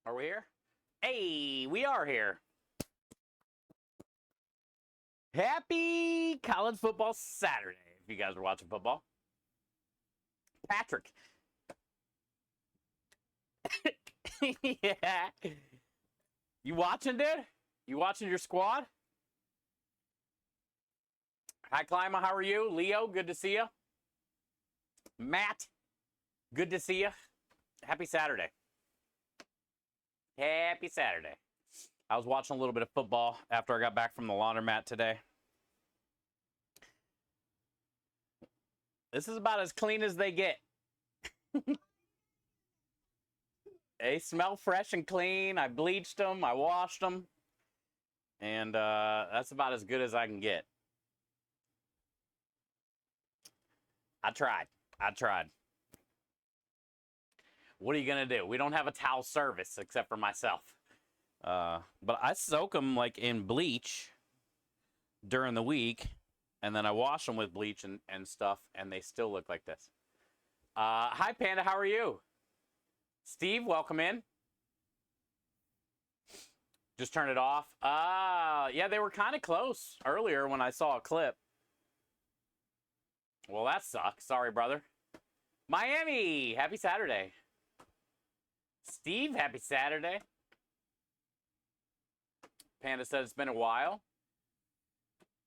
Are we here? Hey, we are here. Happy college football Saturday, if you guys are watching football. Patrick. Yeah. You watching, dude? You watching your squad? Hi, Clima. How are you? Leo, good to see you. Matt, good to see you. Happy Saturday. Happy Saturday. I was watching a little bit of football after I got back from the laundromat today. This is about as clean as they get. They smell fresh and clean. I bleached them. I washed them. And that's about as good as I can get. I tried. What are you going to do? We don't have a towel service except for myself. But I soak them like in bleach during the week. And then I wash them with bleach and stuff. And they still look like this. Hi, Panda. How are you? Steve, welcome in. Just turn it off. Yeah, they were kind of close earlier when I saw a clip. Well, that sucks. Sorry, brother. Miami, happy Saturday. Steve, happy Saturday. Panda said it's been a while.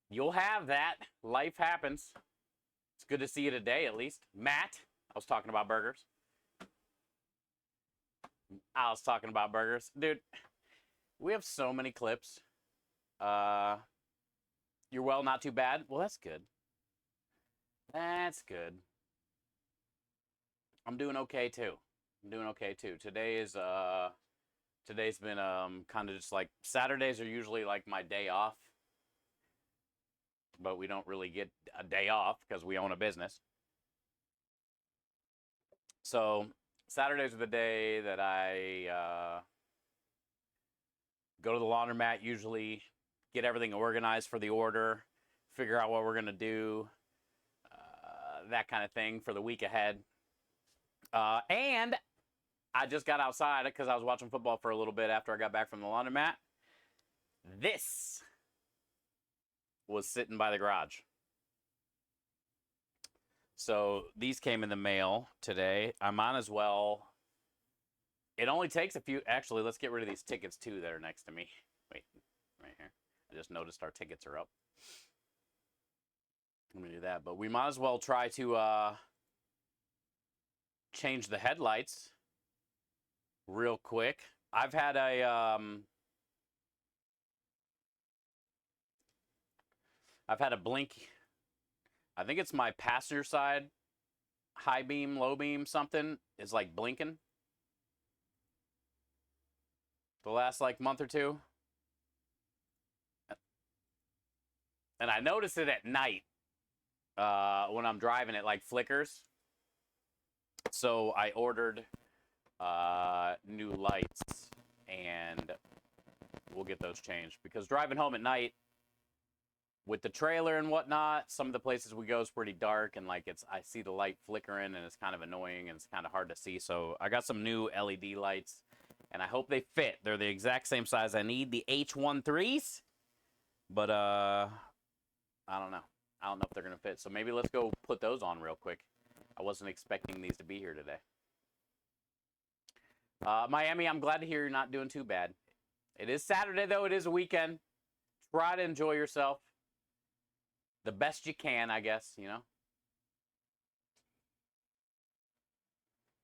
You'll have that. Life happens. It's good to see you today, at least. Matt, I was talking about burgers. Dude, we have so many clips. You're well, not too bad. Well, that's good. That's good. I'm doing okay too. Today's been kind of just like Saturdays are usually like my day off. But we don't really get a day off because we own a business. So Saturdays are the day that I go to the laundromat, usually get everything organized for the order, figure out what we're going to do, that kind of thing for the week ahead. And I just got outside because I was watching football for a little bit after I got back from the laundromat. This was sitting by the garage. So these came in the mail today. I might as well. It only takes a few. Actually, let's get rid of these tickets too that are next to me. Wait, right here. I just noticed our tickets are up. Let me do that. But we might as well try to change the headlights real quick. I've had a blink. I think it's my passenger side high beam, low beam, something is like blinking the last like month or two. And I notice it at night when I'm driving, it like flickers. So I ordered new lights and we'll get those changed because driving home at night with the trailer and whatnot, some of the places we go is pretty dark and like I see the light flickering and it's kind of annoying and it's kind of hard to see. So I got some new LED lights and I hope they fit. They're the exact same size I need, the H13s, but I don't know. I don't know if they're gonna fit. So maybe let's go put those on real quick. I wasn't expecting these to be here today. Miami, I'm glad to hear you're not doing too bad. It is Saturday though. It is a weekend. Try to enjoy yourself the best you can, I guess, you know.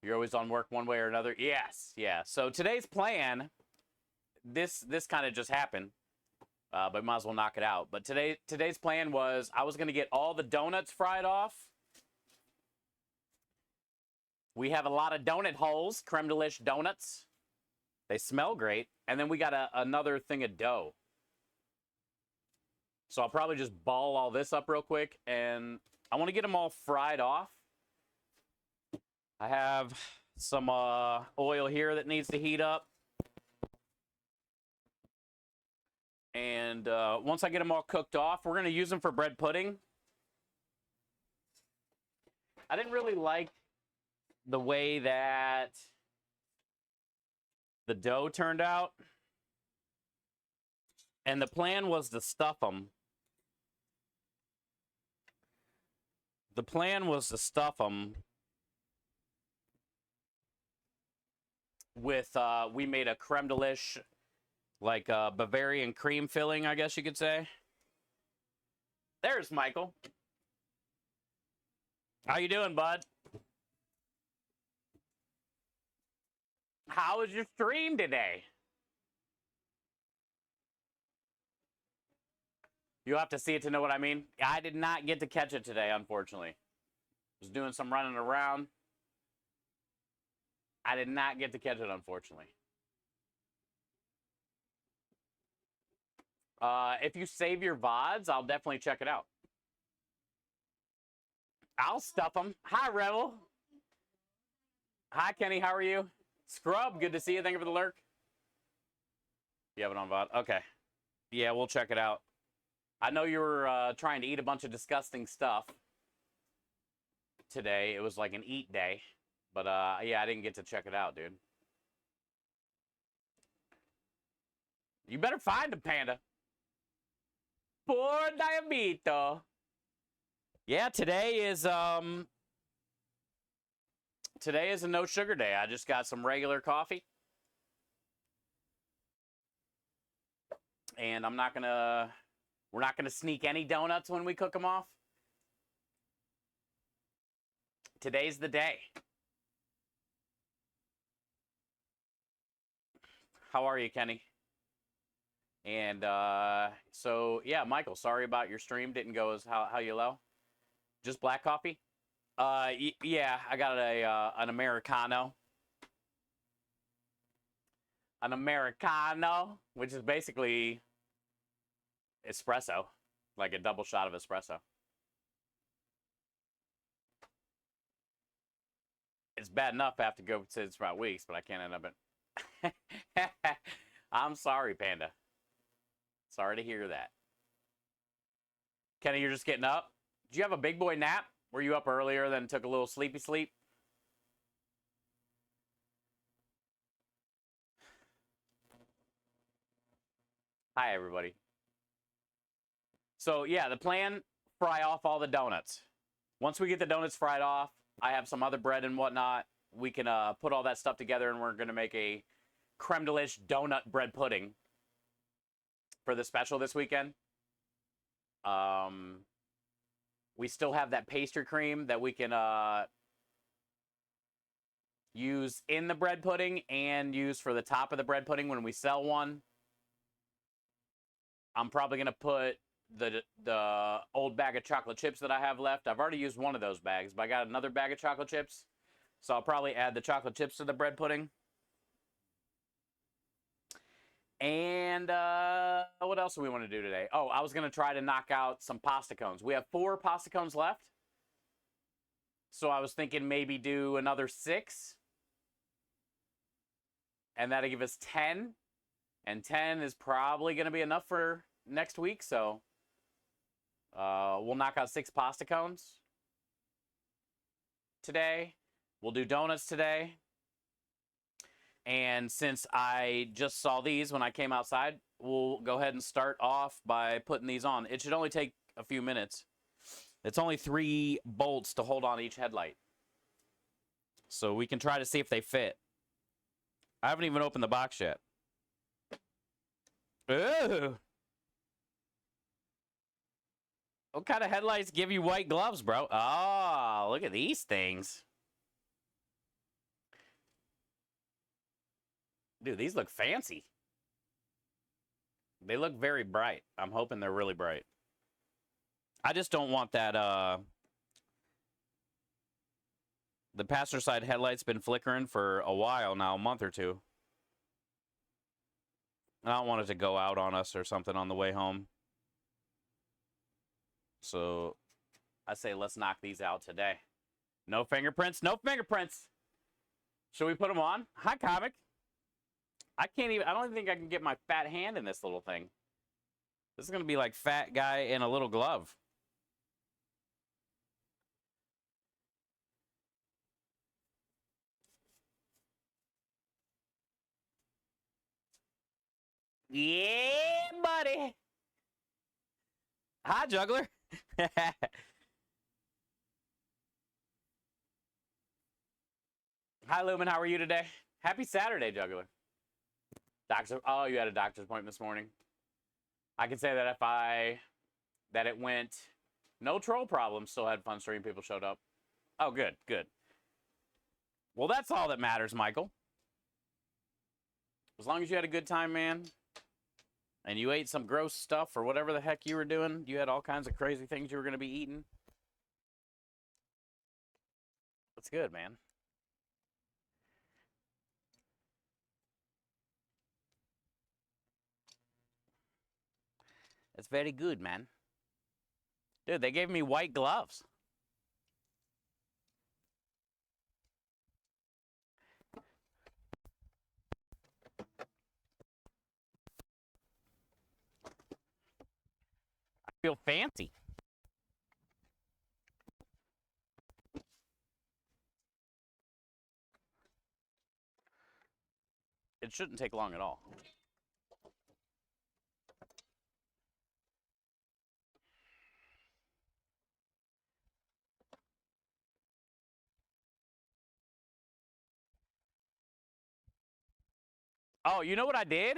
You're always on work one way or another. Yes, yeah. So today's plan, this kind of just happened, but might as well knock it out. But today's plan was I was going to get all the donuts fried off. We have a lot of donut holes, creme delish donuts. They smell great. And then we got another thing of dough. So I'll probably just ball all this up real quick. And I want to get them all fried off. I have some oil here that needs to heat up. And once I get them all cooked off, we're going to use them for bread pudding. I didn't really like the way that the dough turned out. And the plan was to stuff them. The plan was to stuff them with, we made a creme de lish, like Bavarian cream filling, I guess you could say. There's Michael. How you doing, bud? How was your stream today? You'll have to see it to know what I mean. I did not get to catch it today, unfortunately. Was doing some running around. I did not get to catch it, unfortunately. If you save your VODs, I'll definitely check it out. I'll stuff them. Hi, Rebel. Hi, Kenny. How are you? Scrub, good to see you. Thank you for the lurk. You have it on VOD? Okay. Yeah, we'll check it out. I know you were trying to eat a bunch of disgusting stuff today. It was like an eat day. But, yeah, I didn't get to check it out, dude. You better find a Panda. Poor Diabito. Yeah, today is a no sugar day. I just got some regular coffee. And we're not gonna sneak any donuts when we cook them off. Today's the day. How are you, Kenny? And so yeah, Michael, sorry about your stream. Didn't go as how you low. Just black coffee. Yeah, I got an Americano. An Americano, which is basically espresso, like a double shot of espresso. It's bad enough I have to go since about weeks, but I can't end up in. I'm sorry, Panda. Sorry to hear that. Kenny, you're just getting up? Did you have a big boy nap? Were you up earlier then took a little sleepy sleep? Hi, everybody. So, yeah, the plan, fry off all the donuts. Once we get the donuts fried off, I have some other bread and whatnot. We can put all that stuff together, and we're going to make a creme de lish donut bread pudding for the special this weekend. We still have that pastry cream that we can use in the bread pudding and use for the top of the bread pudding when we sell one. I'm probably going to put the old bag of chocolate chips that I have left. I've already used one of those bags, but I got another bag of chocolate chips. So I'll probably add the chocolate chips to the bread pudding. And what else do we want to do today? Oh, I was going to try to knock out some pasta cones. We have 4 pasta cones left. So I was thinking maybe do another 6. And that'll give us 10. And 10 is probably going to be enough for next week. So we'll knock out 6 pasta cones today. We'll do donuts today. And since I just saw these when I came outside, we'll go ahead and start off by putting these on. It should only take a few minutes. It's only 3 bolts to hold on each headlight. So we can try to see if they fit. I haven't even opened the box yet. Ooh. What kind of headlights give you white gloves, bro? Oh, look at these things. Dude, these look fancy. They look very bright. I'm hoping they're really bright. I just don't want that, the passenger side headlight's been flickering for a while now, a month or two. I don't want it to go out on us or something on the way home. So I say let's knock these out today. No fingerprints? No fingerprints! Should we put them on? Hi, Comic. I don't even think I can get my fat hand in this little thing. This is going to be like fat guy in a little glove. Yeah, buddy. Hi, Juggler. Hi, Lumen. How are you today? Happy Saturday, Juggler. Oh, you had a doctor's appointment this morning. I can say that that it went no troll problems. Still had fun stream. People showed up. Oh, good, good. Well, that's all that matters, Michael. As long as you had a good time, man, and you ate some gross stuff or whatever the heck you were doing, you had all kinds of crazy things you were going to be eating. That's good, man. That's very good, man. Dude, they gave me white gloves. I feel fancy. It shouldn't take long at all. Oh, you know what I did?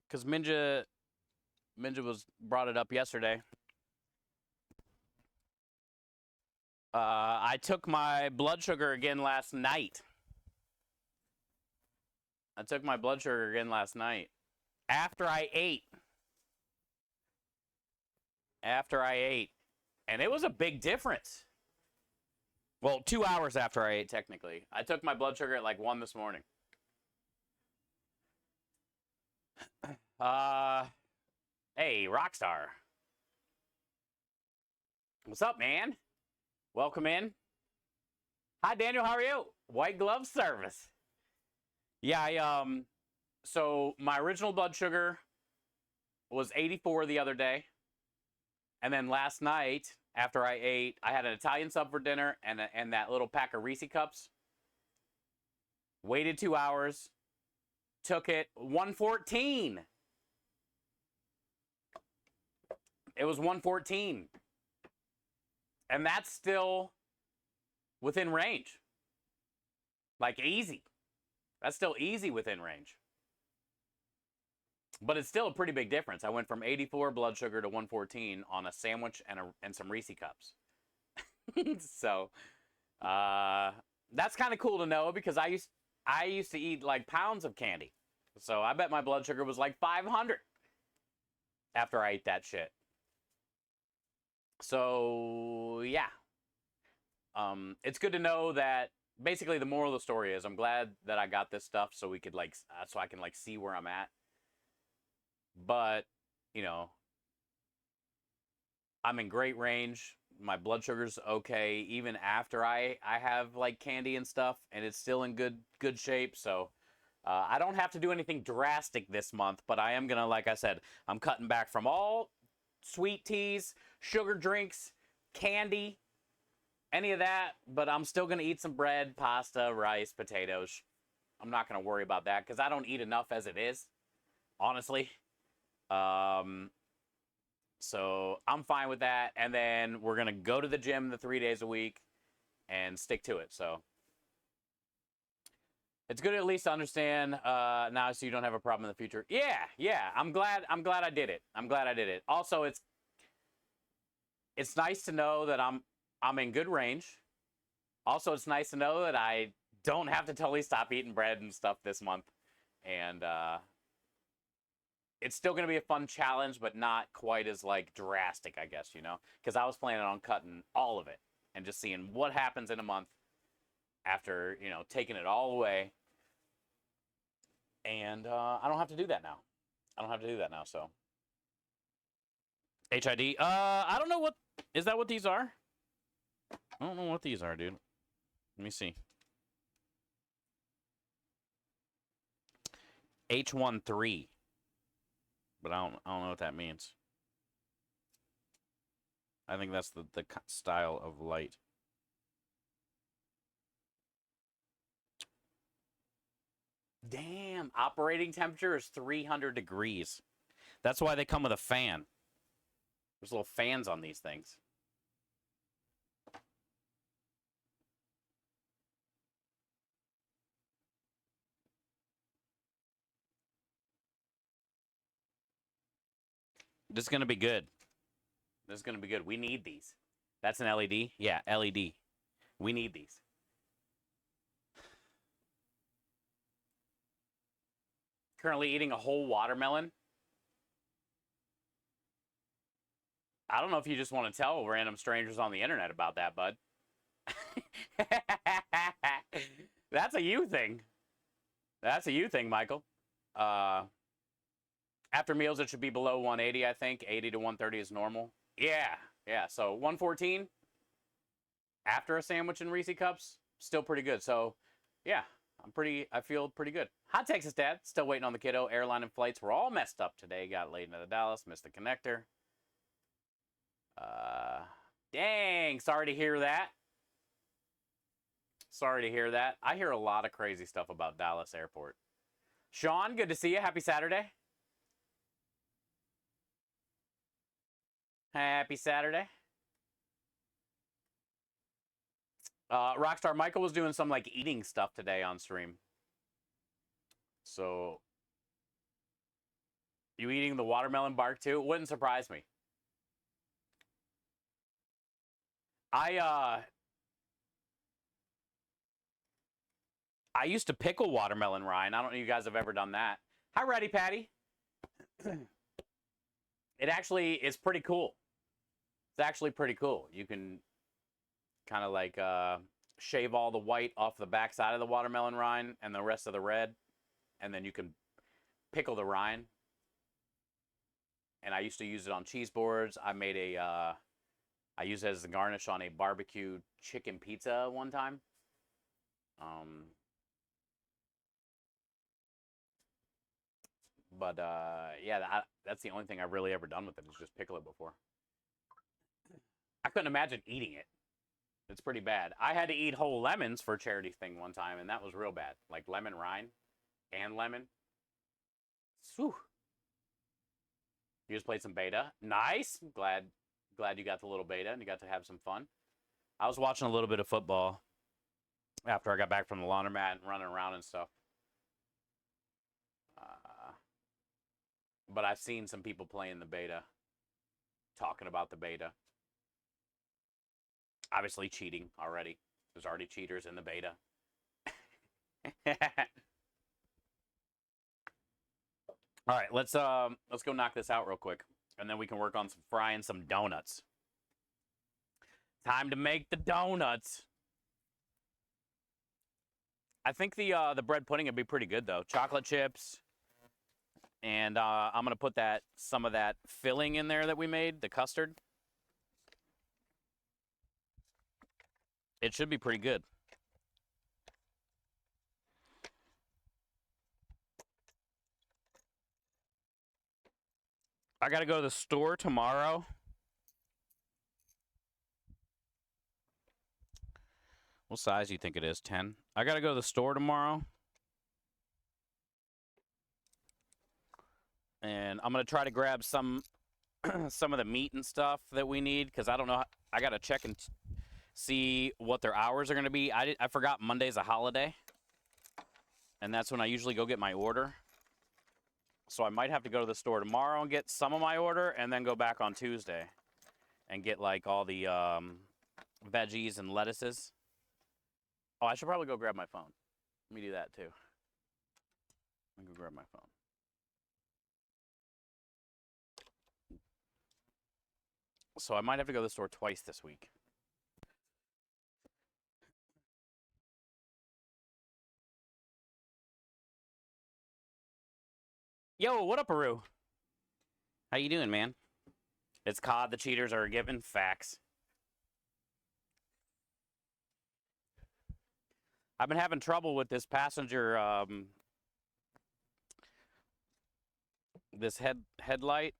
Because Minja brought it up yesterday. I took my blood sugar again last night. After I ate. And it was a big difference. Well, 2 hours after I ate, technically. I took my blood sugar at like 1 this morning. Hey, Rockstar. What's up, man? Welcome in. Hi, Daniel. How are you? White glove service. Yeah, so my original blood sugar was 84 the other day. And then last night, after I ate, I had an Italian sub for dinner and that little pack of Reese cups. Waited 2 hours. Took it 114. It was 114. And that's still within range. Like easy. That's still easy within range. But it's still a pretty big difference. I went from 84 blood sugar to 114 on a sandwich and some Reese cups. So, that's kind of cool to know because I used to eat like pounds of candy. So I bet my blood sugar was like 500 after I ate that shit. So, yeah. It's good to know that basically the moral of the story is I'm glad that I got this stuff so we could like so I can like see where I'm at. But, you know, I'm in great range. My blood sugar's okay even after I have like candy and stuff, and it's still in good shape. So I don't have to do anything drastic this month, but I am gonna, like I said, I'm cutting back from all sweet teas, sugar drinks, candy, any of that. But I'm still gonna eat some bread, pasta, rice, potatoes. I'm not gonna worry about that because I don't eat enough as it is, honestly. So I'm fine with that. And then we're going to go to the gym the 3 days a week and stick to it. So it's good at least to understand now so you don't have a problem in the future. Yeah. I'm glad I did it. Also, it's nice to know that I'm in good range. Also, it's nice to know that I don't have to totally stop eating bread and stuff this month. And it's still going to be a fun challenge, but not quite as like drastic, I guess, you know, because I was planning on cutting all of it and just seeing what happens in a month after, you know, taking it all away. And I don't have to do that now. So HID. I don't know what is that. What these are? I don't know what these are, dude. Let me see. H13. But I don't know what that means. I think that's the style of light. Damn, operating temperature is 300 degrees. That's why they come with a fan. There's little fans on these things. This is going to be good. This is going to be good. We need these. That's an LED? Yeah, LED. We need these. Currently eating a whole watermelon. I don't know if you just want to tell random strangers on the internet about that, bud. That's a you thing. That's a you thing, Michael. After meals, it should be below 180, I think. 80 to 130 is normal. Yeah, yeah. So 114 after a sandwich and Reese Cups, still pretty good. So, yeah, I feel pretty good. Hot Texas Dad, still waiting on the kiddo. Airline and flights were all messed up today. Got late into the Dallas, missed the connector. Dang, sorry to hear that. Sorry to hear that. I hear a lot of crazy stuff about Dallas Airport. Sean, good to see you. Happy Saturday. Happy Saturday. Rockstar Michael was doing some like eating stuff today on stream. So, you eating the watermelon bark too? Wouldn't surprise me. I used to pickle watermelon, Ryan. I don't know if you guys have ever done that. Hi, Ready Patty. It actually is pretty cool. It's actually pretty cool. You can kind of like shave all the white off the backside of the watermelon rind and the rest of the red, and then you can pickle the rind. And I used to use it on cheese boards. I used it as a garnish on a barbecue chicken pizza one time. But yeah, that's the only thing I've really ever done with it is just pickle it before. I couldn't imagine eating it. It's pretty bad. I had to eat whole lemons for a charity thing one time, and that was real bad. Like lemon rind and lemon. Whew. You just played some beta. Nice. Glad you got the little beta and you got to have some fun. I was watching a little bit of football after I got back from the laundromat and running around and stuff. But I've seen some people playing the beta, talking about the beta. Obviously cheating already. There's already cheaters in the beta. All right, let's go knock this out real quick, and then we can work on some frying some donuts. Time to make the donuts. I think the bread pudding would be pretty good though. Chocolate chips, and I'm gonna put some of that filling in there that we made, the custard. It should be pretty good. I gotta go to the store tomorrow. What size do you think it is? 10? I gotta go to the store tomorrow. And I'm gonna try to grab some of the meat and stuff that we need, because I don't know. I gotta check and see what their hours are gonna be. I forgot Monday's a holiday, and that's when I usually go get my order. So I might have to go to the store tomorrow and get some of my order, and then go back on Tuesday and get like all the veggies and lettuces. Oh, I should probably go grab my phone. Let me do that too. Let me go grab my phone. So I might have to go to the store twice this week. Yo, what up, Aru? How you doing, man? It's COD. The cheaters are given facts. I've been having trouble with this passenger, this headlight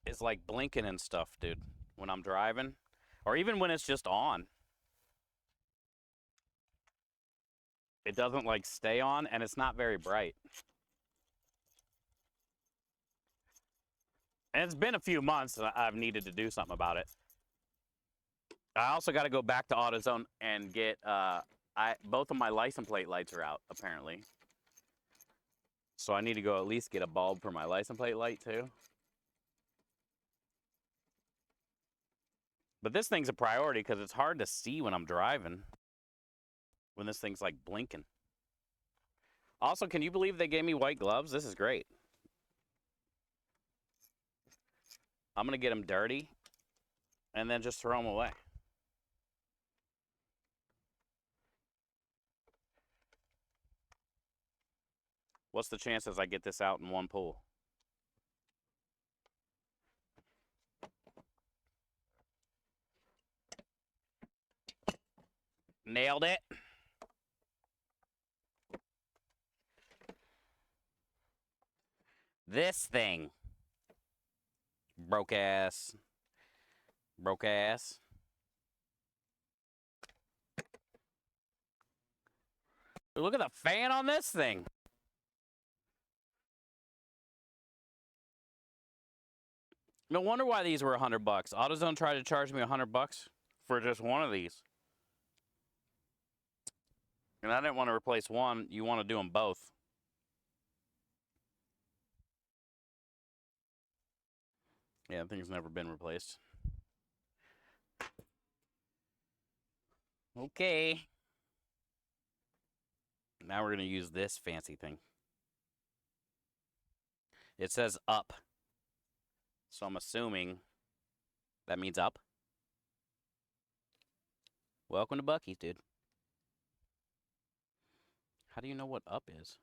is like blinking and stuff, dude, when I'm driving, or even when it's just on. it doesn't like stay on, and it's not very bright. And it's been a few months, and I've needed to do something about it. I also got to go back to AutoZone and get both of my license plate lights are out apparently. So I need to go at least get a bulb for my license plate light too. But this thing's a priority because it's hard to see when I'm driving. When this thing's like blinking. Also, can you believe they gave me white gloves? This is great. I'm going to get them dirty and then just throw them away. What's the chances I get this out in one pull? Nailed it. This thing. Broke ass. Broke ass. Look at the fan on this thing. No wonder why these were $100. AutoZone tried to charge me $100 for just one of these. And I didn't want to replace one. You want to do them both. Yeah, that thing's never been replaced. Okay. Now we're going to use this fancy thing. It says up. So I'm assuming that means up. Welcome to Buc-ee's, dude. How do you know what up is?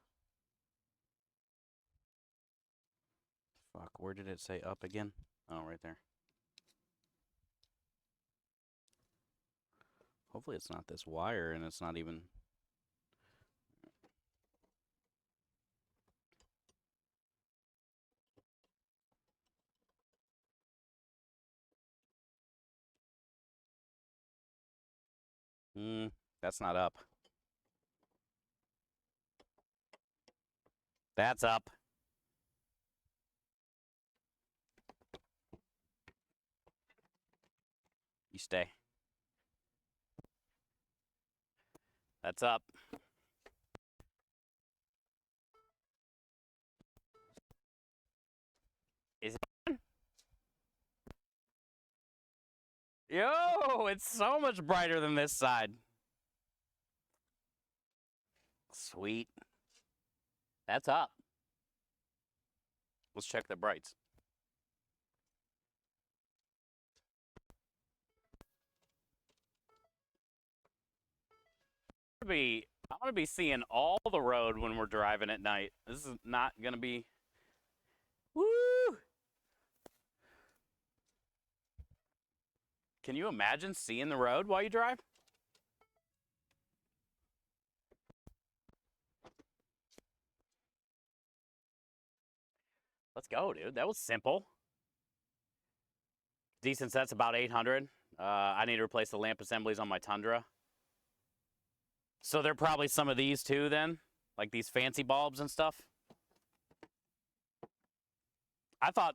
Fuck, where did it say up again? Oh, right there. Hopefully it's not this wire and it's not even... That's not up. That's up. You stay. That's up. Is it on? Yo, it's so much brighter than this side. Sweet. That's up. Let's check the brights. I'm gonna be seeing all the road when we're driving at night. This is not gonna be... Woo! Can you imagine seeing the road while you drive? Let's go, dude. That was simple. Decent set's about 800. I need to replace the lamp assemblies on my Tundra. So they're probably some of these too then? Like these fancy bulbs and stuff? I thought...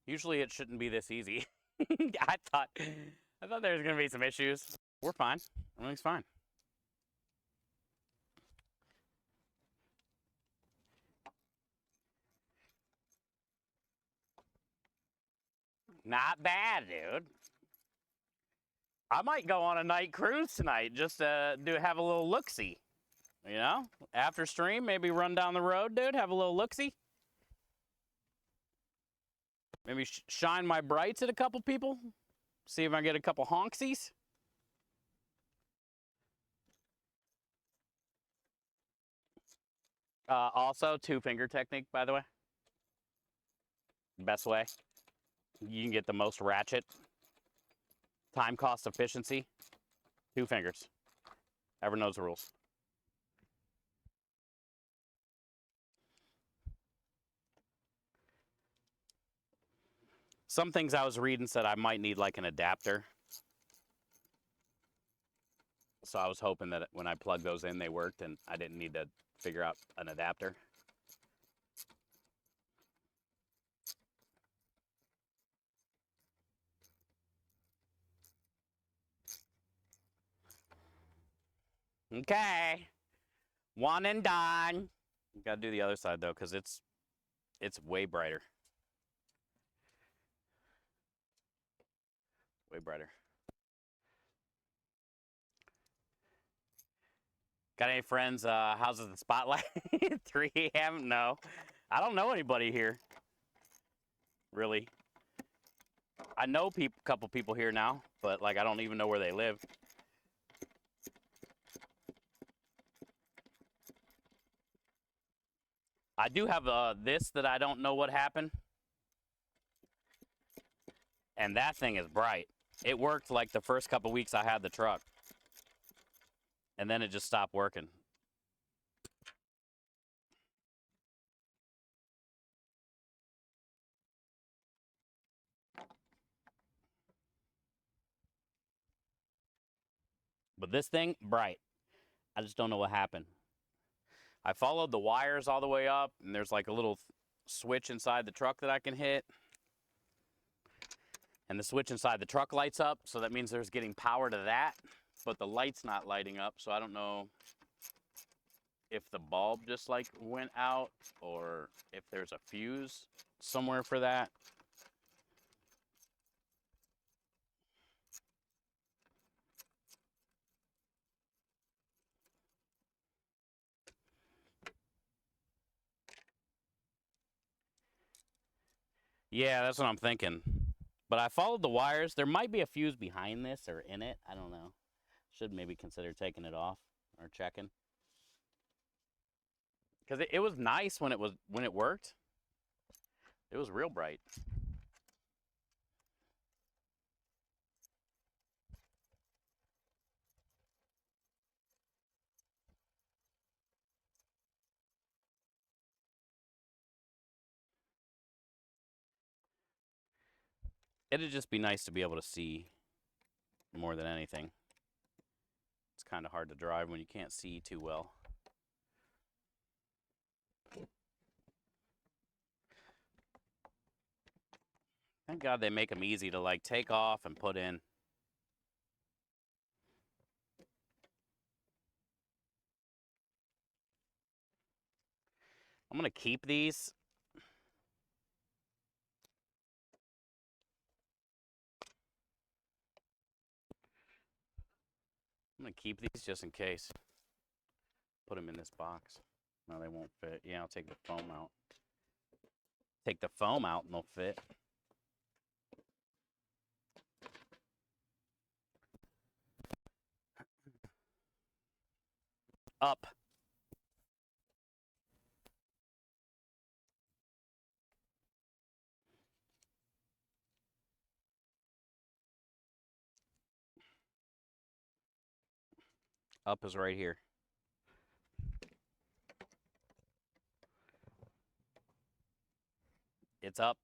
Usually it shouldn't be this easy. I thought there was going to be some issues. We're fine. Everything's fine. Not bad, dude. I might go on a night cruise tonight just to have a little look-see. You know? After stream, maybe run down the road, dude, have a little look-see. Maybe shine my brights at a couple people. See if I get a couple honksies. Also, two-finger technique, by the way. Best way. You can get the most ratchet. Time, cost, efficiency. 2 fingers. Everyone knows the rules. Some things I was reading said I might need like an adapter So I was hoping that when I plugged those in, they worked and I didn't need to figure out an adapter. Okay. One and done. Gotta do the other side though, because it's way brighter. Way brighter. Got any friends, houses in Spotlight? 3 a.m.? No. I don't know anybody here. Really. I know a couple people here now, but like I don't even know where they live. I do have this that I don't know what happened. And that thing is bright. It worked like the first couple weeks I had the truck. And then it just stopped working. But this thing, bright. I just don't know what happened. I followed the wires all the way up, and there's like a little switch inside the truck that I can hit. And the switch inside the truck lights up, so that means there's getting power to that. But the light's not lighting up, so I don't know if the bulb just like went out or if there's a fuse somewhere for that. Yeah, that's what I'm thinking. But I followed the wires. There might be a fuse behind this or in it. I don't know. Should maybe consider taking it off or checking. Because it was nice when it worked. It was real bright. It'd just be nice to be able to see more than anything. It's kind of hard to drive when you can't see too well. Thank God they make them easy to like take off and put in. I'm going to keep these. I'm going to keep these just in case. Put them in this box. No, they won't fit. Yeah, I'll take the foam out. Take the foam out and they'll fit. Up. Up is right here. It's up.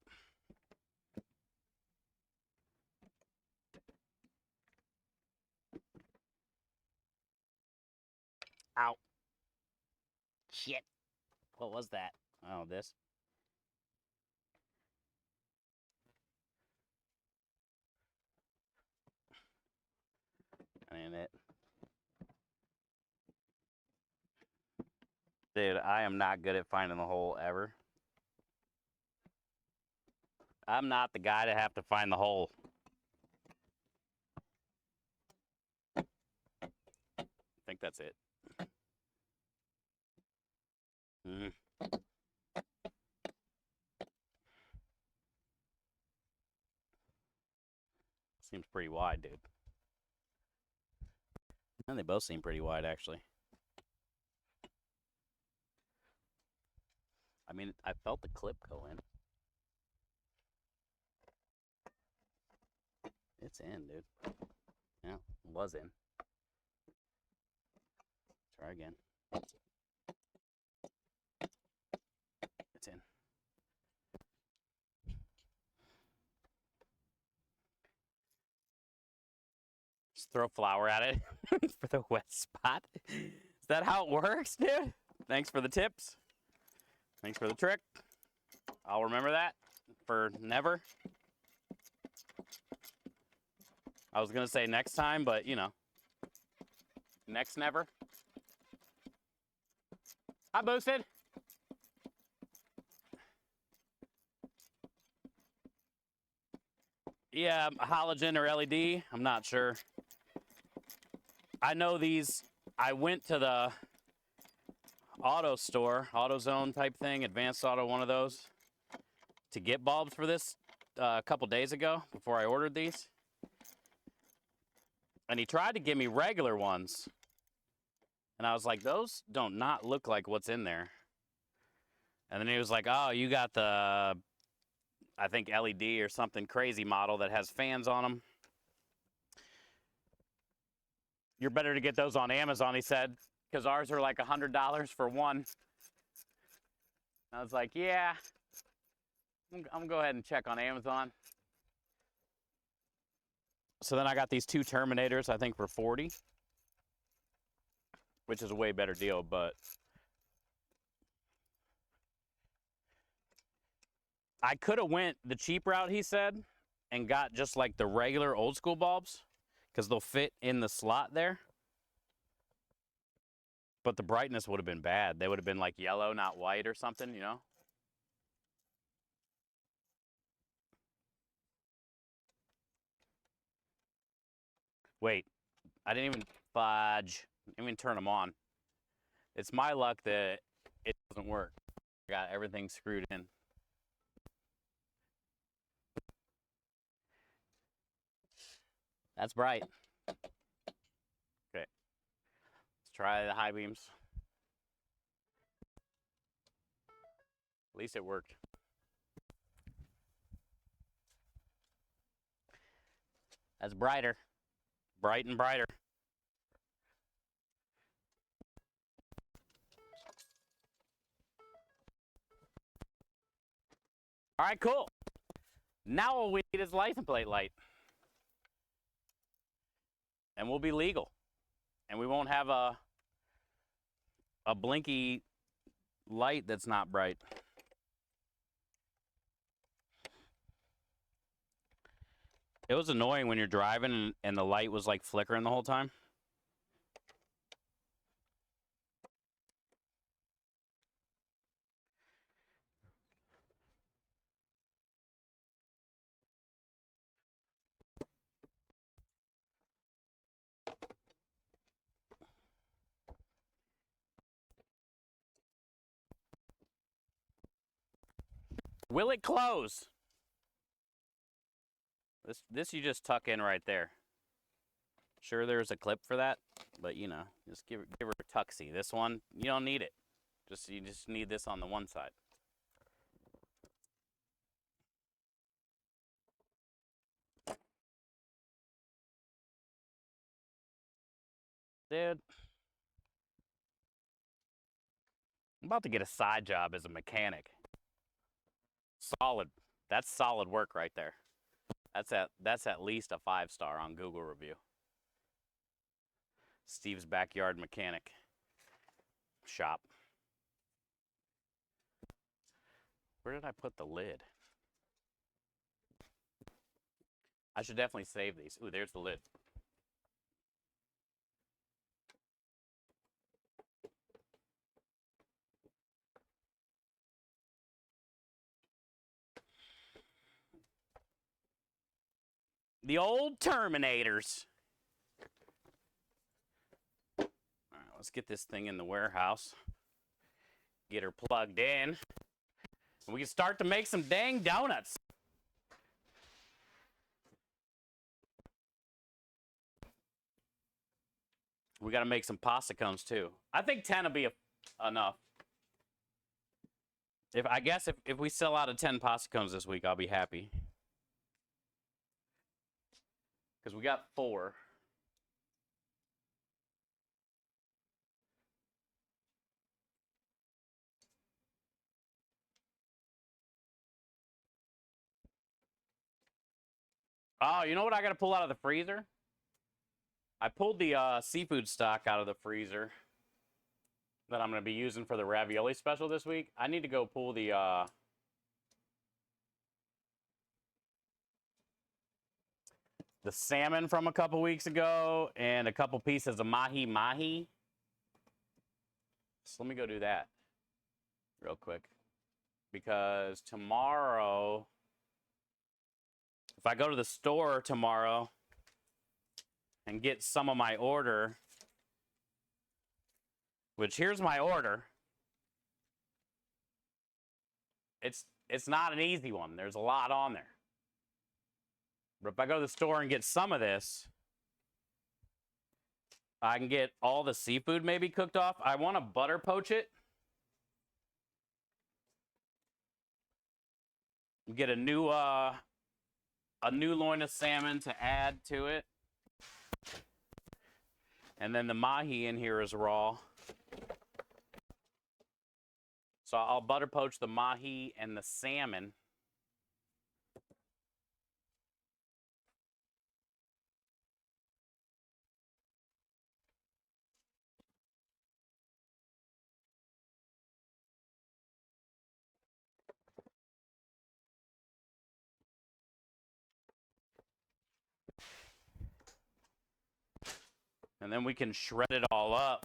Ow. Shit. What was that? Oh, this. And it. Dude, I am not good at finding the hole ever. I'm not the guy to have to find the hole. I think that's it. Seems pretty wide, dude. And they both seem pretty wide, actually. I mean, I felt the clip go in. It's in, dude. Yeah, it was in. Try again. It's in. It's Throw flour at it for the wet spot. Is that how it works, dude? Thanks for the tips. Thanks for the trick. I'll remember that for never. I was going to say next time, but you know, next never. Hi, Boosted. Yeah, halogen or LED, I'm not sure. I know these, I went to the auto store, AutoZone type thing, Advanced Auto, one of those, to get bulbs for this a couple days ago before I ordered these. And he tried to give me regular ones. And I was like, those don't not look like what's in there. And then he was like, oh, you got the, I think LED or something crazy model that has fans on them. You're better to get those on Amazon, he said, because ours are like $100 for one. I was like, yeah, I'm gonna go ahead and check on Amazon. So then I got these two Terminators, I think for 40, which is a way better deal, but I could have went the cheap route, he said, and got just like the regular old school bulbs, because they'll fit in the slot there. But the brightness would have been bad. They would have been like yellow, not white or something, you know? Wait, I didn't even fudge. I didn't even turn them on. It's my luck that it doesn't work. I got everything screwed in. That's bright. Okay. Let's try the high beams. At least it worked. That's brighter. Bright and brighter. All right, cool. Now all we need is license plate light. And we'll be legal. And we won't have a blinky light that's not bright. It was annoying when you're driving and the light was like flickering the whole time. Will it close? This you just tuck in right there. Sure, there's a clip for that, but you know, just give her a tuxie. This one, you don't need it. You just need this on the one side. Dude, I'm about to get a side job as a mechanic. Solid. That's solid work right there. That's at least a 5-star on Google review. Steve's Backyard Mechanic Shop. Where did I put the lid? I should definitely save these. Ooh, there's the lid. The old Terminators. All right, let's get this thing in the warehouse. Get her plugged in. And we can start to make some dang donuts. We got to make some pasta cones too. I think 10 will be enough. I guess if we sell out of 10 pasta cones this week, I'll be happy. Because we got 4. Oh, you know what I got to pull out of the freezer? I pulled the seafood stock out of the freezer that I'm going to be using for the ravioli special this week. I need to go pull the salmon from a couple weeks ago and a couple pieces of mahi-mahi. So let me go do that real quick. Because tomorrow, if I go to the store tomorrow and get some of my order, which here's my order. It's not an easy one. There's a lot on there. But if I go to the store and get some of this, I can get all the seafood maybe cooked off. I want to butter poach it. Get a new loin of salmon to add to it. And then the mahi in here is raw. So I'll butter poach the mahi and the salmon. And then we can shred it all up.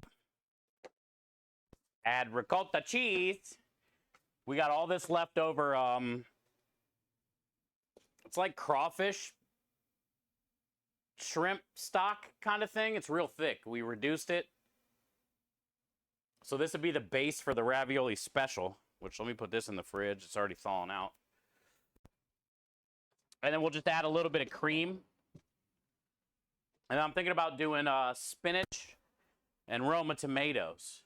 Add ricotta cheese. We got all this leftover, it's like crawfish shrimp stock kind of thing. It's real thick. We reduced it. So this would be the base for the ravioli special, which let me put this in the fridge. It's already thawing out. And then we'll just add a little bit of cream. And I'm thinking about doing spinach and Roma tomatoes.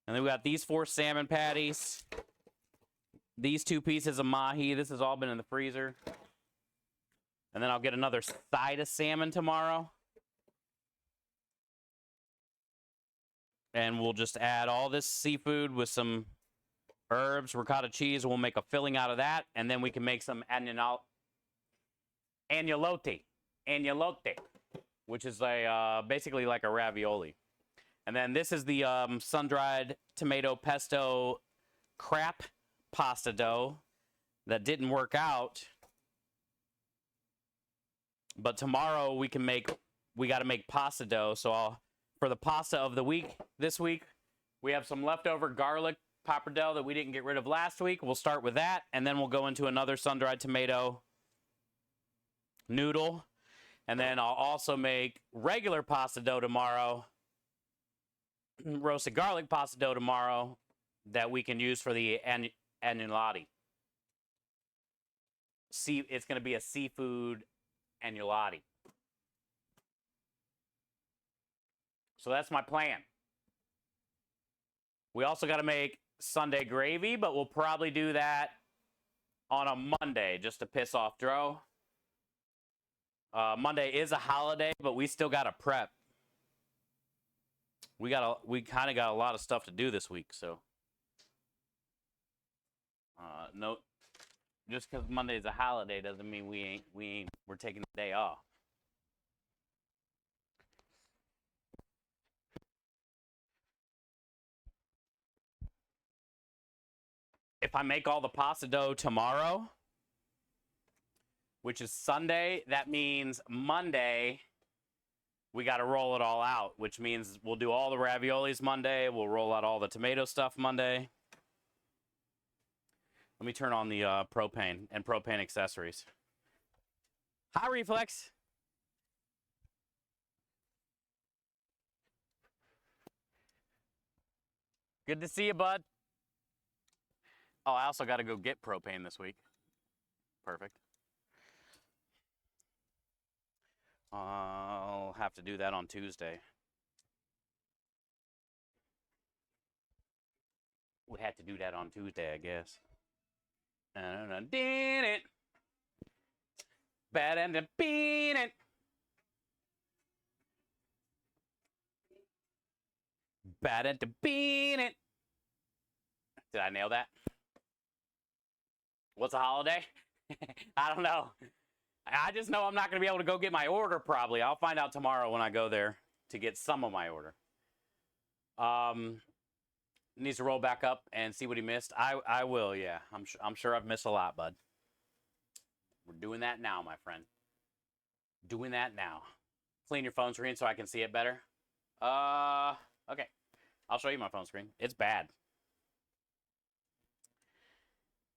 And then we got these 4 salmon patties. These 2 pieces of mahi. This has all been in the freezer. And then I'll get another side of salmon tomorrow. And we'll just add all this seafood with some herbs, ricotta cheese. We'll make a filling out of that. And then we can make some agnolotti, which is basically like a ravioli. And then this is the sun-dried tomato pesto crap pasta dough that didn't work out. But tomorrow we got to make pasta dough. So for the pasta of the week, this week, we have some leftover garlic pappardelle that we didn't get rid of last week. We'll start with that, and then we'll go into another sun-dried tomato noodle. And then I'll also make regular pasta dough tomorrow, roasted garlic pasta dough tomorrow that we can use for the agnolotti. It's going to be a seafood agnolotti. So that's my plan. We also got to make Sunday gravy, but we'll probably do that on a Monday just to piss off Dro. Monday is a holiday, but we still got to prep. We kind of got a lot of stuff to do this week, so no, just because Monday is a holiday doesn't mean we're taking the day off. If I make all the pasta dough tomorrow, which is Sunday, that means Monday we got to roll it all out, which means we'll do all the raviolis Monday. We'll roll out all the tomato stuff Monday. Let me turn on the propane and propane accessories. Hi, Reflex. Good to see you, bud. Oh, I also got to go get propane this week. Perfect. I'll have to do that on Tuesday. We had to do that on Tuesday, I guess. Did it. Bad and beat it. Bad and beat it. Did I nail that? What's a holiday? I don't know. I just know I'm not going to be able to go get my order probably. I'll find out tomorrow when I go there to get some of my order. Needs to roll back up and see what he missed. I will, yeah. I'm sure I've missed a lot, bud. We're doing that now, my friend. Doing that now. Clean your phone screen so I can see it better. Okay. I'll show you my phone screen. It's bad.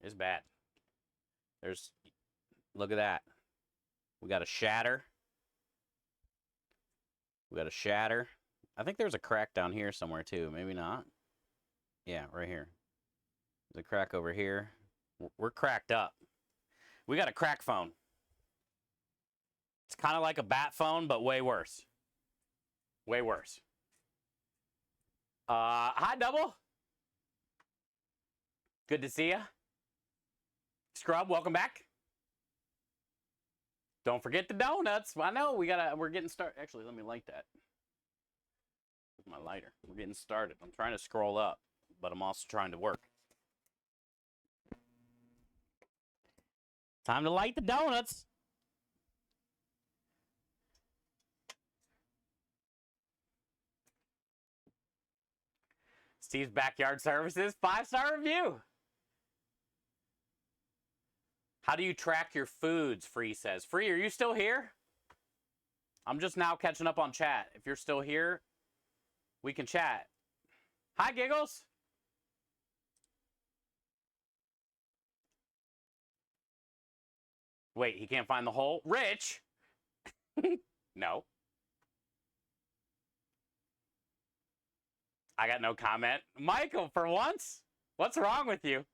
It's bad. Look at that. We got a shatter. We got a shatter. I think there's a crack down here somewhere too. Maybe not. Yeah, right here. There's a crack over here. We're cracked up. We got a crack phone. It's kind of like a bat phone, but way worse. Way worse. Hi, Double. Good to see ya. Scrub, welcome back. Don't forget the donuts. I know we're getting started. Actually, let me light that with my lighter. We're getting started. I'm trying to scroll up, but I'm also trying to work. Time to light the donuts. Steve's Backyard Services, 5-star review. How do you track your foods? Free says. Free, are you still here? I'm just now catching up on chat. If you're still here, we can chat. Hi, Giggles. Wait, he can't find the hole? Rich? No. I got no comment. Michael, for once? What's wrong with you?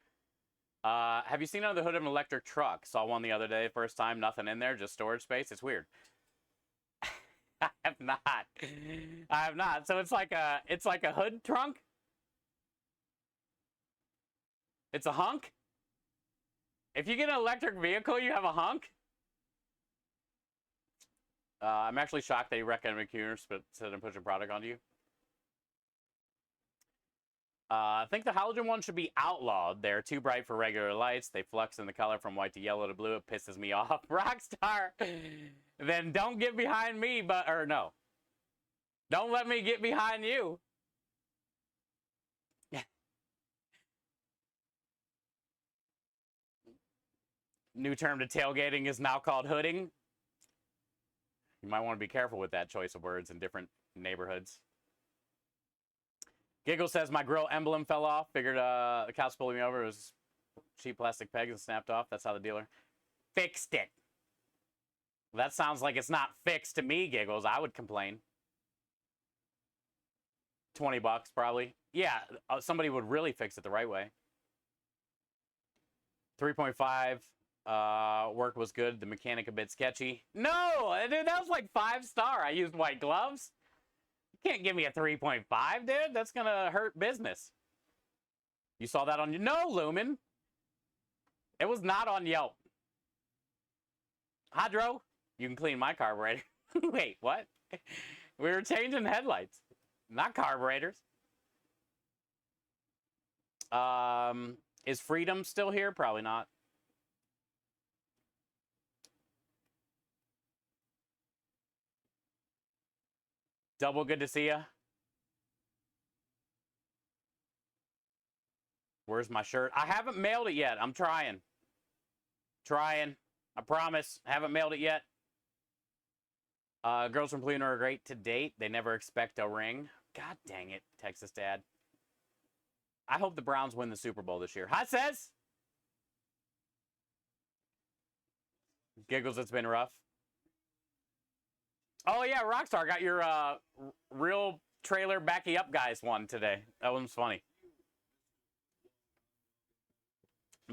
Have you seen under the hood of an electric truck? Saw one the other day, first time, nothing in there, just storage space. It's weird. I have not. I have not. So it's like a hood trunk? It's a hunk? If you get an electric vehicle, you have a hunk? I'm actually shocked that you recommended computers, but instead of pushing product onto you. I think the halogen ones should be outlawed. They're too bright for regular lights. They flux in the color from white to yellow to blue. It pisses me off. Rockstar, then don't get behind me, or no. Don't let me get behind you. New term to tailgating is now called hooding. You might want to be careful with that choice of words in different neighborhoods. Giggle says, my grill emblem fell off. Figured the cow's pulling me over. It was cheap plastic pegs and snapped off. That's how the dealer fixed it. That sounds like it's not fixed to me, Giggles. I would complain. 20 bucks, probably. Yeah, somebody would really fix it the right way. 3.5. Work was good. The mechanic a bit sketchy. No, dude, that was like 5-star. I used white gloves. You can't give me a 3.5, dude. That's going to hurt business. You saw that on... No, Lumen. It was not on Yelp. Hydro, you can clean my carburetor. Wait, what? We were changing headlights, not carburetors. Is Freedom still here? Probably not. Double, good to see ya. Where's my shirt? I haven't mailed it yet. I'm trying. I promise. I haven't mailed it yet. Girls from Plano are great to date. They never expect a ring. God dang it, Texas Dad. I hope the Browns win the Super Bowl this year. Hi, says. Giggles, it's been rough. Oh, yeah, Rockstar got your real trailer backy up guys one today. That one's funny.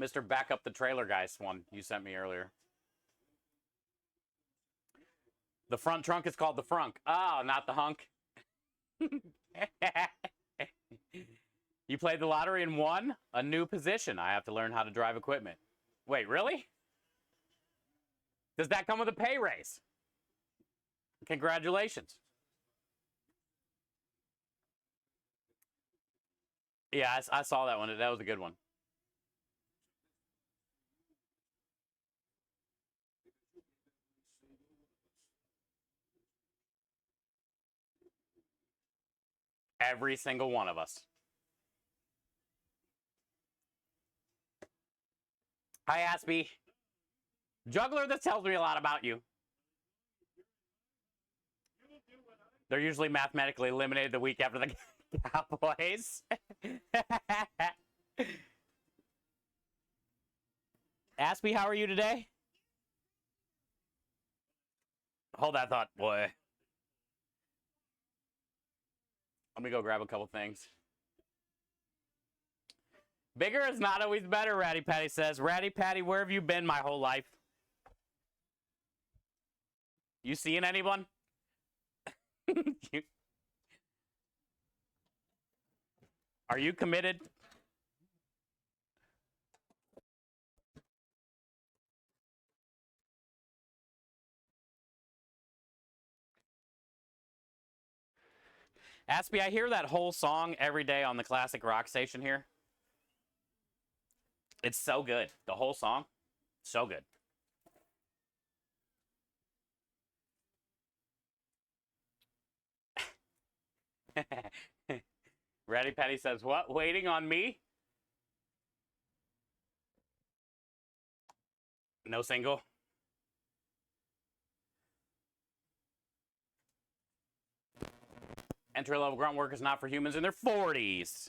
Mr. Back Up the Trailer guys one you sent me earlier. The front trunk is called the frunk. Oh, not the hunk. You played the lottery and won a new position. I have to learn how to drive equipment. Wait, really? Does that come with a pay raise? Congratulations. Yeah, I saw that one. That was a good one. Every single one of us. Hi, Aspie. Juggler, this tells me a lot about you. They're usually mathematically eliminated the week after the Cowboys. Aspie, how are you today? Hold that thought, boy. Let me go grab a couple things. Bigger is not always better, Ratty Patty says. Ratty Patty, where have you been my whole life? You seeing anyone? Are you committed? Aspie, I hear that whole song every day on the classic rock station here. It's so good. The whole song, so good. Ratty Patty says, what? Waiting on me? No single? Entry-level grunt work is not for humans in their 40s.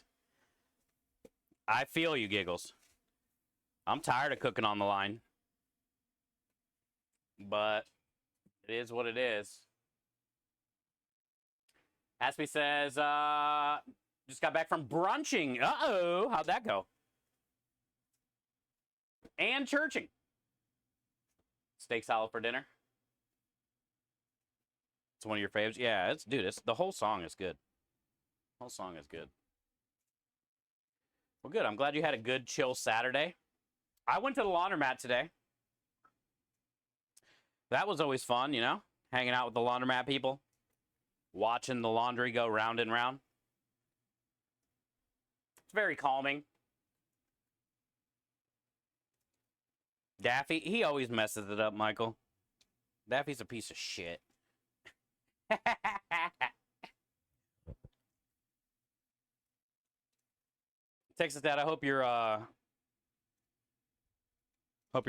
I feel you, Giggles. I'm tired of cooking on the line. But it is what it is. Aspie says, just got back from brunching. Uh-oh, how'd that go? And churching. Steak salad for dinner. It's one of your faves. Yeah, the whole song is good. The whole song is good. Well, good. I'm glad you had a good, chill Saturday. I went to the laundromat today. That was always fun, you know? Hanging out with the laundromat people. Watching the laundry go round and round. It's very calming. Daffy, he always messes it up, Michael. Daffy's a piece of shit. Texas Dad, I hope your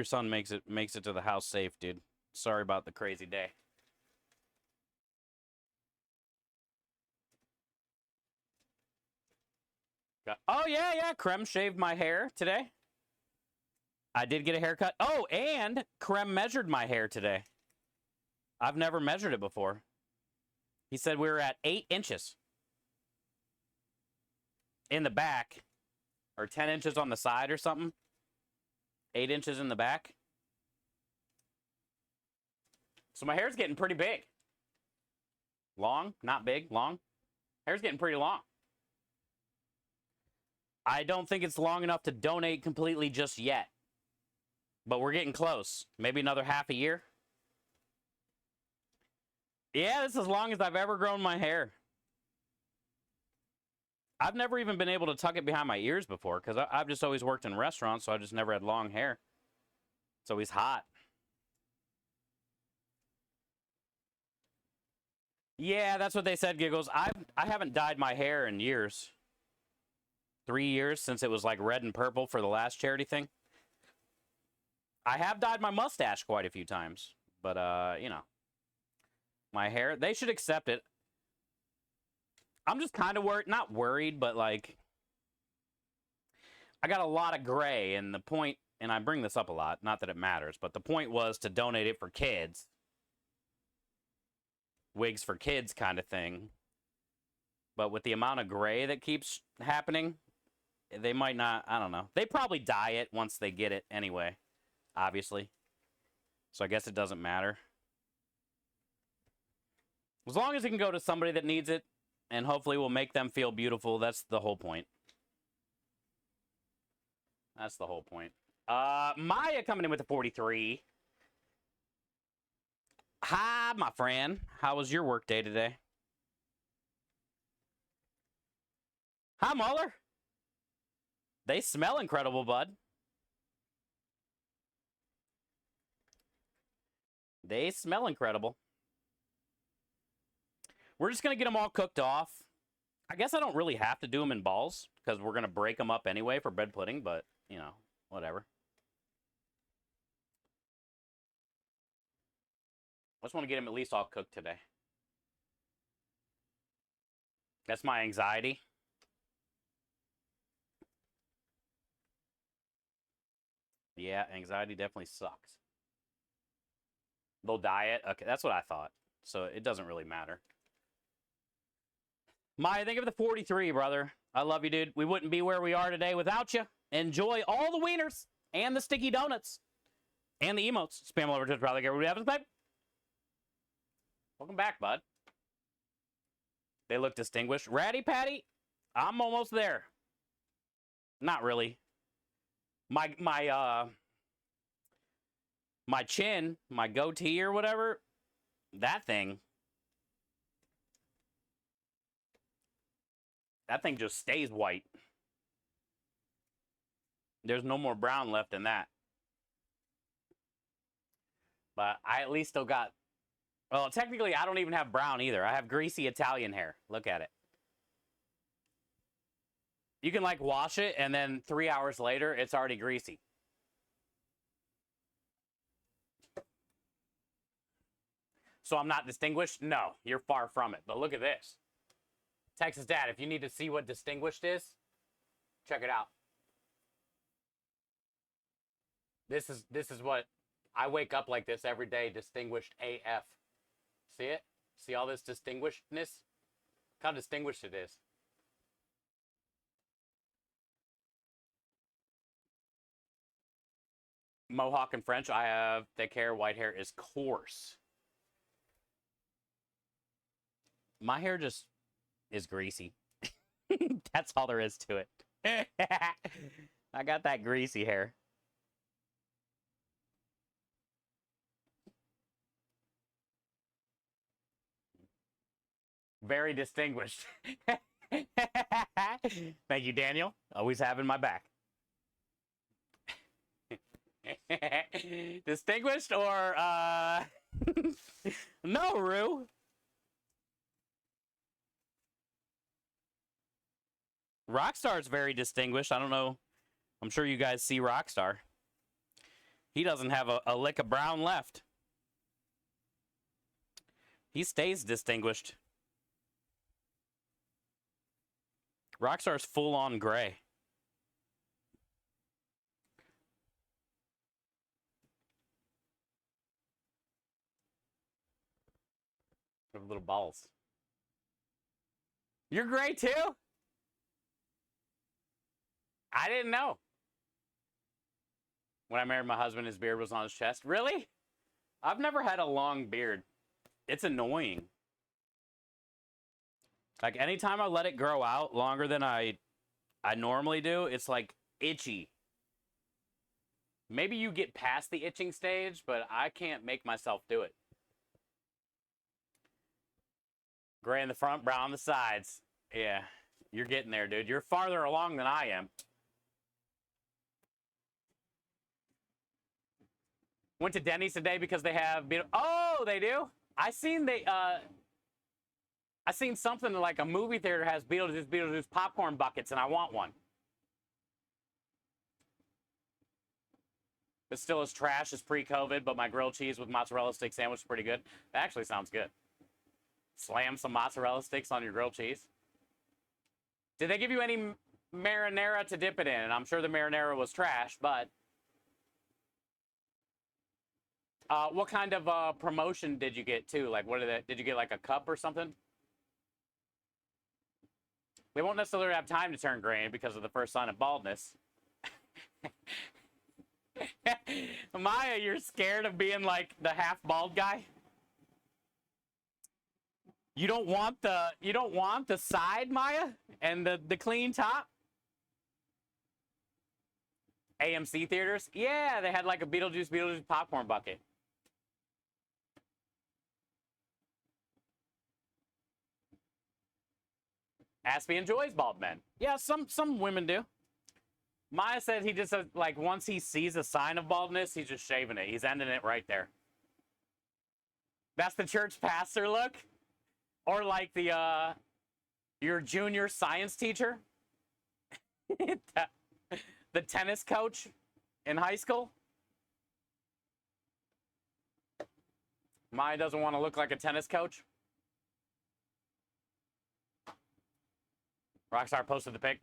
son makes it to the house safe, dude. Sorry about the crazy day. Oh yeah, Krem shaved my hair today. I did get a haircut. Oh, and Krem measured my hair today. I've never measured it before. He said we were at 8 inches in the back, or 10 inches on the side or something. 8 inches in the back. So my hair's getting pretty big. Long, not big, long. Hair's getting pretty long. I don't think it's long enough to donate completely just yet. But we're getting close. Maybe another half a year. Yeah, this is as long as I've ever grown my hair. I've never even been able to tuck it behind my ears before because I've just always worked in restaurants, so I just never had long hair. It's always hot. Yeah, that's what they said, Giggles. I haven't dyed my hair in years. 3 years since it was like red and purple for the last charity thing. I have dyed my mustache quite a few times, but you know, my hair, they should accept it. I'm just kind of worried, not worried, but like I got a lot of gray, and the point, and I bring this up a lot, not that it matters, but the point was to donate it for kids. Wigs for kids kind of thing. But with the amount of gray that keeps happening, they might not, I don't know. They probably dye it once they get it anyway, obviously. So I guess it doesn't matter. As long as it can go to somebody that needs it, and hopefully will make them feel beautiful, that's the whole point. That's the whole point. Maya coming in with a 43. Hi, my friend. How was your work day today? Hi, Muller. They smell incredible, bud. They smell incredible. We're just going to get them all cooked off. I guess I don't really have to do them in balls because we're going to break them up anyway for bread pudding, but, you know, whatever. I just want to get them at least all cooked today. That's my anxiety. Yeah, anxiety definitely sucks. They'll diet. Okay, that's what I thought. So it doesn't really matter. Maya, think of the 43, brother. I love you, dude. We wouldn't be where we are today without you. Enjoy all the wieners and the sticky donuts and the emotes. Spam all over to probably get what we have, babe. Welcome back, bud. They look distinguished. Ratty Patty, I'm almost there. Not really. My chin, my goatee or whatever, that thing just stays white. There's no more brown left in that. But I at least still got, well, technically I don't even have brown either. I have greasy Italian hair. Look at it. You can like wash it and then 3 hours later, it's already greasy. So I'm not distinguished? No, you're far from it. But look at this. Texas Dad, if you need to see what distinguished is, check it out. This is what I wake up like this every day, distinguished AF. See it? See all this distinguishedness? Look how distinguished it is. Mohawk and French, I have thick hair, white hair is coarse. My hair just is greasy. That's all there is to it. I got that greasy hair. Very distinguished. Thank you, Daniel. Always having my back. Distinguished or no, Rue. Rockstar is very distinguished. I don't know. I'm sure you guys see Rockstar. He doesn't have a lick of brown left. He stays distinguished. Rockstar's full-on gray. Little balls. You're gray too? I didn't know. When I married my husband, his beard was on his chest. Really? I've never had a long beard. It's annoying. Like, anytime I let it grow out longer than I normally do, it's, like, itchy. Maybe you get past the itching stage, but I can't make myself do it. Gray in the front, brown on the sides. Yeah, you're getting there, dude. You're farther along than I am. Went to Denny's today because they have... Oh, they do? I seen something like a movie theater has Beetlejuice popcorn buckets, and I want one. It still is trash as pre-COVID, but my grilled cheese with mozzarella stick sandwich is pretty good. That actually sounds good. Slam some mozzarella sticks on your grilled cheese. Did they give you any marinara to dip it in? And I'm sure the marinara was trash, but... what kind of promotion did you get, too? Like, did you get, like, a cup or something? We won't necessarily have time to turn gray because of the first sign of baldness. Maya, you're scared of being, like, the half-bald guy? You don't want the side, Maya? And the clean top? AMC theaters? Yeah, they had, like, a Beetlejuice popcorn bucket. Aspie enjoys bald men. Yeah, some women do. Maya said he just, like, once he sees a sign of baldness, he's just shaving it. He's ending it right there. That's the church pastor look? Or like the Your junior science teacher? The tennis coach in high school? Maya doesn't want to look like a tennis coach. Rockstar posted the pic.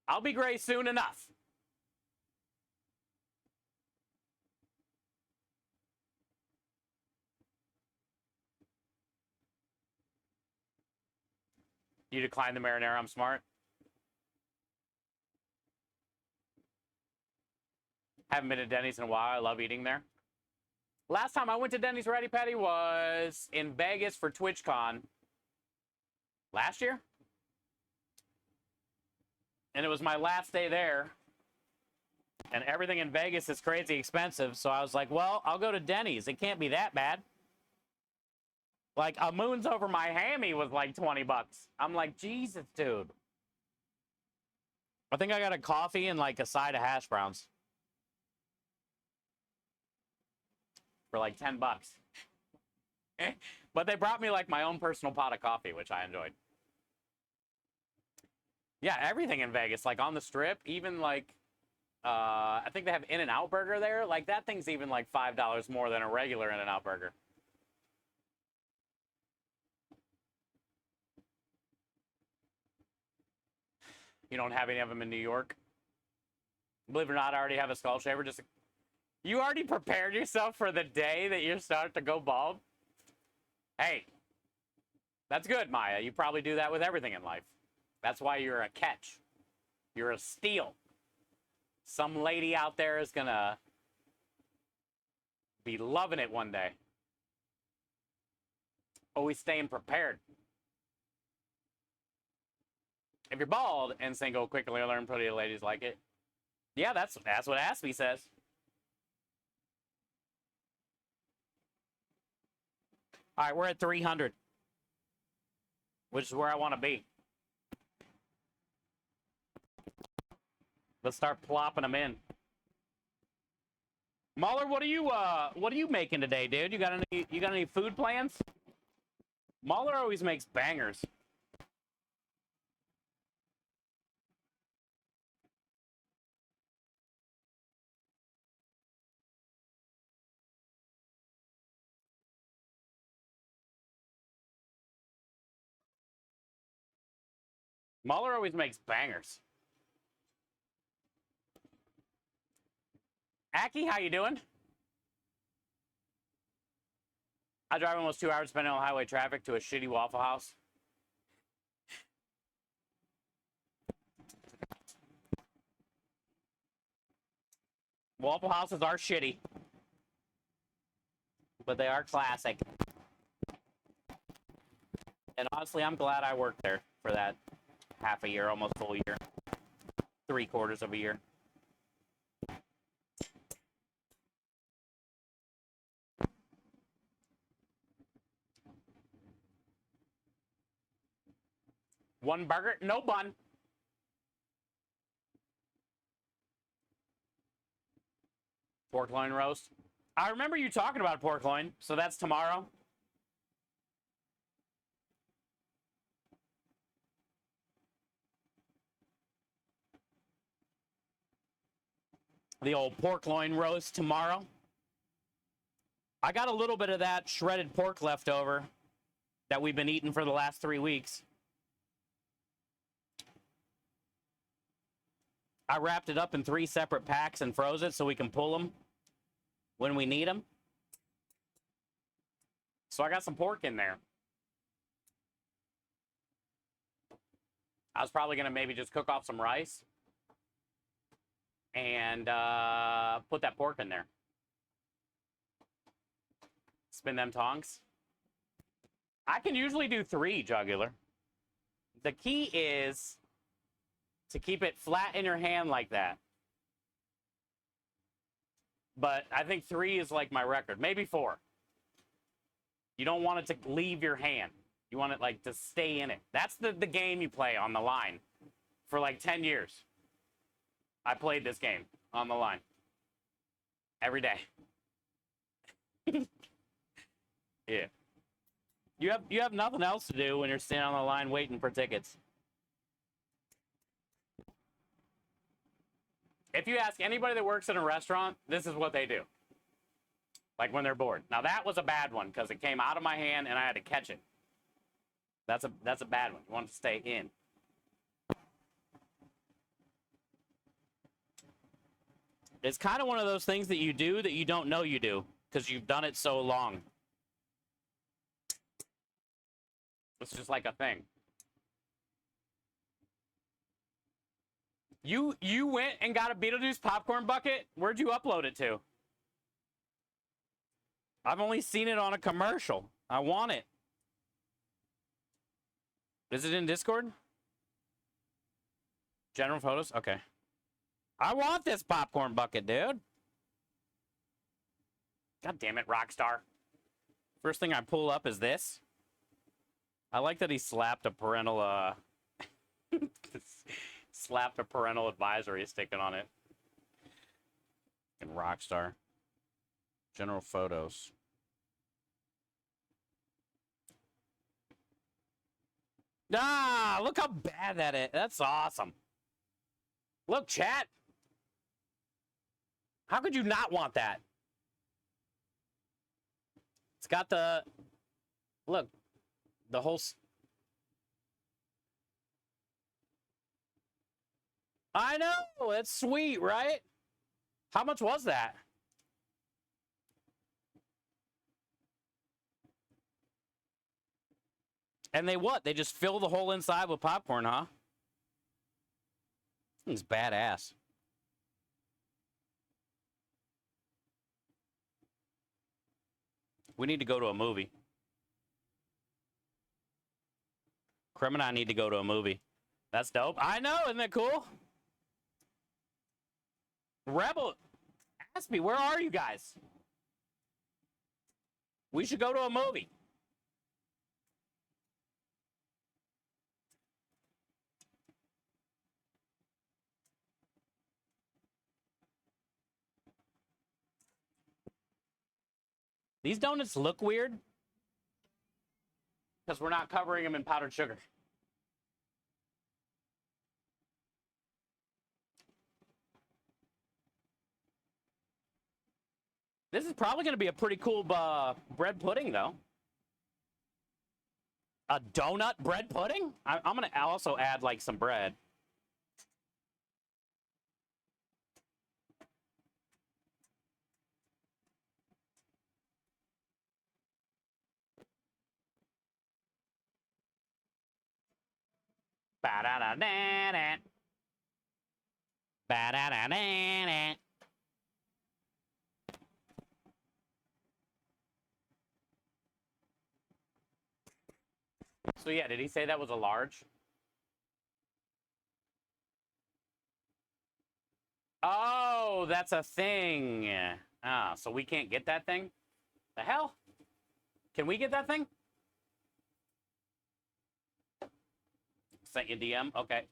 I'll be gray soon enough. You declined the marinara. I'm smart. Haven't been to Denny's in a while. I love eating there. Last time I went to Denny's Ratty Patty was in Vegas for TwitchCon last year. And it was my last day there. And everything in Vegas is crazy expensive. So I was like, well, I'll go to Denny's. It can't be that bad. Like, a Moons Over My Hammy was like 20 bucks. I'm like, Jesus, dude. I think I got a coffee and like a side of hash browns for like 10 bucks. But they brought me like my own personal pot of coffee, which I enjoyed. Yeah, everything in Vegas, like on the strip, even like, I think they have In-N-Out Burger there. Like, that thing's even like $5 more than a regular In-N-Out Burger. You don't have any of them in New York? Believe it or not, I already have a skull shaver. You already prepared yourself for the day that you start to go bald? Hey, that's good, Maya. You probably do that with everything in life. That's why you're a catch. You're a steal. Some lady out there is gonna be loving it one day. Always staying prepared. If you're bald and single, quickly learn pretty ladies like it. Yeah, that's what Aspie says. All right, we're at 300, which is where I want to be. Let's start plopping them in. Mahler, what are you making today, dude? You got any food plans? Mahler always makes bangers. Mahler always makes bangers. Aki, how you doing? I drive almost 2 hours spending on highway traffic to a shitty Waffle House. Waffle Houses are shitty, but they are classic. And honestly, I'm glad I worked there for that half a year, almost full year. 3/4 of a year. One burger, no bun. Pork loin roast. I remember you talking about pork loin, so that's tomorrow. The old pork loin roast tomorrow. I got a little bit of that shredded pork left over that we've been eating for the last 3 weeks. I wrapped it up in 3 separate packs and froze it so we can pull them when we need them. So I got some pork in there. I was probably going to maybe just cook off some rice and put that pork in there. Spin them tongs. I can usually do 3, Jugular. The key is to keep it flat in your hand like that. But I think 3 is like my record. Maybe 4. You don't want it to leave your hand. You want it like to stay in it. That's the game you play on the line. For like 10 years. I played this game on the line. every day. Yeah. You have nothing else to do when you're standing on the line waiting for tickets. If you ask anybody that works in a restaurant, this is what they do. Like when they're bored. Now that was a bad one because it came out of my hand and I had to catch it. That's a bad one. You want it to stay in. It's kind of one of those things that you do that you don't know you do because you've done it so long. It's just like a thing. You went and got a Beetlejuice popcorn bucket? Where'd you upload it to? I've only seen it on a commercial. I want it. Is it in Discord? General photos? Okay. I want this popcorn bucket, dude. God damn it, Rockstar. First thing I pull up is this. I like that he slapped a parental, slapped a parental advisory sticker on it. And Rockstar. General photos. Ah, look how bad that is. That's awesome. Look, chat. How could you not want that? It's got the... Look. The whole... I know! It's sweet, right? How much was that? And they what? They just fill the whole inside with popcorn, huh? It's badass. We need to go to a movie. Krim and I need to go to a movie. That's dope. I know, isn't that cool? Rebel, ask me, where are you guys? We should go to a movie. These donuts look weird because we're not covering them in powdered sugar. This is probably going to be a pretty cool bread pudding, though. A donut bread pudding? I'm going to also add, like, some bread. Ba-da-da-da-da. Ba-da-da-da-da. So yeah, did he say that was a large? Oh, that's a thing. Ah, so we can't get that thing? The hell? Can we get that thing? Sent you DM? Okay.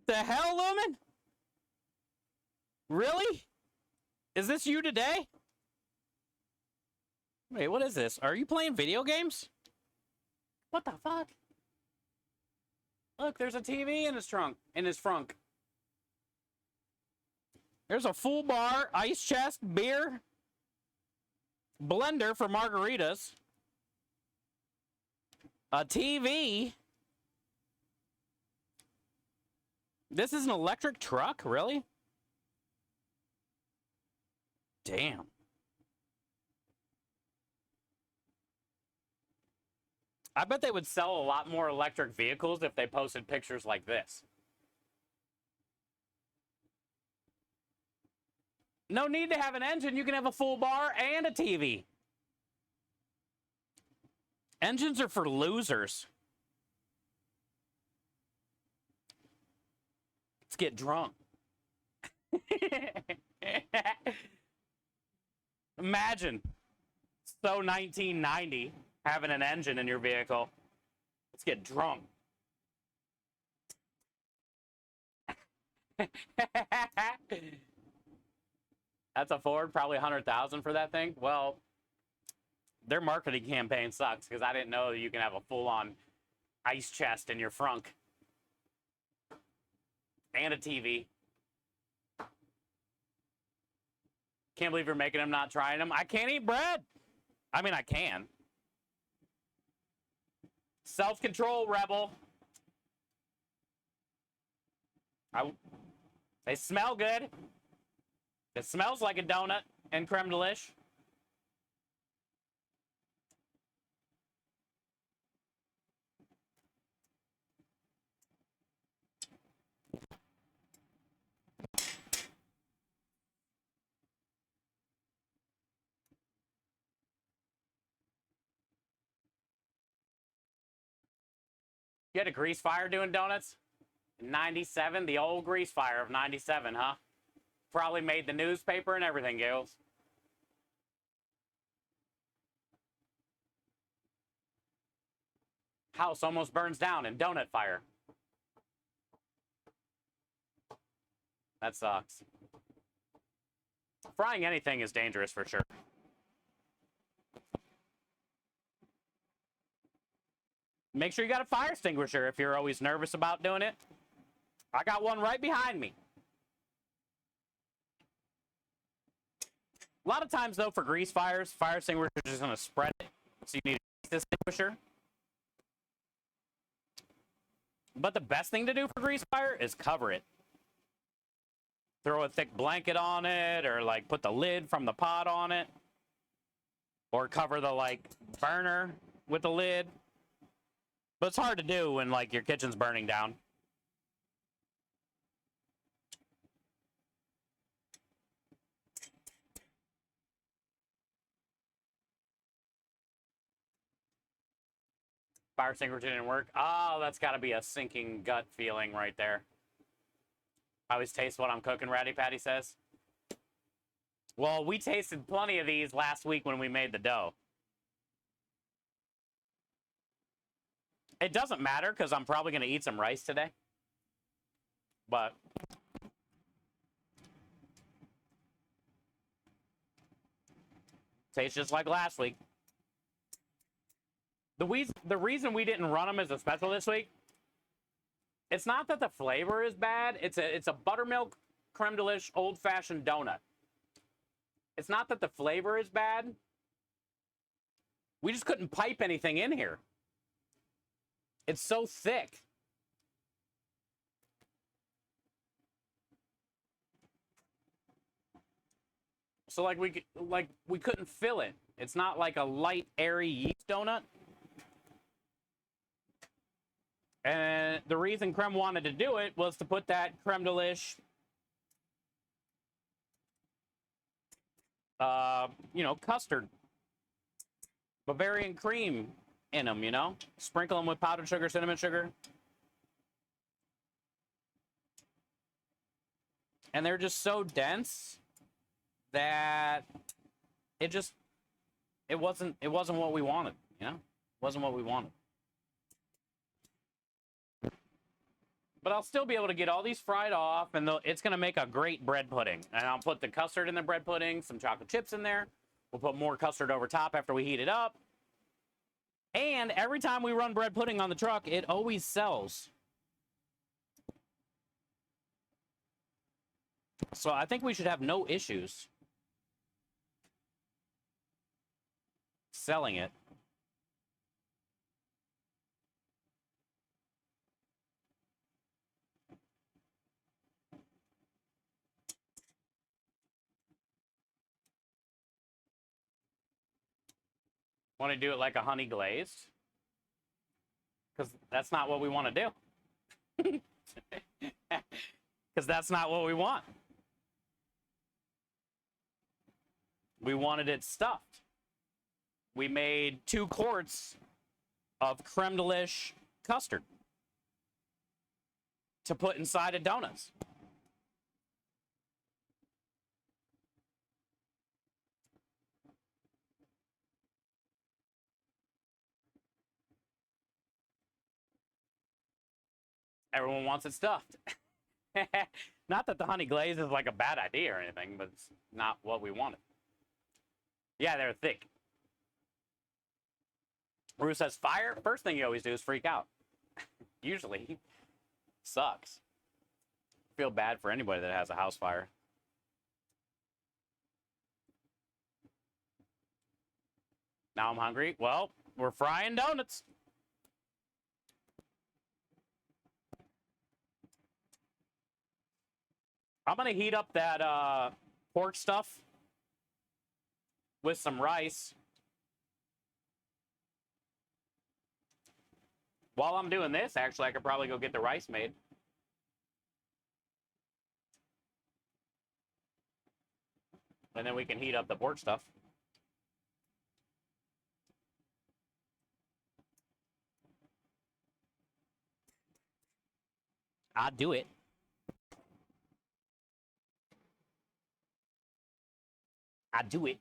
The hell, Lumen? Really? Is this you today? Wait, what is this? Are you playing video games? What the fuck? Look, there's a TV in his trunk. In his frunk. There's a full bar, ice chest, beer, blender for margaritas, a TV. This is an electric truck? Really? Damn. I bet they would sell a lot more electric vehicles if they posted pictures like this. No need to have an engine. You can have a full bar and a TV. Engines are for losers. Let's get drunk. Imagine. So 1990, having an engine in your vehicle. Let's get drunk. That's a Ford, probably 100,000 for that thing. Well, their marketing campaign sucks because I didn't know that you can have a full-on ice chest in your frunk and a TV. Can't believe you're making them, not trying them. I can't eat bread. I mean, I can. Self-control, rebel. They smell good. It smells like a donut and creme delish. You had a grease fire doing donuts? 97, the old grease fire of 97, huh? Probably made the newspaper and everything, Gales. House almost burns down in donut fire. That sucks. Frying anything is dangerous for sure. Make sure you got a fire extinguisher if you're always nervous about doing it. I got one right behind me. A lot of times, though, for grease fires, fire extinguisher is just going to spread it. So you need a grease extinguisher. But the best thing to do for grease fire is cover it. Throw a thick blanket on it, or like put the lid from the pot on it. Or cover the like burner with the lid. But it's hard to do when like your kitchen's burning down. Fire extinguisher didn't work. Oh, that's got to be a sinking gut feeling right there. I always taste what I'm cooking, Ratty Patty says. Well, we tasted plenty of these last week when we made the dough. It doesn't matter because I'm probably going to eat some rice today. But tastes just like last week. The reason we didn't run them as a special this week, it's not that the flavor is bad. It's a buttermilk creme delish old-fashioned donut. It's not that the flavor is bad. We just couldn't pipe anything in here. It's so thick. So like we couldn't fill it. It's not like a light, airy yeast donut. And the reason Creme wanted to do it was to put that creme delish, custard, Bavarian cream in them, you know? Sprinkle them with powdered sugar, cinnamon sugar. And they're just so dense that it wasn't what we wanted, you know? It wasn't what we wanted. But I'll still be able to get all these fried off, and it's going to make a great bread pudding. And I'll put the custard in the bread pudding, some chocolate chips in there. We'll put more custard over top after we heat it up. And every time we run bread pudding on the truck, it always sells. So I think we should have no issues selling it. Want to do it like a honey glazed? Because that's not what we want to do. Because that's not what we want. We wanted it stuffed. We made 2 quarts of creme delish custard to put inside of donuts. Everyone wants it stuffed. Not that the honey glaze is like a bad idea or anything, but it's not what we wanted. Yeah, they're thick. Rue says, fire, first thing you always do is freak out. Usually. Sucks. Feel bad for anybody that has a house fire. Now I'm hungry. Well, we're frying donuts. I'm going to heat up that pork stuff with some rice. While I'm doing this, actually, I could probably go get the rice made. And then we can heat up the pork stuff. I'll do it. I do it.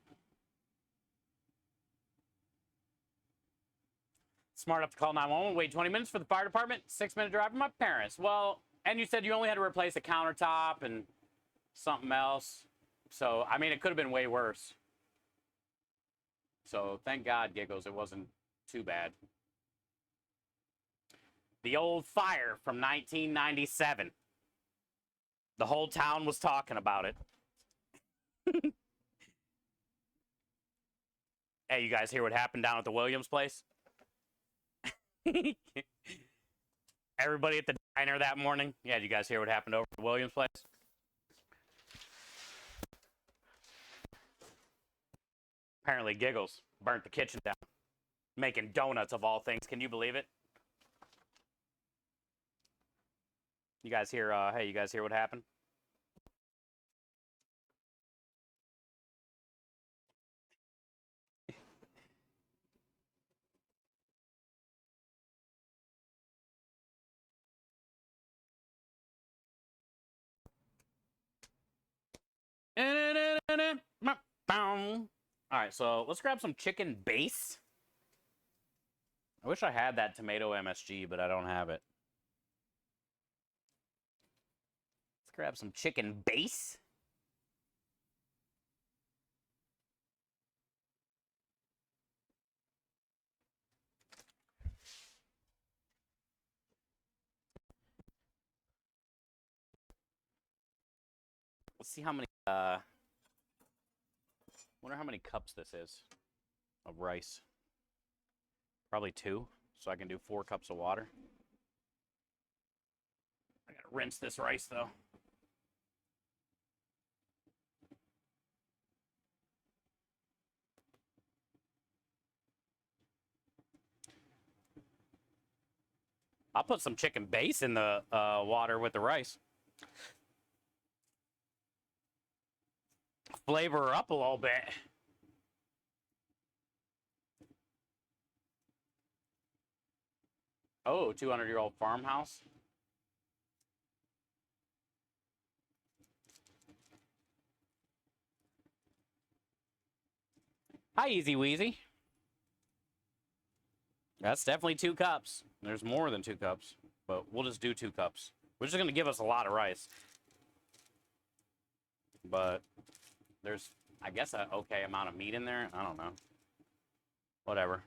Smart enough to call 911, wait 20 minutes for the fire department, 6-minute drive from my parents. Well, and you said you only had to replace a countertop and something else. So, I mean, it could have been way worse. So, thank God, Giggles, it wasn't too bad. The old fire from 1997. The whole town was talking about it. Hey, you guys hear what happened down at the Williams place? Everybody at the diner that morning. Yeah, did you guys hear what happened over at the Williams place? Apparently Giggles burnt the kitchen down. Making donuts of all things. Can you believe it? You guys hear, hey, you guys hear what happened? All right, so let's grab some chicken base. I wish I had that tomato MSG, but I don't have it. Let's grab some chicken base. Let's see how many, wonder how many cups this is of rice. Probably 2, so I can do 4 cups of water. I gotta rinse this rice, though. I'll put some chicken base in the water with the rice. Flavor her up a little bit. Oh, 200-year-old farmhouse. Hi, Easy Weezy. That's definitely 2 cups. There's more than 2 cups, but we'll just do 2 cups. Which is going to give us a lot of rice. But there's, I guess, an okay amount of meat in there. I don't know. Whatever.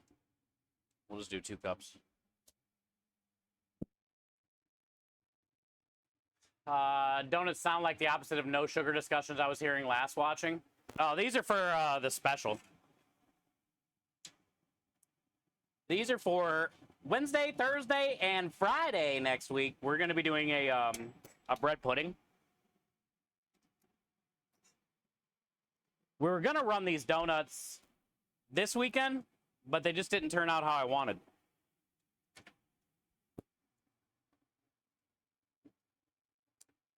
We'll just do 2 cups. Donuts sound like the opposite of no sugar discussions I was hearing last watching. Oh, these are for the special. These are for Wednesday, Thursday, and Friday next week. We're going to be doing a bread pudding. We were going to run these donuts this weekend, but they just didn't turn out how I wanted.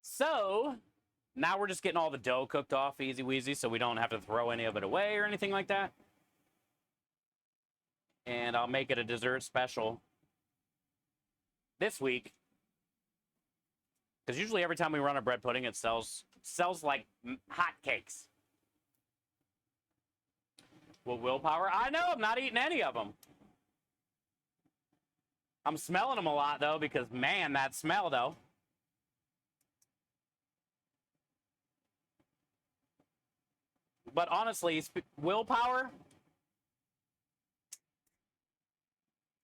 So, now we're just getting all the dough cooked off easy weasy so we don't have to throw any of it away or anything like that. And I'll make it a dessert special this week. Because usually every time we run a bread pudding, it sells like hotcakes. Well, willpower? I know, I'm not eating any of them. I'm smelling them a lot, though, because, man, that smell, though. But honestly, willpower,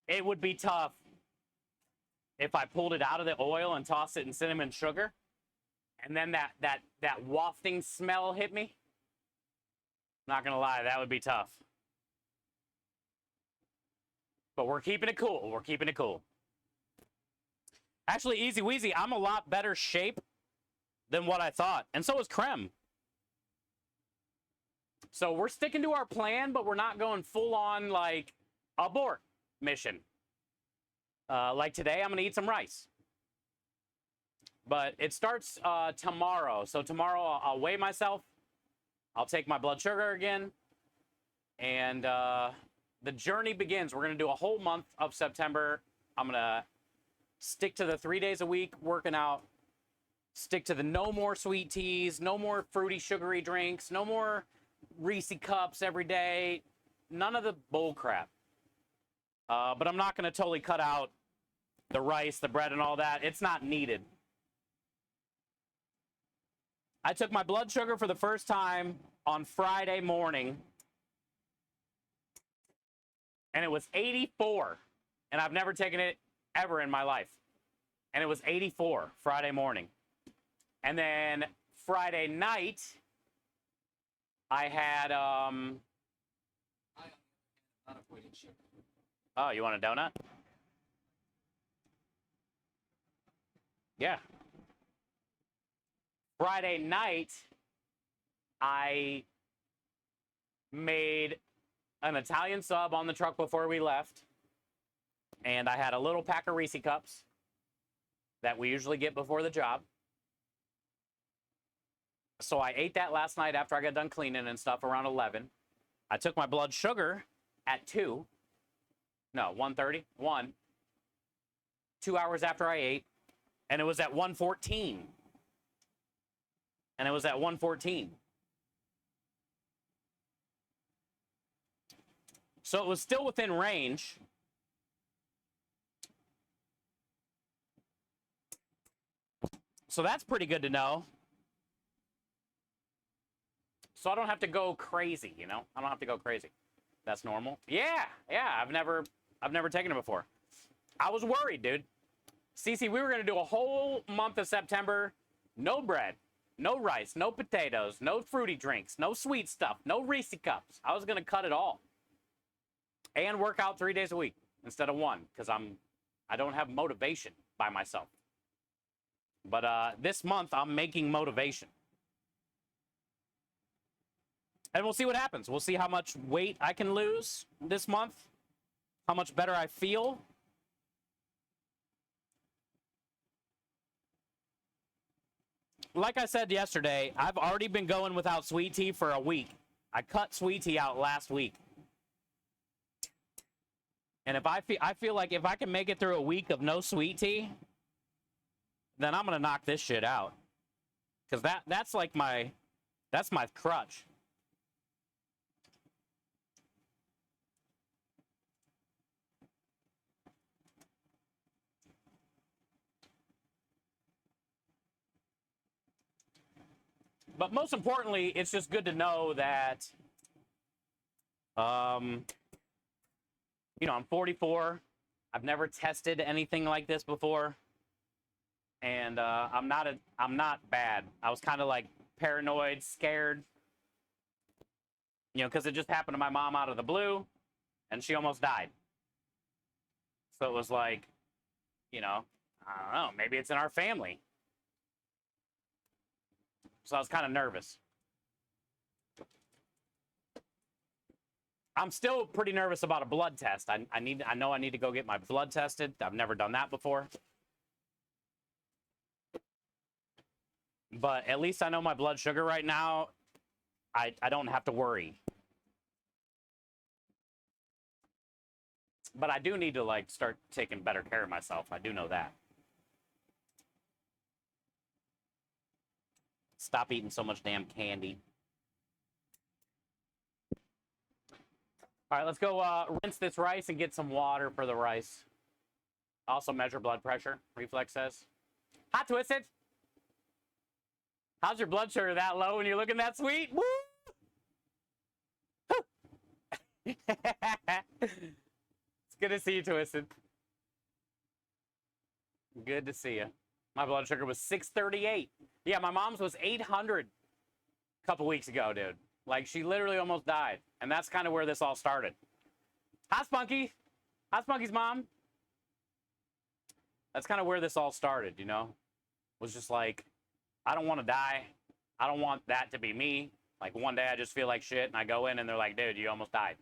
it would be tough if I pulled it out of the oil and tossed it in cinnamon sugar, and then that wafting smell hit me. Not gonna lie, that would be tough. But we're keeping it cool. We're keeping it cool. Actually, easy weezy, I'm a lot better shape than what I thought. And so is Krem. So we're sticking to our plan, but we're not going full on like abort mission. Like today, I'm gonna eat some rice. But it starts tomorrow. So tomorrow I'll weigh myself. I'll take my blood sugar again. And the journey begins. We're gonna do a whole month of September. I'm gonna stick to the 3 days a week working out. Stick to the no more sweet teas, no more fruity, sugary drinks, no more Reese cups every day. None of the bull crap. But I'm not going to totally cut out the rice, the bread, and all that. It's not needed. I took my blood sugar for the first time on Friday morning, and it was 84. And I've never taken it ever in my life. And it was 84 Friday morning. And then Friday night, I had, oh, you want a donut? Yeah. Friday night, I made an Italian sub on the truck before we left. And I had a little pack of Reese cups that we usually get before the job. So I ate that last night after I got done cleaning and stuff around 11. I took my blood sugar at 2. No, 1:30. 1. 2 hours after I ate. And it was at 1:14. And it was at 1:14. So it was still within range. So that's pretty good to know. So I don't have to go crazy, you know? I don't have to go crazy. That's normal. Yeah, I've never taken it before. I was worried, dude. Cece, we were going to do a whole month of September. No bread, no rice, no potatoes, no fruity drinks, no sweet stuff, no Reese cups. I was going to cut it all. And work out 3 days a week instead of 1, because I don't have motivation by myself. But this month, I'm making motivation. And we'll see what happens. We'll see how much weight I can lose this month, how much better I feel. Like I said yesterday, I've already been going without sweet tea for a week. I cut sweet tea out last week. And if I feel like if I can make it through a week of no sweet tea, then I'm going to knock this shit out. Cuz that's like my crutch. But most importantly, it's just good to know that, you know, I'm 44. I've never tested anything like this before. And I'm not bad. I was kind of like paranoid, scared, you know, because it just happened to my mom out of the blue, and she almost died. So it was like, you know, I don't know, maybe it's in our family. So I was kind of nervous. I'm still pretty nervous about a blood test. I know I need to go get my blood tested. I've never done that before. But at least I know my blood sugar right now. I don't have to worry. But I do need to like start taking better care of myself. I do know that. Stop eating so much damn candy. All right, let's go rinse this rice and get some water for the rice. Also measure blood pressure, Reflex says. Hot Twisted! How's your blood sugar that low when you're looking that sweet? Woo! It's good to see you, Twisted. Good to see you. My blood sugar was 638. Yeah, my mom's was 800 a couple weeks ago, dude. Like, she literally almost died. And that's kind of where this all started. Hi, Spunky. Hi, Spunky's mom. That's kind of where this all started, you know? Was just like, I don't want to die. I don't want that to be me. Like, one day I just feel like shit, and I go in, and they're like, dude, you almost died.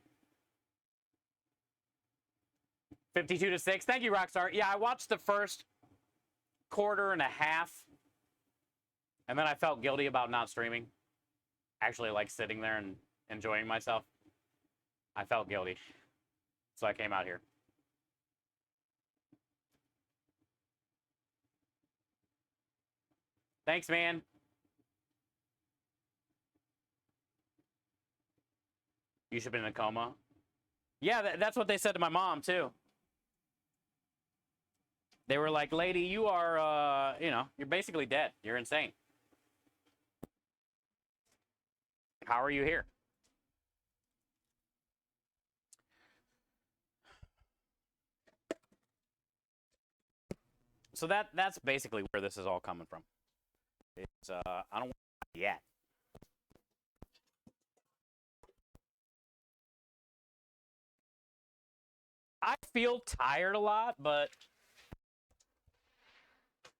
52-6. Thank you, Rockstar. Yeah, I watched the first quarter and a half, and then I felt guilty about not streaming. Actually, like, sitting there and enjoying myself. I felt guilty. So I came out here. Thanks, man. You should have been in a coma. Yeah, that's what they said to my mom, too. They were like, lady, you are, you know, you're basically dead. You're insane. How are you here? So that's basically where this is all coming from. It's, I don't want to yet. I feel tired a lot, but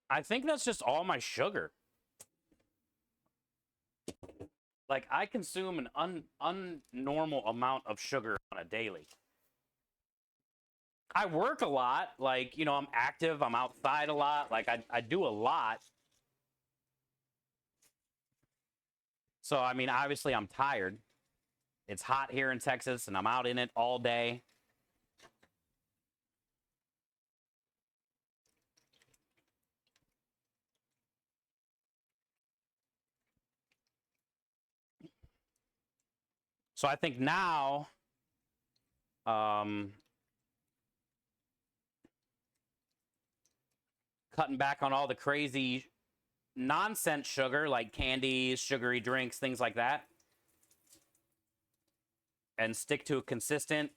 I think that's just all my sugar. Like, I consume an unnormal amount of sugar on a daily. I work a lot. Like, you know, I'm active. I'm outside a lot. Like, I do a lot. So, I mean, obviously, I'm tired. It's hot here in Texas, and I'm out in it all day. So I think now, cutting back on all the crazy nonsense sugar, like candies, sugary drinks, things like that, and stick to a consistent,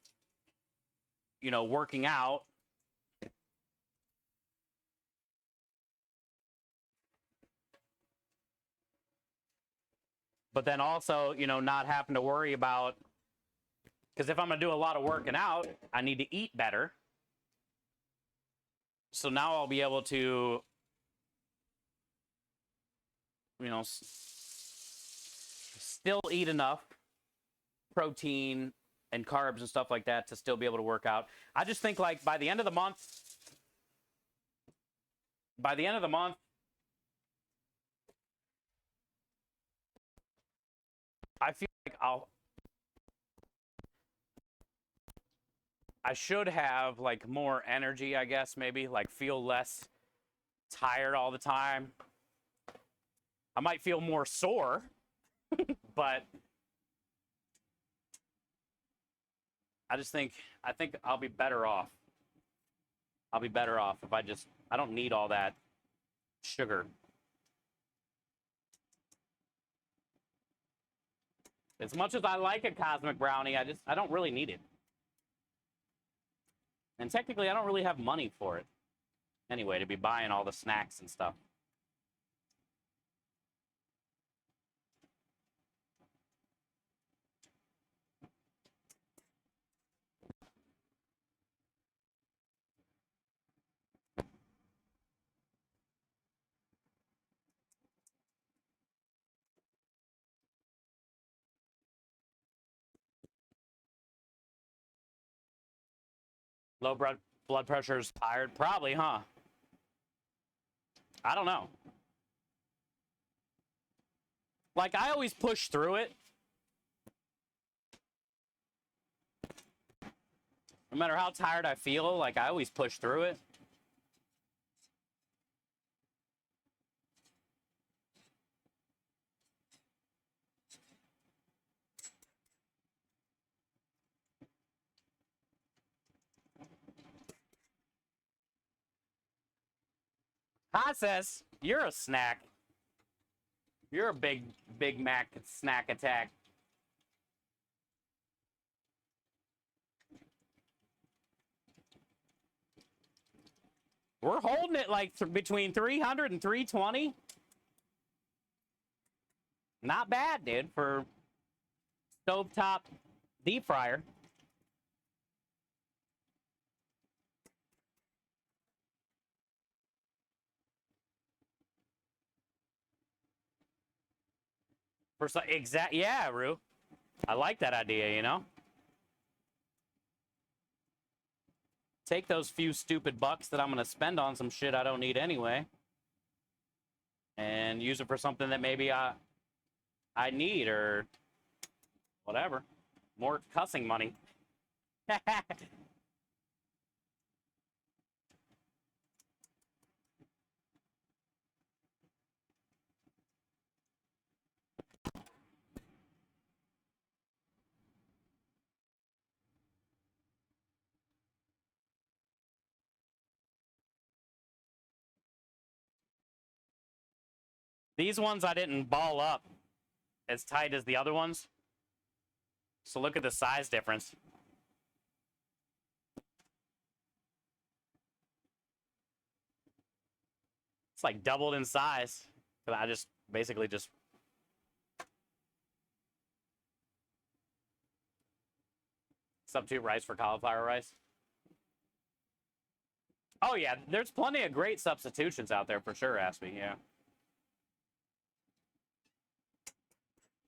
you know, working out. But then also, you know, not having to worry about, because if I'm going to do a lot of working out, I need to eat better. So now I'll be able to, you know, still eat enough protein and carbs and stuff like that to still be able to work out. I just think, like, by the end of the month, I feel like I should have, like, more energy, I guess, maybe, like, feel less tired all the time. I might feel more sore, but I think I'll be better off. I'll be better off if I don't need all that sugar. As much as I like a cosmic brownie, I don't really need it. And technically, I don't really have money for it anyway, to be buying all the snacks and stuff. Low blood pressure is tired? Probably, huh? I don't know. Like, I always push through it. No matter how tired I feel, like, I always push through it. Process, you're a snack. You're a Big Mac snack attack. We're holding it like between 300 and 320. Not bad, dude, for stovetop deep fryer. For so yeah, Rue. I like that idea, you know? Take those few stupid bucks that I'm going to spend on some shit I don't need anyway and use it for something that maybe I need or whatever. More cussing money. These ones I didn't ball up as tight as the other ones. So look at the size difference. It's like doubled in size. But I just basically just substitute rice for cauliflower rice. Oh yeah, there's plenty of great substitutions out there for sure, Aspie, yeah.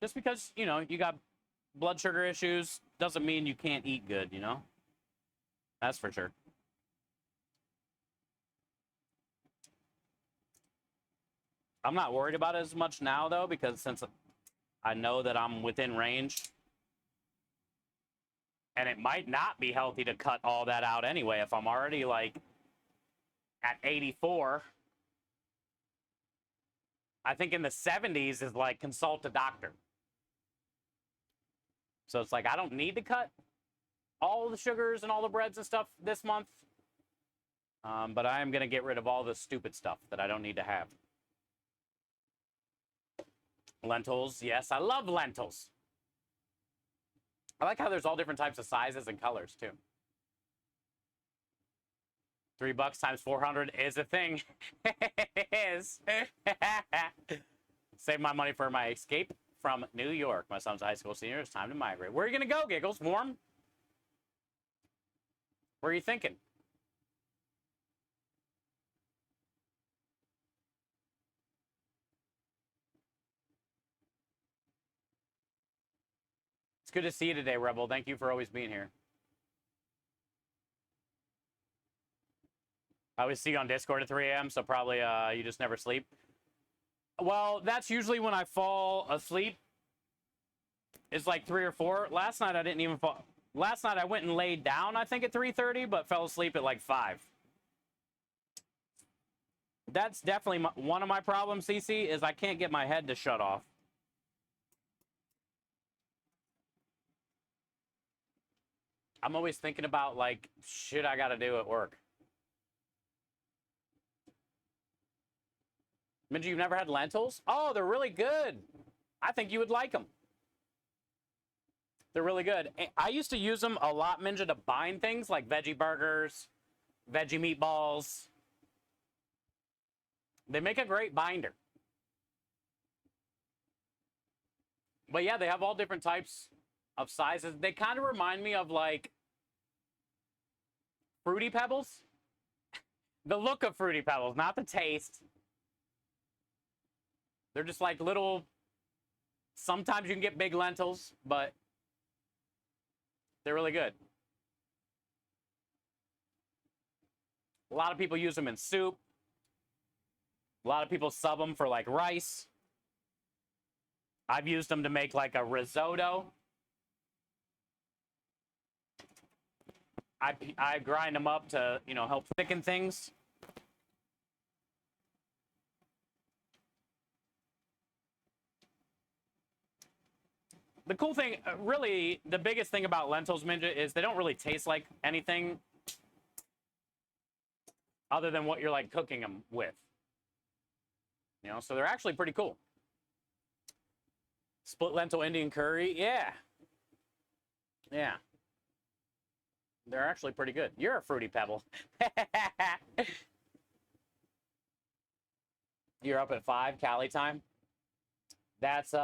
Just because, you know, you got blood sugar issues doesn't mean you can't eat good, you know? That's for sure. I'm not worried about it as much now, though, because since I know that I'm within range, and it might not be healthy to cut all that out anyway. If I'm already, like, at 84, I think in the 70s is, like, consult a doctor. So it's like, I don't need to cut all the sugars and all the breads and stuff this month. But I am going to get rid of all the stupid stuff that I don't need to have. Lentils, yes, I love lentils. I like how there's all different types of sizes and colors, too. $3 times 400 is a thing. It is. Save my money for my escape from New York. My son's a high school senior. It's time to migrate. Where are you going to go, Giggles? Warm? Where are you thinking? It's good to see you today, Rebel. Thank you for always being here. I always see you on Discord at 3 a.m., so probably you just never sleep. Well, that's usually when I fall asleep. It's like 3 or 4. Last night I didn't even fall. Last night I went and laid down, I think, at 3:30, but fell asleep at like 5. That's definitely one of my problems, CC, is I can't get my head to shut off. I'm always thinking about, like, shit I gotta do at work. Minji, you've never had lentils? Oh, they're really good. I think you would like them. They're really good. I used to use them a lot, Minja, to bind things like veggie burgers, veggie meatballs. They make a great binder. But yeah, they have all different types of sizes. They kind of remind me of, like, Fruity Pebbles. The look of Fruity Pebbles, not the taste. They're just like little, sometimes you can get big lentils, but they're really good. A lot of people use them in soup. A lot of people sub them for like rice. I've used them to make like a risotto. I grind them up to, you know, help thicken things. The cool thing, really, the biggest thing about lentils, Minja, is they don't really taste like anything other than what you're, like, cooking them with. You know, so they're actually pretty cool. Split lentil Indian curry, yeah. Yeah. They're actually pretty good. You're a Fruity Pebble. You're up at 5, Cali time? That's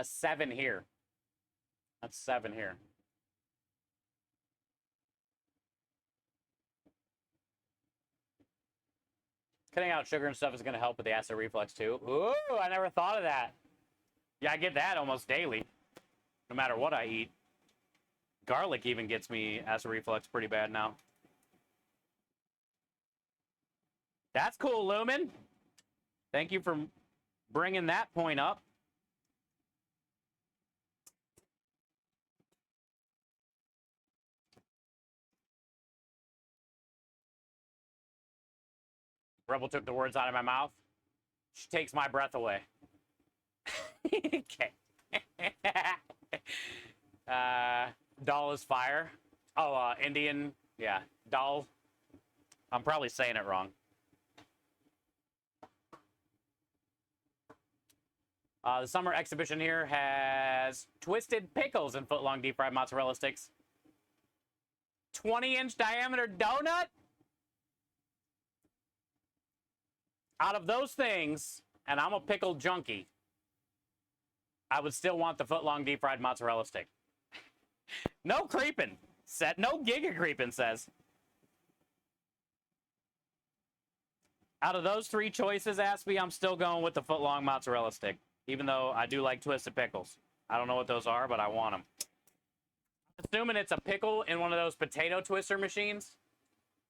7 here. That's 7 here. Cutting out sugar and stuff is going to help with the acid reflux too. Ooh, I never thought of that. Yeah, I get that almost daily, no matter what I eat. Garlic even gets me acid reflux pretty bad now. That's cool, Lumen. Thank you for bringing that point up. Rebel took the words out of my mouth. She takes my breath away. Okay. Dal is fire. Oh, Indian. Yeah, dal. I'm probably saying it wrong. The summer exhibition here has twisted pickles and foot-long deep-fried mozzarella sticks. 20-inch diameter donut? Out of those things, and I'm a pickle junkie, I would still want the foot-long deep-fried mozzarella stick. No creeping. No giga creeping, says. Out of those 3 choices, Aspie, I'm still going with the foot-long mozzarella stick, even though I do like twisted pickles. I don't know what those are, but I want them. Assuming it's a pickle in one of those potato twister machines,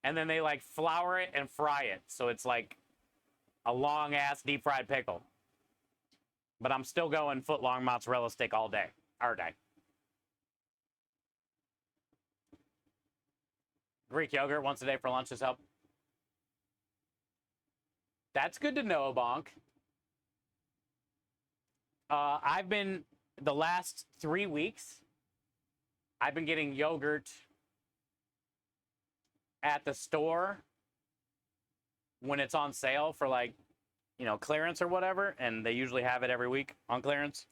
and then they like flour it and fry it, so it's like a long ass deep fried pickle. But I'm still going foot long mozzarella stick all day. Greek yogurt once a day for lunch is help. That's good to know, Bonk. I've been, the last 3 weeks, I've been getting yogurt at the store when it's on sale for like, you know, clearance or whatever, and they usually have it every week on clearance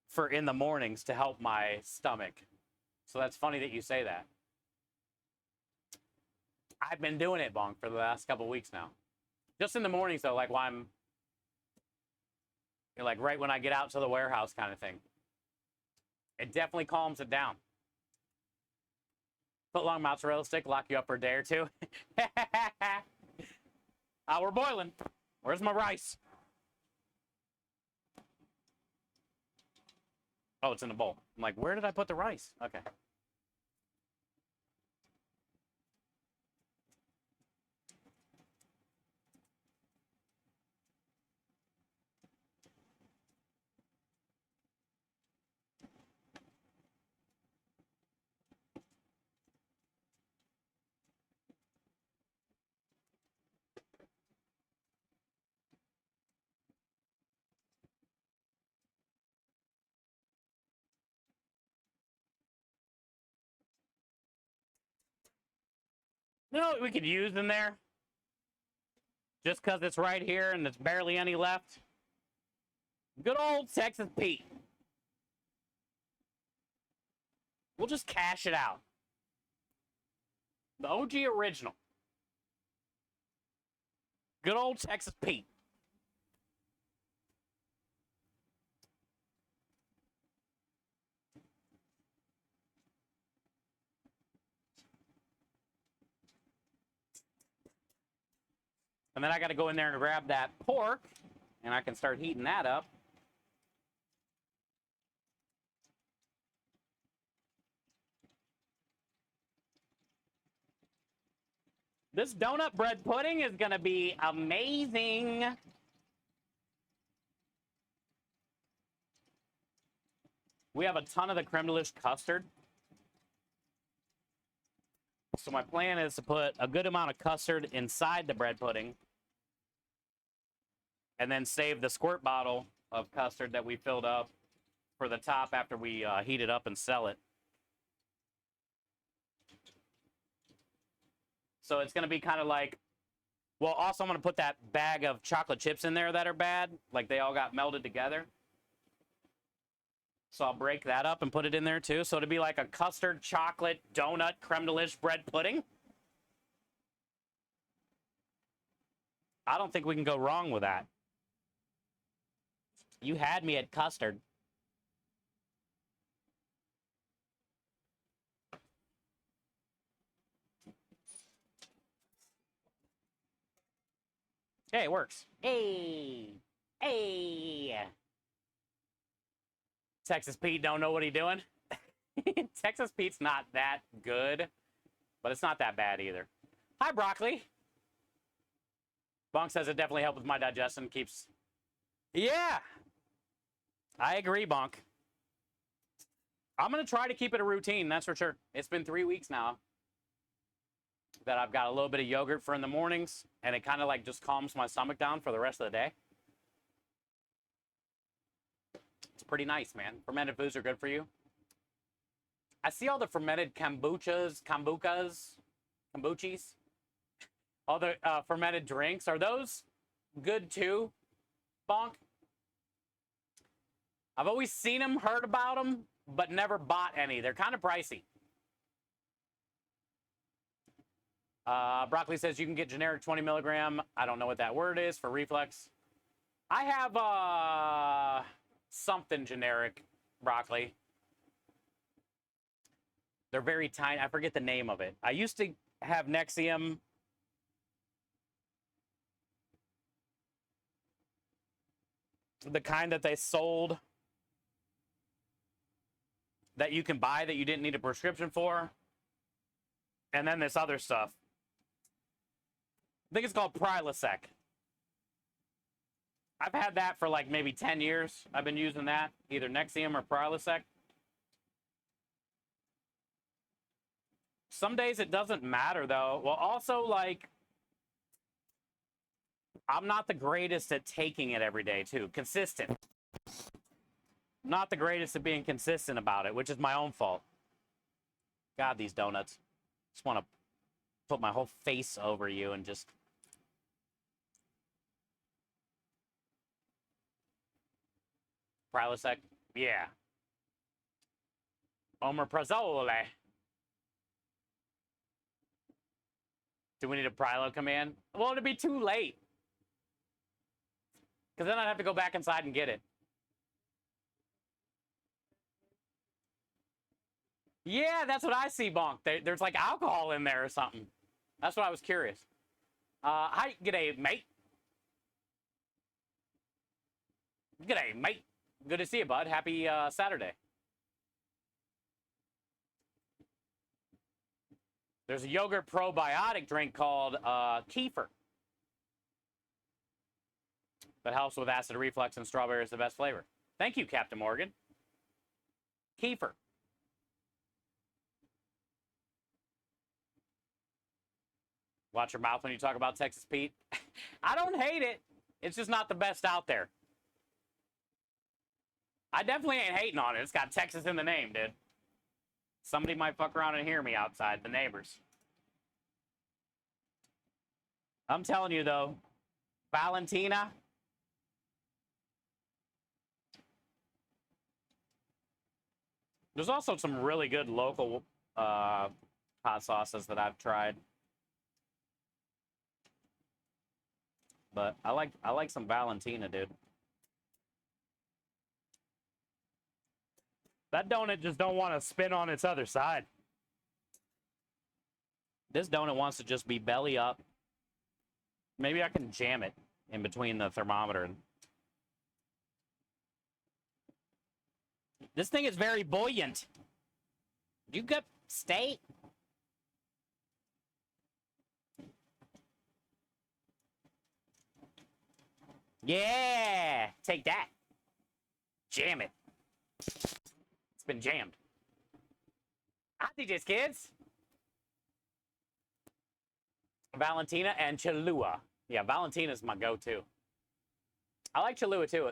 for in the mornings to help my stomach. So that's funny that you say that. I've been doing it, Bonk, for the last couple weeks now. Just in the mornings, though, like while I'm, like right when I get out to the warehouse kind of thing. It definitely calms it down. Foot-long mozzarella stick, lock you up for a day or 2. We're boiling. Where's my rice? Oh, it's in the bowl. I'm like, where did I put the rice? Okay. You know what we could use in there? Just because it's right here and there's barely any left. Good old Texas Pete. We'll just cash it out. The OG original. Good old Texas Pete. And then I got to go in there and grab that pork, and I can start heating that up. This donut bread pudding is going to be amazing. We have a ton of the creme de luce custard. So my plan is to put a good amount of custard inside the bread pudding and then save the squirt bottle of custard that we filled up for the top after we heat it up and sell it. So it's going to be kind of like Well, also, I'm going to put that bag of chocolate chips in there that are bad. Like, they all got melded together. So I'll break that up and put it in there, too. So it'll be like a custard, chocolate, donut, creme de lish bread pudding. I don't think we can go wrong with that. You had me at custard. Hey, it works. Hey. Hey. Texas Pete don't know what he's doing. Texas Pete's not that good, but it's not that bad either. Hi, Broccoli. Bonk says it definitely helped with my digestion. Keeps... Yeah. I agree, Bonk. I'm going to try to keep it a routine, that's for sure. It's been 3 weeks now that I've got a little bit of yogurt for in the mornings, and it kind of like just calms my stomach down for the rest of the day. It's pretty nice, man. Fermented foods are good for you. I see all the fermented kombuchas, all the fermented drinks. Are those good too, Bonk? I've always seen them, heard about them, but never bought any. They're kind of pricey. Broccoli says you can get generic 20 milligram. I don't know what that word is for reflex. I have something generic, Broccoli. They're very tiny. I forget the name of it. I used to have Nexium. The kind that they sold that you can buy that you didn't need a prescription for. And then this other stuff. I think it's called Prilosec. I've had that for like maybe 10 years. I've been using that, either Nexium or Prilosec. Some days it doesn't matter, though. Well, also, like, I'm not the greatest at taking it every day, too. Consistent. Not the greatest at being consistent about it, which is my own fault. God, these donuts. Just want to put my whole face over you and just... Prilosec? Yeah. Omeprazole. Do we need a Prilo command? Well, it'd be too late. Because then I'd have to go back inside and get it. Yeah, that's what I see, Bonk. There's like alcohol in there or something. That's what I was curious. Hi, g'day, mate. G'day, mate. Good to see you, bud. Happy Saturday. There's a yogurt probiotic drink called Kefir that helps with acid reflux, and strawberry is the best flavor. Thank you, Captain Morgan. Kefir. Watch your mouth when you talk about Texas Pete. I don't hate it. It's just not the best out there. I definitely ain't hating on it. It's got Texas in the name, dude. Somebody might fuck around and hear me outside, the neighbors. I'm telling you, though, Valentina. There's also some really good local hot sauces that I've tried. But I like some Valentina, dude. That donut just don't want to spin on its other side. This donut wants to just be belly up. Maybe I can jam it in between the thermometer. This thing is very buoyant. You got steak? Yeah, take that. Jam it. It's been jammed. I think this, kids. Valentina and Cholula. Yeah, Valentina's my go-to. I like Cholula, too.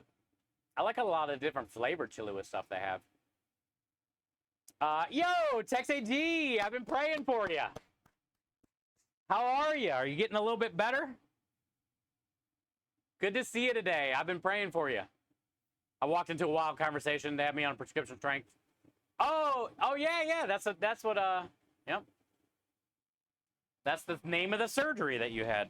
I like a lot of different flavored Cholula stuff they have. Yo, Tex AD, I've been praying for you. How are you? Are you getting a little bit better? Good to see you today. I've been praying for you. I walked into a wild conversation. They had me on prescription strength. Oh, yeah. That's what. Yep. That's the name of the surgery that you had.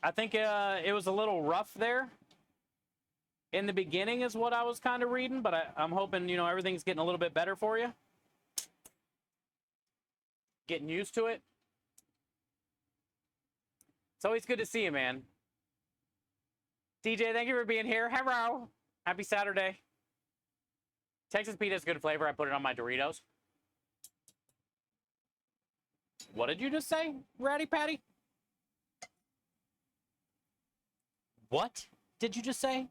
I think it was a little rough there in the beginning, is what I was kind of reading. But I'm hoping everything's getting a little bit better for you. Getting used to it. It's always good to see you, man. DJ, thank you for being here. Hello. Happy Saturday. Texas pita is good flavor. I put it on my Doritos. What did you just say, Ratty Patty? What did you just say?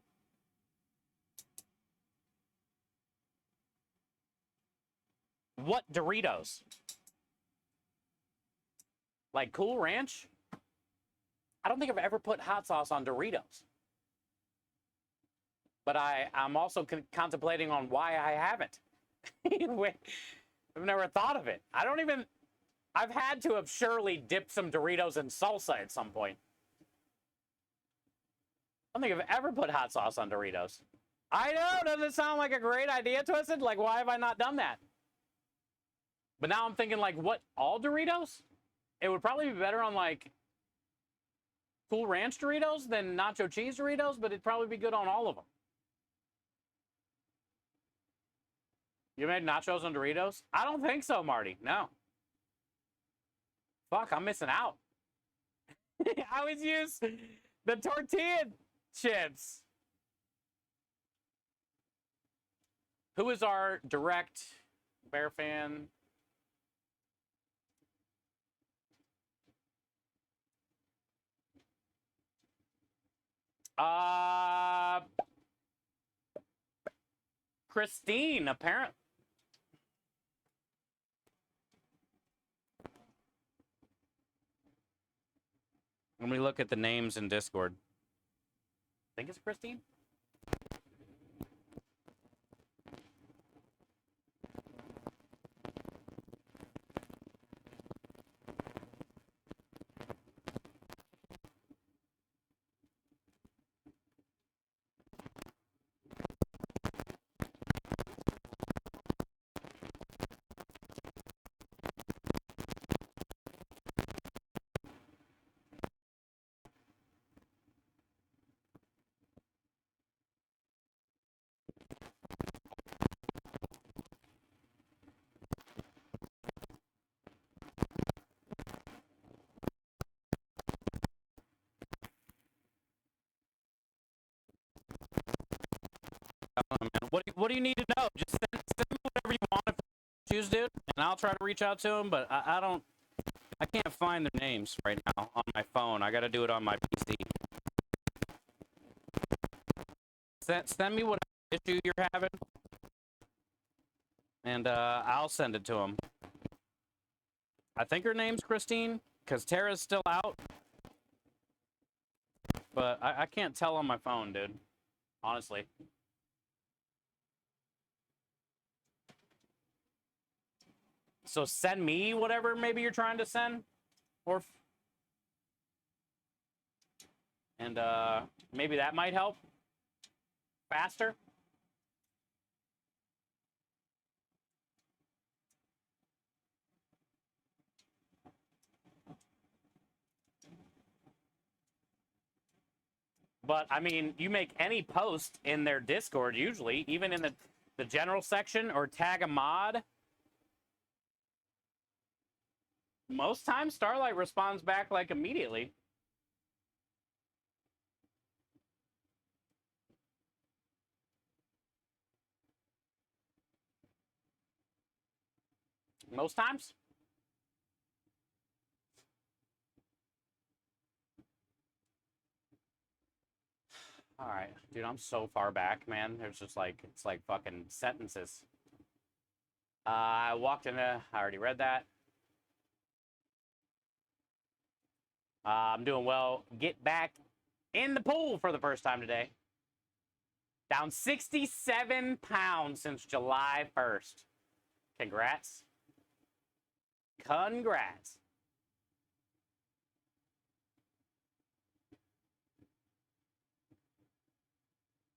What Doritos? Like Cool Ranch? I don't think I've ever put hot sauce on Doritos. But I'm also contemplating on why I haven't. I've never thought of it. I've had to have surely dipped some Doritos in salsa at some point. I don't think I've ever put hot sauce on Doritos. I know, doesn't it sound like a great idea, Twisted? Like, why have I not done that? But now I'm thinking, like, what, all Doritos? It would probably be better on, like, Cool Ranch Doritos than nacho cheese Doritos, but it'd probably be good on all of them. You made nachos on Doritos? I don't think so, Marty. No. Fuck, I'm missing out. I always use the tortilla chips. Who is our direct Bear fan? Christine, apparently. Let me look at the names in Discord. I think it's Christine. Oh, man. What do you need to know? Just send me whatever you want if you choose, dude, and I'll try to reach out to them. But I can't find their names right now on my phone. I got to do it on my PC. Send me whatever issue you're having, and I'll send it to them. I think her name's Christine, because Tara's still out. But I can't tell on my phone, dude. Honestly. So send me whatever maybe you're trying to send. And maybe that might help. Faster. But, I mean, you make any post in their Discord, usually, even in the general section, or tag a mod. Most times, Starlight responds back, like, immediately. Most times. All right, dude, I'm so far back, man. There's just like, it's like fucking sentences. I walked in I already read that. I'm doing well. Get back in the pool for the first time today. Down 67 pounds since July 1st. Congrats. Congrats.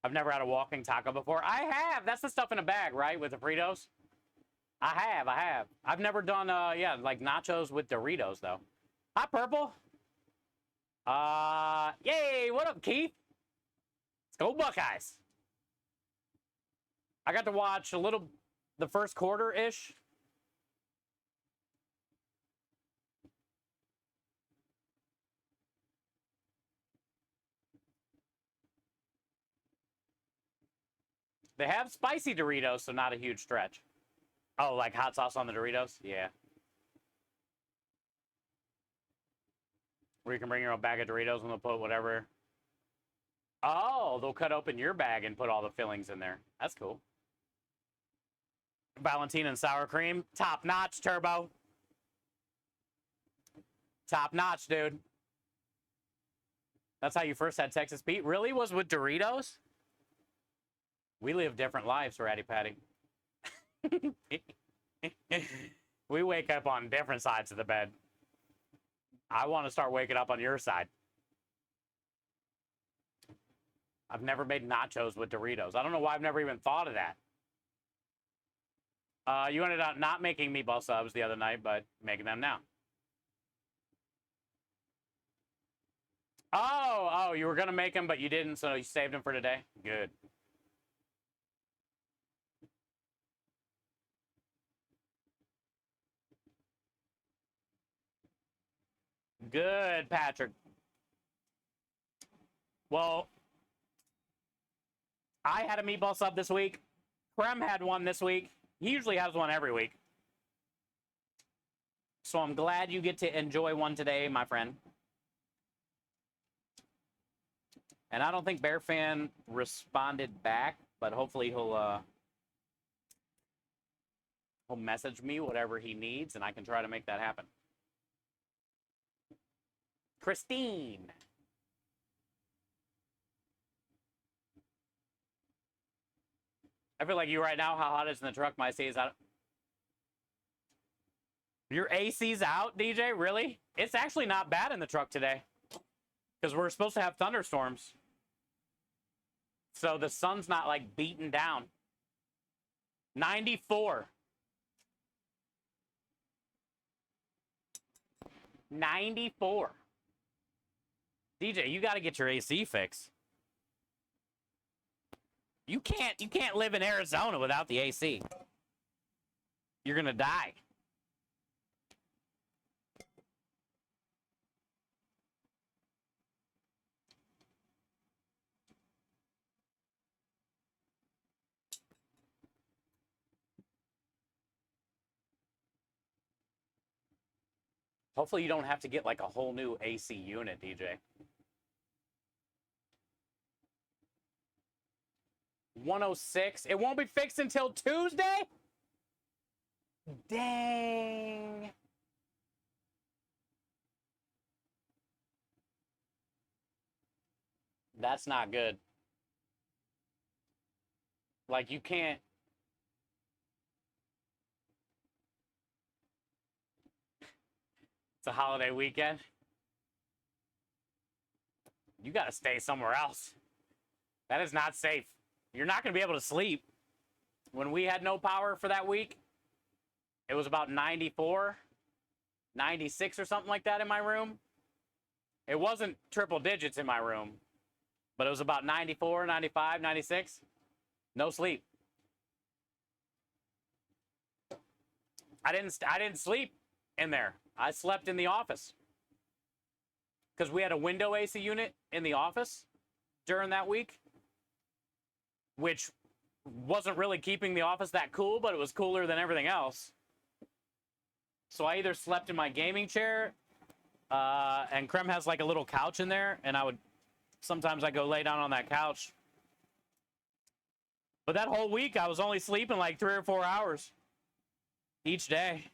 I've never had a walking taco before. I have. That's the stuff in a bag, right? With the Fritos? I have. I've never done, yeah, like nachos with Doritos, though. Hi, Purple. Yay. What up, Keith? Let's go Buckeyes. I got to watch the first quarter-ish. They have spicy Doritos, so not a huge stretch. Oh, like hot sauce on the Doritos? Yeah. Where you can bring your own bag of Doritos and they'll put whatever. Oh, they'll cut open your bag and put all the fillings in there. That's cool. Valentina and sour cream. Top notch, Turbo. Top notch, dude. That's how you first had Texas Pete? Really? Was with Doritos? We live different lives, Ratty Patty. We wake up on different sides of the bed. I want to start waking up on your side. I've never made nachos with Doritos. I don't know why I've never even thought of that. You ended up not making meatball subs the other night, but making them now. Oh, you were going to make them, but you didn't, so you saved them for today? Good. Good, Patrick. Well, I had a meatball sub this week. Krem had one this week. He usually has one every week. So I'm glad you get to enjoy one today, my friend. And I don't think Bear Fan responded back, but hopefully he'll message me whatever he needs, and I can try to make that happen. Christine. I feel like you right now. How hot is in the truck? My AC is out. Your AC's out, DJ? Really? It's actually not bad in the truck today. Because we're supposed to have thunderstorms. So the sun's not like beaten down. 94. 94. DJ, you got to get your AC fixed. You can't live in Arizona without the AC. You're going to die. Hopefully you don't have to get like a whole new AC unit, DJ. 106. It won't be fixed until Tuesday? Dang. That's not good. Like, you can't. It's a holiday weekend. You got to stay somewhere else. That is not safe. You're not going to be able to sleep. When we had no power for that week, it was about 94, 96 or something like that in my room. It wasn't triple digits in my room, but it was about 94, 95, 96. No sleep. I didn't sleep in there. I slept in the office because we had a window AC unit in the office during that week, which wasn't really keeping the office that cool, but it was cooler than everything else. So I either slept in my gaming chair, and Krem has like a little couch in there, and sometimes I go lay down on that couch. But that whole week, I was only sleeping like 3 or 4 hours each day.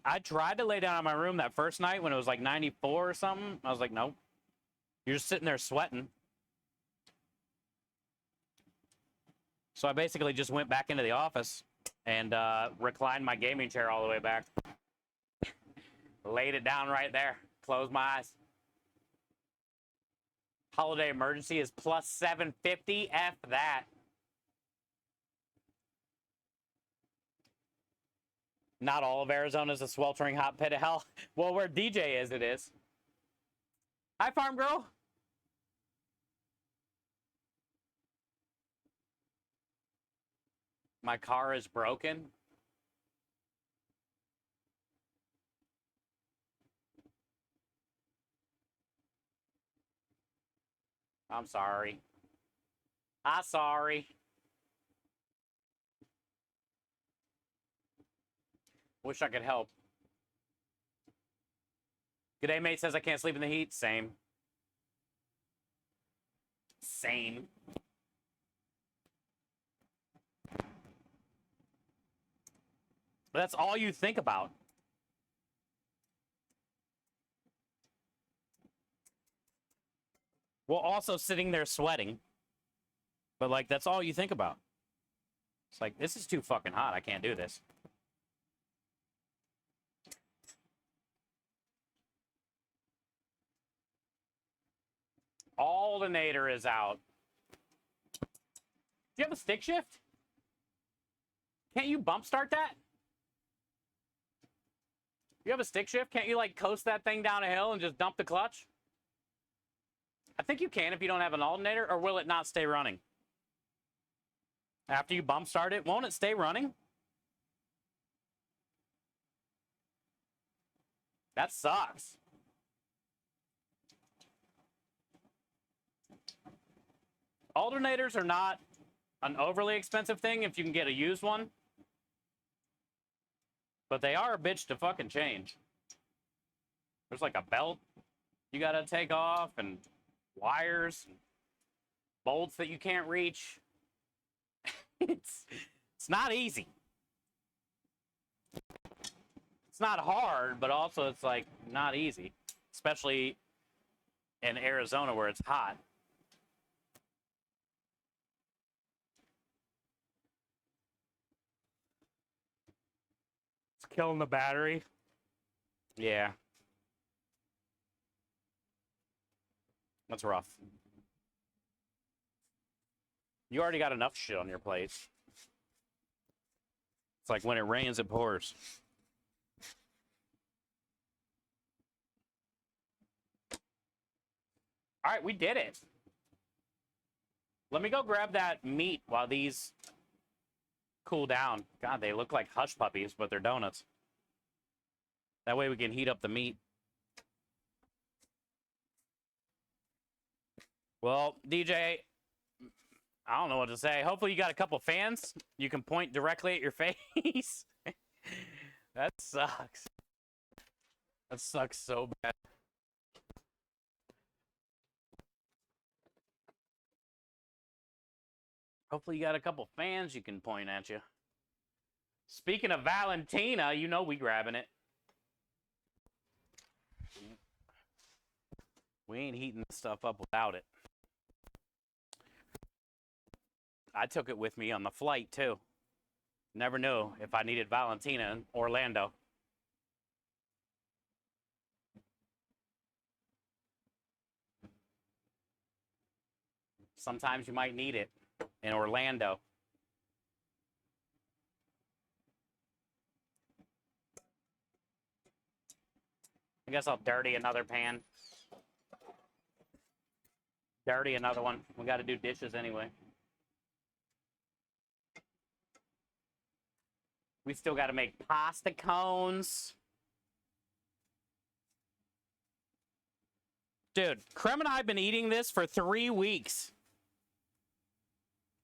I tried to lay down in my room that first night when it was like 94 or something. I was like, nope. You're just sitting there sweating. So I basically just went back into the office and reclined my gaming chair all the way back. Laid it down right there. Closed my eyes. Holiday emergency is plus 750. F that. Not all of Arizona is a sweltering hot pit of hell. Well, where DJ is, it is. Hi, Farm Girl. My car is broken. I'm sorry. I'm sorry. Wish I could help. G'day, mate says I can't sleep in the heat. Same. Same. But that's all you think about. Well, also sitting there sweating. But, like, that's all you think about. It's like, this is too fucking hot. I can't do this. Alternator is out. Do you have a stick shift? Can't you bump start that? You have a stick shift? Can't you, like, coast that thing down a hill and just dump the clutch? I think you can if you don't have an alternator, or will it not stay running? After you bump start it, won't it stay running? That sucks. Alternators are not an overly expensive thing if you can get a used one. But they are a bitch to fucking change. There's like a belt you gotta take off, and wires, and bolts that you can't reach. It's not easy. It's not hard, but also it's like not easy, especially in Arizona where it's hot. It's killing the battery. Yeah. That's rough. You already got enough shit on your plate. It's like when it rains, it pours. All right, we did it. Let me go grab that meat while these cool down. God, they look like hush puppies, but they're donuts. That way we can heat up the meat. Well, DJ, I don't know what to say. Hopefully you got a couple fans. You can point directly at your face. That sucks. That sucks so bad. Hopefully you got a couple fans you can point at you. Speaking of Valentina, you know we grabbing it. We ain't heating this stuff up without it. I took it with me on the flight, too. Never knew if I needed Valentina in Orlando. Sometimes you might need it in Orlando. I guess I'll dirty another pan. Dirty another one. We got to do dishes anyway. We still got to make pasta cones. Dude, Krem and I have been eating this for 3 weeks.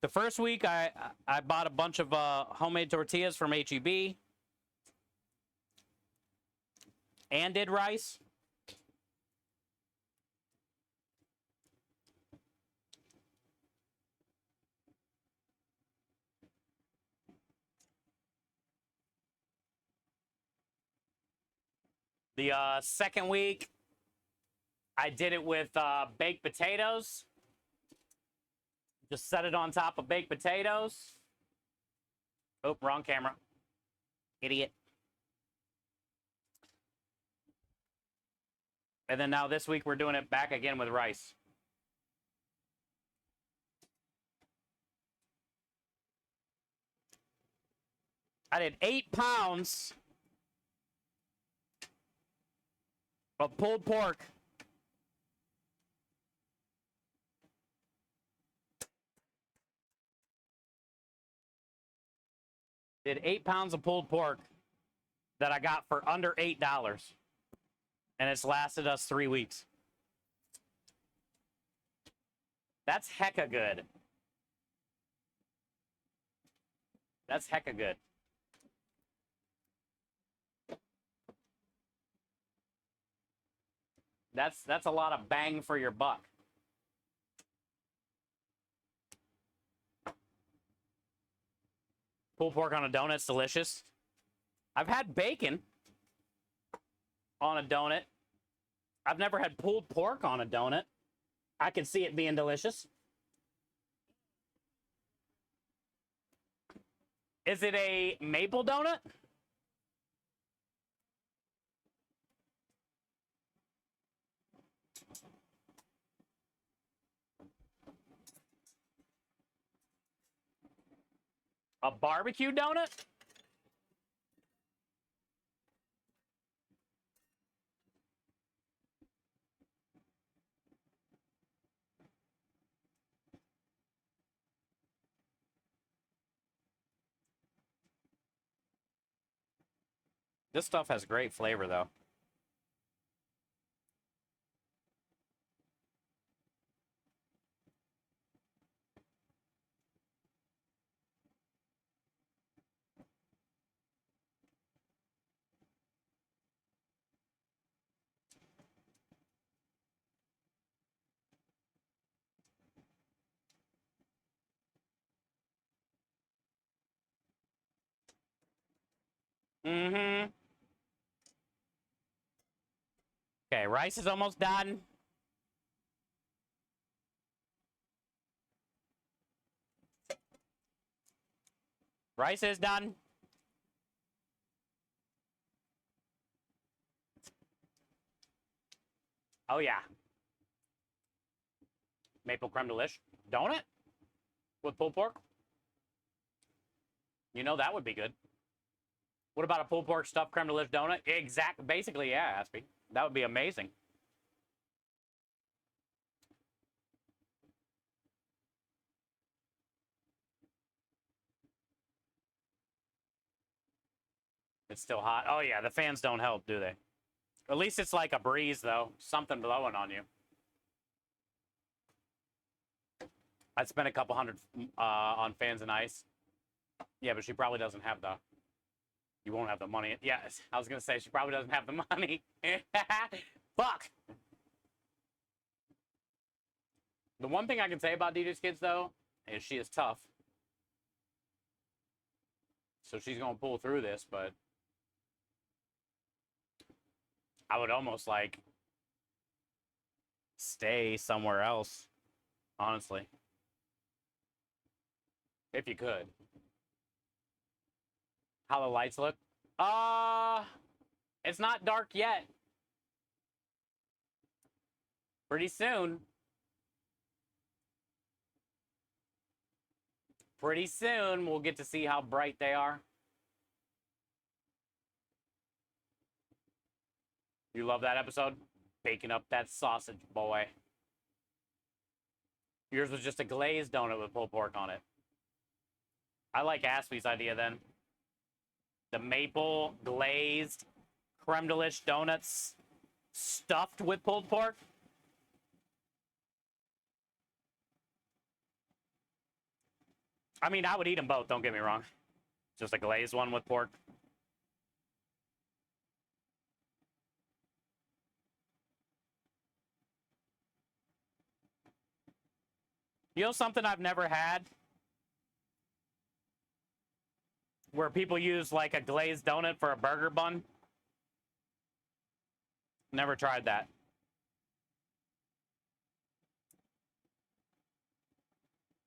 The first week, I bought a bunch of homemade tortillas from H-E-B. And did rice. The second week, I did it with baked potatoes. Just set it on top of baked potatoes. Oh, wrong camera. Idiot. And then now this week we're doing it back again with rice. I did 8 pounds of pulled pork. Did 8 pounds of pulled pork that I got for under $8. And it's lasted us 3 weeks. That's hecka good. That's hecka good. That's a lot of bang for your buck. Pulled pork on a donut's delicious. I've had bacon on a donut. I've never had pulled pork on a donut. I could see it being delicious. Is it a maple donut? A barbecue donut? This stuff has great flavor, though. Mm-hmm. Okay, rice is almost done. Rice is done. Oh, yeah. Maple creme delish. Donut? With pulled pork? You know that would be good. What about a pulled pork stuffed creme delish donut? Basically, yeah, Aspie. That would be amazing. It's still hot. Oh, yeah, the fans don't help, do they? At least it's like a breeze, though. Something blowing on you. I'd spend a couple hundred on fans and ice. Yeah, but she probably doesn't have the... You won't have the money. Yeah, I was going to say, she probably doesn't have the money. Fuck! The one thing I can say about DJ's Kids, though, is she is tough. So she's going to pull through this, but... I would almost, like, stay somewhere else, honestly. If you could. How the lights look? It's not dark yet. Pretty soon. Pretty soon, we'll get to see how bright they are. You love that episode? Baking up that sausage, boy. Yours was just a glazed donut with pulled pork on it. I like Aspie's idea then. The maple glazed creme delish donuts stuffed with pulled pork. I mean, I would eat them both, don't get me wrong. Just a glazed one with pork. You know something I've never had? Where people use like a glazed donut for a burger bun? Never tried that.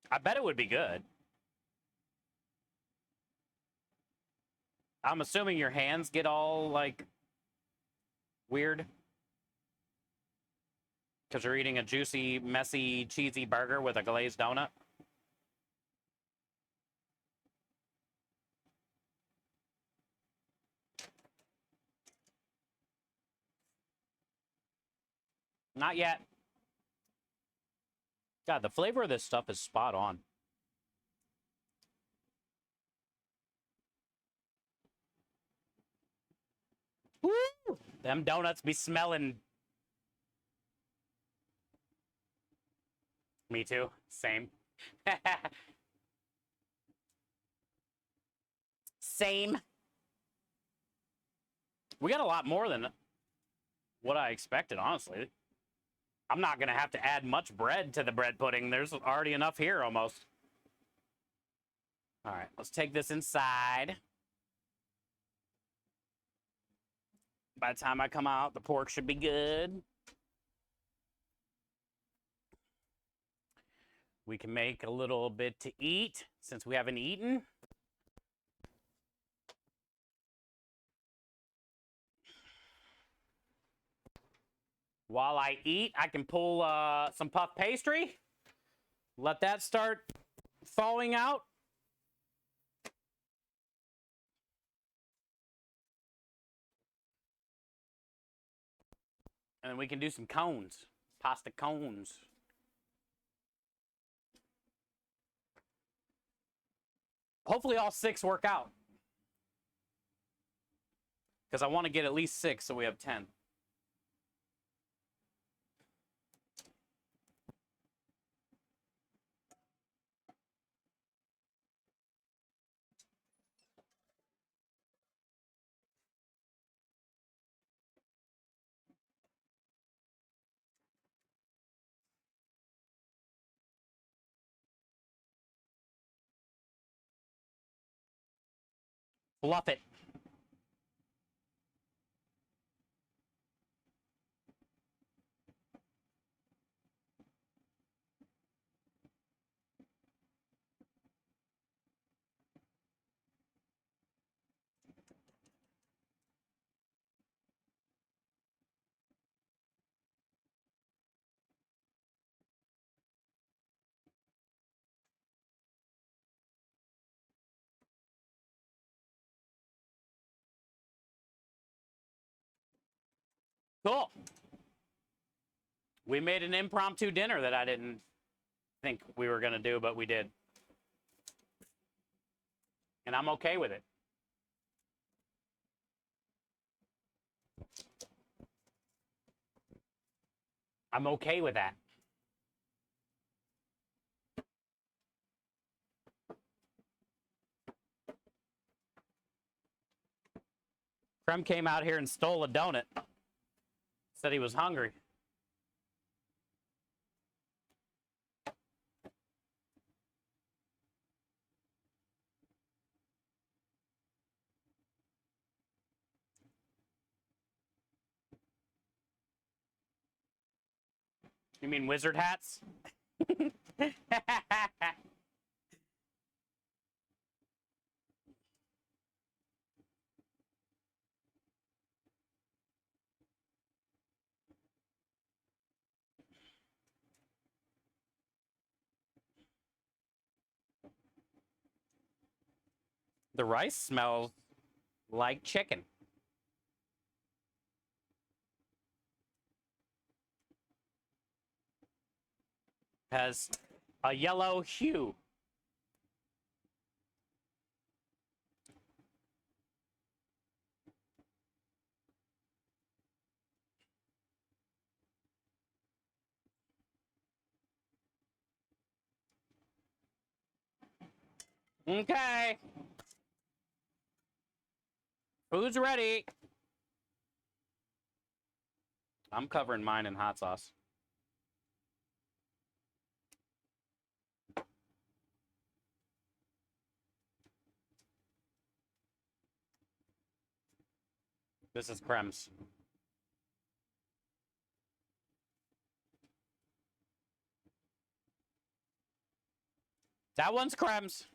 I bet it would be good. I'm assuming your hands get all, like, weird. Because you're eating a juicy, messy, cheesy burger with a glazed donut. Not yet. God, the flavor of this stuff is spot on. Woo! Them donuts be smelling. Me too. Same. Same. We got a lot more than what I expected, honestly. I'm not going to have to add much bread to the bread pudding. There's already enough here, almost. All right, let's take this inside. By the time I come out, the pork should be good. We can make a little bit to eat since we haven't eaten. While I eat, I can pull some puff pastry. Let that start thawing out. And then we can do some cones. Pasta cones. Hopefully all 6 work out. Because I want to get at least 6 so we have 10. Fluff it. Cool. We made an impromptu dinner that I didn't think we were going to do, but we did. And I'm okay with it. I'm okay with that. Krem came out here and stole a donut. Said he was hungry. You mean wizard hats? The rice smells like chicken. Has a yellow hue. Okay. Food's ready. I'm covering mine in hot sauce. This is Krem's. That one's cremes.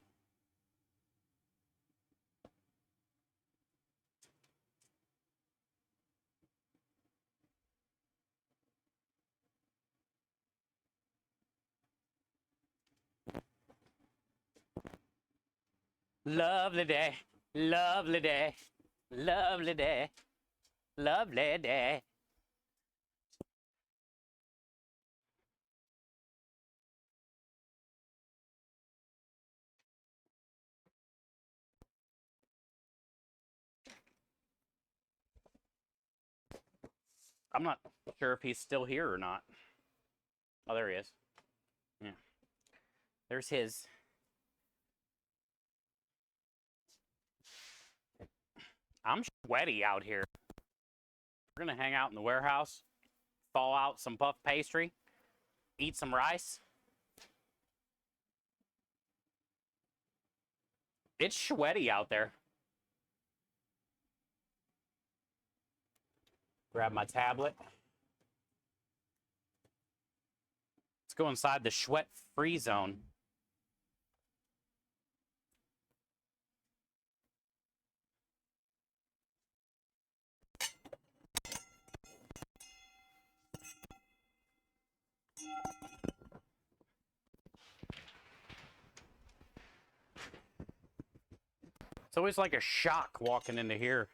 Lovely day, lovely day, lovely day, lovely day. I'm not sure if he's still here or not. Oh, there he is. Yeah. There's his. I'm sweaty out here. We're going to hang out in the warehouse, thaw out some puff pastry, eat some rice. It's sweaty out there. Grab my tablet. Let's go inside the sweat-free zone. It's always like a shock walking into here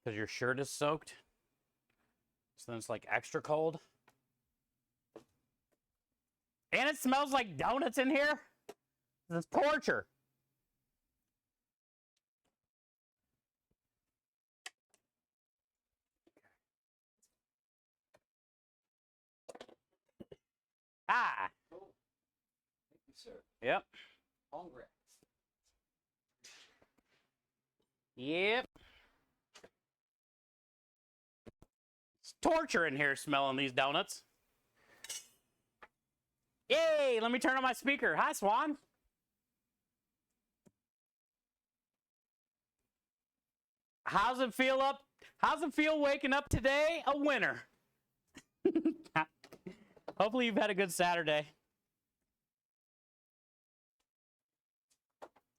because your shirt is soaked. So then it's like extra cold. And it smells like donuts in here. This is torture. Ah. Cool. Thank you, sir. Yep. Hungry. Yep. It's torture in here smelling these donuts. Yay! Let me turn on my speaker. Hi, Swan. How's it feel waking up today? A winner. Hopefully you've had a good Saturday.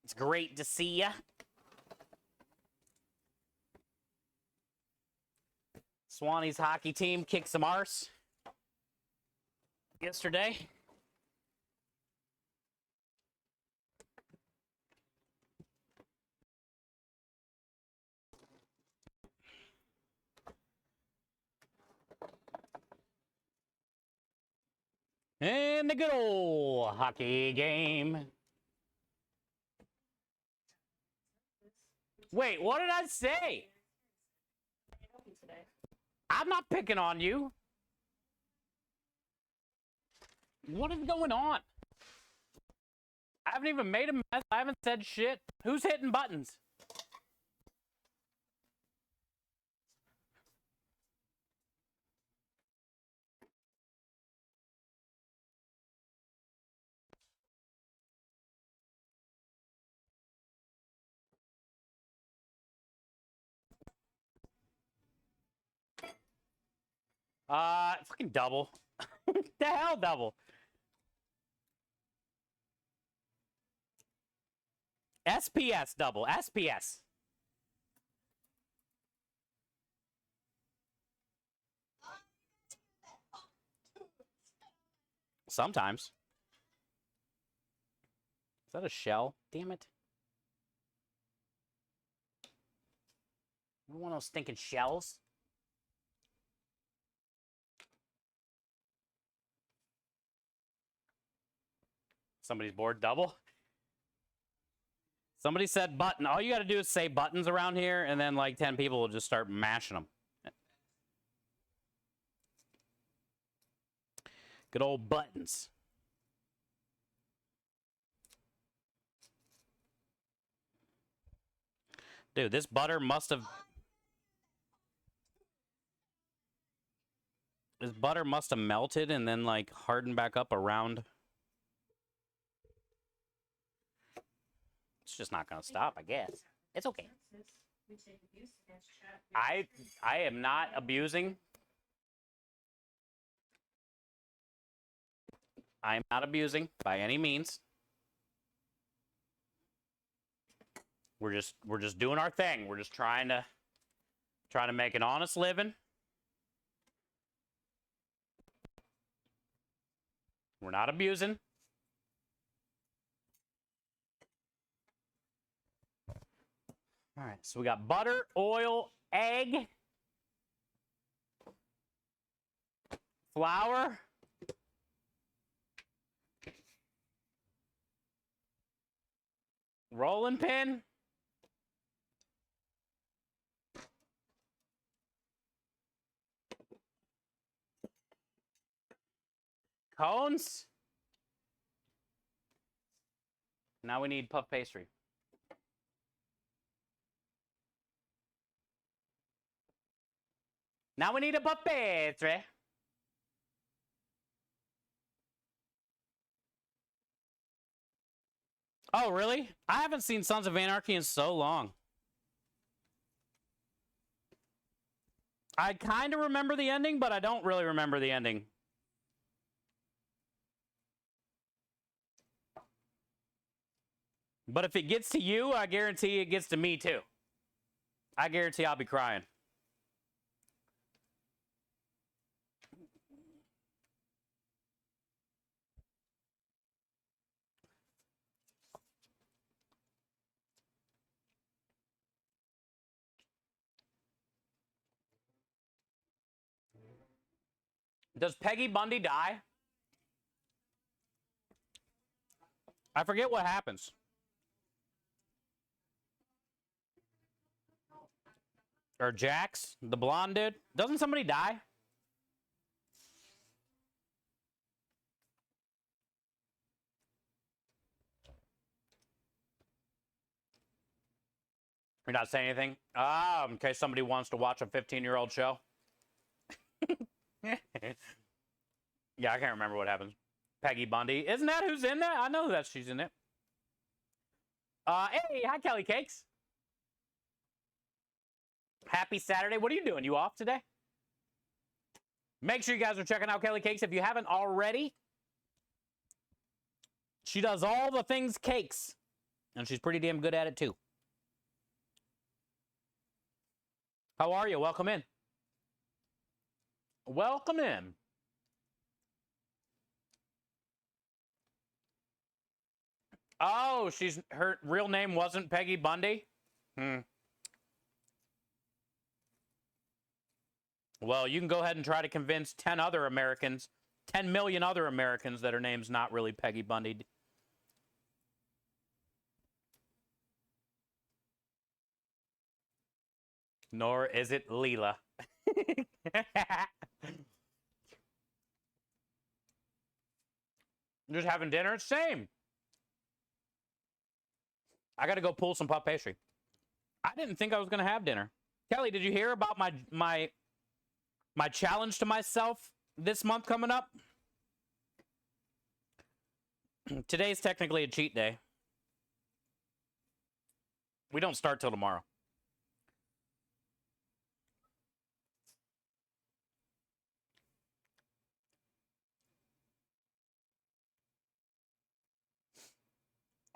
It's great to see ya. Swanee's hockey team kicked some arse yesterday. And the good old hockey game. Wait, what did I say? I'm not picking on you. What is going on? I haven't even made a mess. I haven't said shit. Who's hitting buttons? Fucking double. The hell double. SPS double. SPS. Sometimes. Is that a shell? Damn it. One of those stinking shells. Somebody's board double. Somebody said button. All you got to do is say buttons around here, and then like 10 people will just start mashing them. Good old buttons. Dude, this butter must have... This butter must have melted and then like hardened back up around... It's just not going to stop, I guess. It's okay. I am not abusing. I am not abusing by any means. We're just doing our thing. We're just trying to make an honest living. We're not abusing. All right, so we got butter, oil, egg, flour, rolling pin, cones. Now we need puff pastry. Now we need a puff pastry. Oh, really? I haven't seen Sons of Anarchy in so long. I kind of remember the ending, but I don't really remember the ending. But if it gets to you, I guarantee it gets to me too. I guarantee I'll be crying. Does Peggy Bundy die? I forget what happens. Or Jax, the blonde dude. Doesn't somebody die? You're not saying anything? Ah, in case somebody wants to watch a 15-year-old show. Yeah, I can't remember what happens. Peggy Bundy. Isn't that who's in that? I know that she's in it. Hey, hi, Kelly Cakes. Happy Saturday. What are you doing? You off today? Make sure you guys are checking out Kelly Cakes if you haven't already. She does all the things cakes. And she's pretty damn good at it, too. How are you? Welcome in. Welcome in. Oh, her real name wasn't Peggy Bundy? Well, you can go ahead and try to convince 10 million other Americans that her name's not really Peggy Bundy. Nor is it Leela. Just having dinner? Same. I got to go pull some puff pastry. I didn't think I was going to have dinner. Kelly, did you hear about my challenge to myself this month coming up? Today's technically a cheat day. We don't start till tomorrow.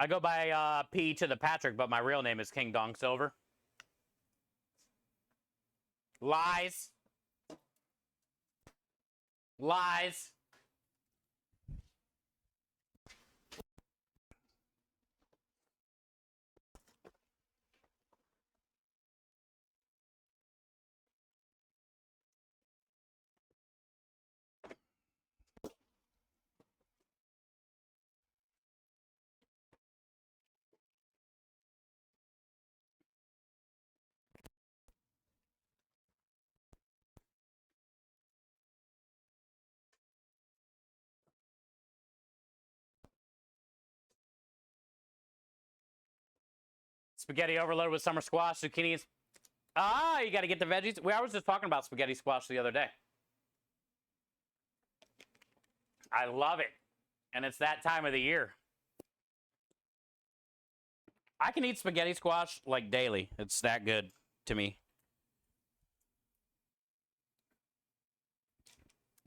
I go by P to the Patrick, but my real name is King Dong Silver. Lies. Lies. Spaghetti overloaded with summer squash, zucchinis. Ah, you got to get the veggies. I was just talking about spaghetti squash the other day. I love it. And it's that time of the year. I can eat spaghetti squash like daily. It's that good to me.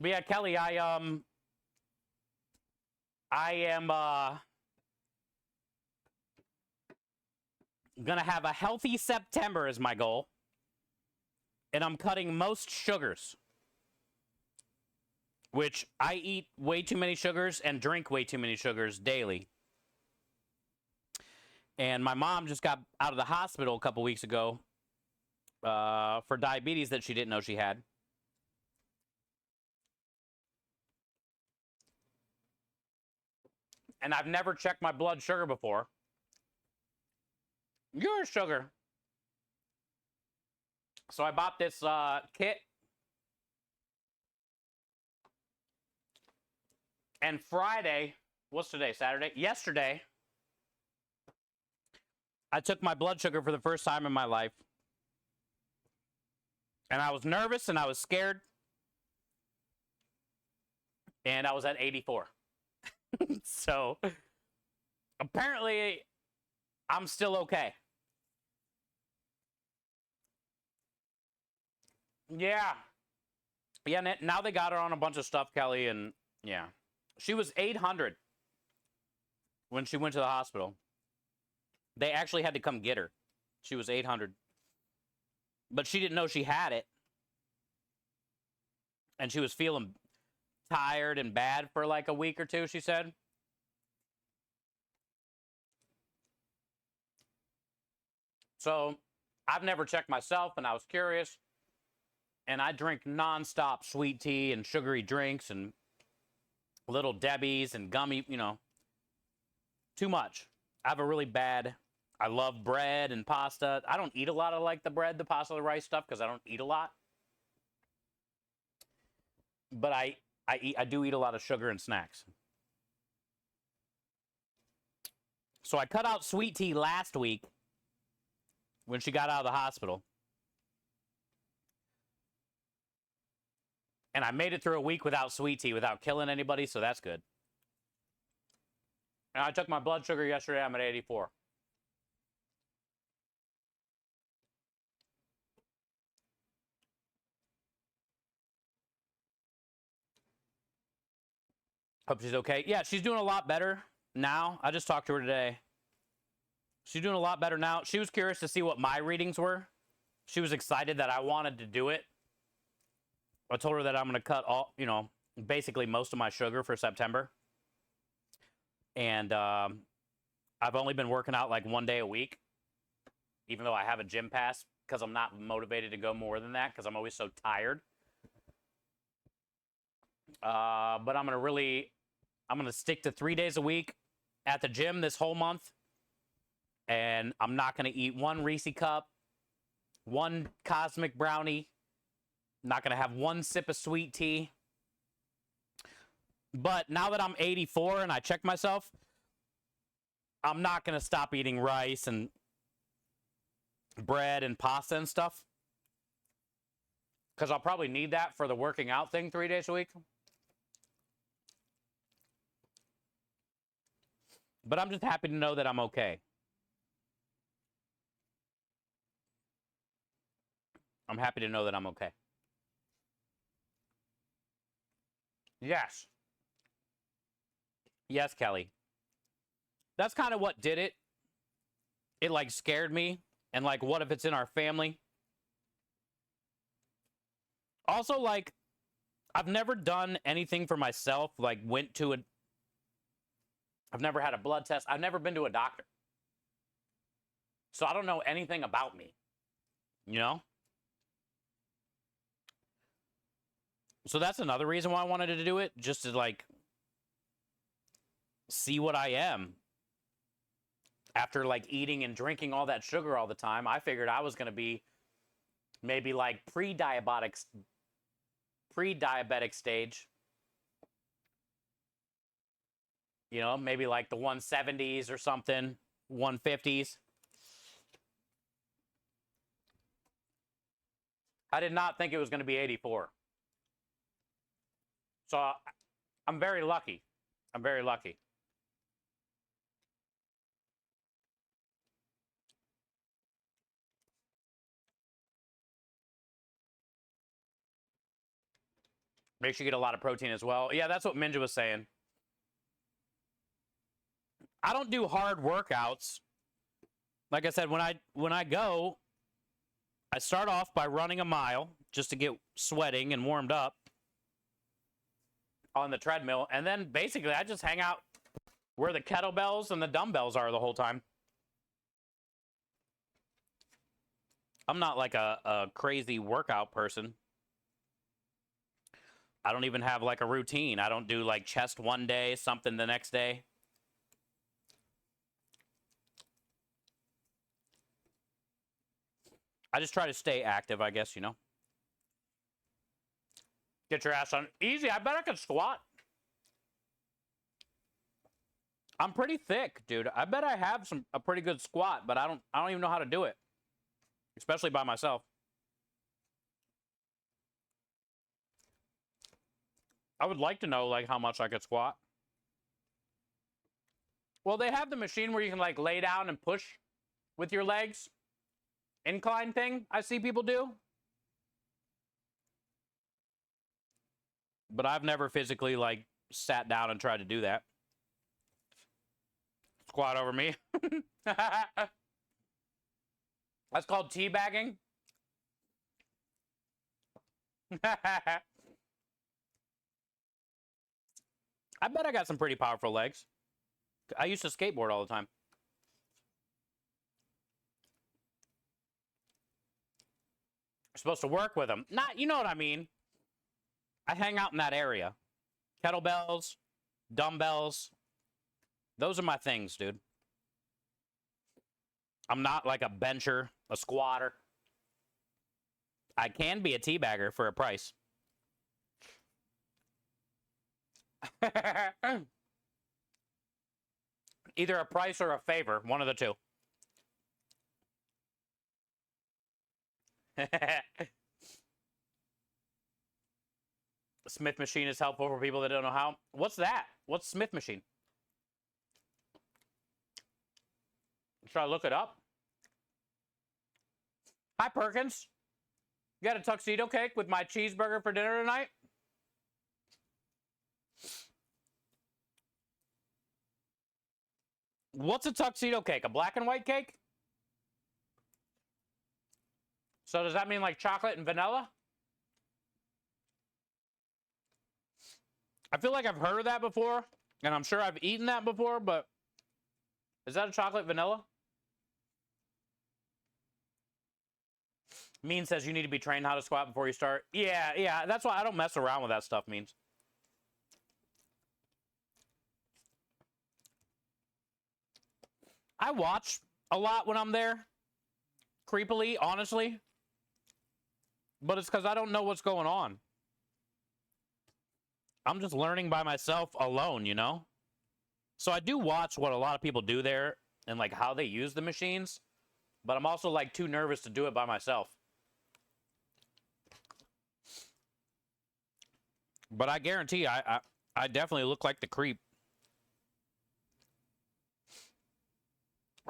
But yeah, Kelly, I am Gonna have a healthy September is my goal. And I'm cutting most sugars. Which I eat way too many sugars and drink way too many sugars daily. And my mom just got out of the hospital a couple weeks ago for diabetes that she didn't know she had. And I've never checked my blood sugar before. Your sugar. So I bought this kit. And Friday, what's today, Saturday? Yesterday, I took my blood sugar for the first time in my life. And I was nervous and I was scared. And I was at 84. So, apparently, I'm still okay. Yeah. Yeah, now they got her on a bunch of stuff, Kelly, and yeah. She was 800 when she went to the hospital. They actually had to come get her. She was 800. But she didn't know she had it. And she was feeling tired and bad for like a week or two, she said. So, I've never checked myself, and I was curious. And I drink nonstop sweet tea and sugary drinks and Little Debbie's and gummy, you know, too much. I have a really bad, I love bread and pasta. I don't eat a lot of like the bread, the pasta, the rice stuff because I don't eat a lot. But I do eat a lot of sugar and snacks. So I cut out sweet tea last week when she got out of the hospital. And I made it through a week without sweet tea, without killing anybody, so that's good. And I took my blood sugar yesterday, I'm at 84. Hope she's okay. Yeah, she's doing a lot better now. I just talked to her today. She's doing a lot better now. She was curious to see what my readings were. She was excited that I wanted to do it. I told her that I'm going to cut all, you know, basically most of my sugar for September. And I've only been working out like 1 day a week, even though I have a gym pass, because I'm not motivated to go more than that because I'm always so tired. But I'm going to stick to 3 days a week at the gym this whole month. And I'm not going to eat one Reese cup, one cosmic brownie. Not going to have one sip of sweet tea. But now that I'm 84 and I check myself, I'm not going to stop eating rice and bread and pasta and stuff. Because I'll probably need that for the working out thing 3 days a week. But I'm just happy to know that I'm okay. I'm happy to know that I'm okay. Yes. Yes, Kelly. That's kind of what did it. It like scared me. And like, what if it's in our family? Also, like, I've never done anything for myself. Like, I've never had a blood test. I've never been to a doctor. So I don't know anything about me. You know? So that's another reason why I wanted to do it. Just to, like, see what I am. After, like, eating and drinking all that sugar all the time, I figured I was going to be maybe, like, pre-diabetic stage. You know, maybe, like, the 170s or something. 150s. I did not think it was going to be 84. So, I'm very lucky. I'm very lucky. Make sure you get a lot of protein as well. Yeah, that's what Minja was saying. I don't do hard workouts. like I said, when I go, I start off by running a mile just to get sweating and warmed up on the treadmill, and then basically I just hang out where the kettlebells and the dumbbells are the whole time. I'm not like a crazy workout person. I don't even have like a routine. I don't do like chest one day, something the next day. I just try to stay active, I guess, you know. Get your ass on. Easy. I bet I could squat. I'm pretty thick, dude. I bet I have a pretty good squat, but I don't even know how to do it. Especially by myself. I would like to know like how much I could squat. Well, they have the machine where you can like lay down and push with your legs. Incline thing I see people do. But I've never physically like sat down and tried to do that. Squat over me. That's called teabagging. I bet I got some pretty powerful legs. I used to skateboard all the time. You're supposed to work with them. Not, you know what I mean. I hang out in that area. Kettlebells, dumbbells. Those are my things, dude. I'm not like a bencher, a squatter. I can be a teabagger for a price. Either a price or a favor, one of the two. Smith machine is helpful for people that don't know how. What's that? What's Smith machine? Should I look it up? Hi, Perkins. You got a tuxedo cake with my cheeseburger for dinner tonight? What's a tuxedo cake? A black and white cake? So does that mean like chocolate and vanilla? I feel like I've heard of that before, and I'm sure I've eaten that before, but is that a chocolate vanilla? Mean says you need to be trained how to squat before you start. Yeah, that's why I don't mess around with that stuff, Means. I watch a lot when I'm there, creepily, honestly, but it's because I don't know what's going on. I'm just learning by myself alone, you know? So I do watch what a lot of people do there and like how they use the machines, but I'm also like too nervous to do it by myself. But I guarantee I definitely look like the creep.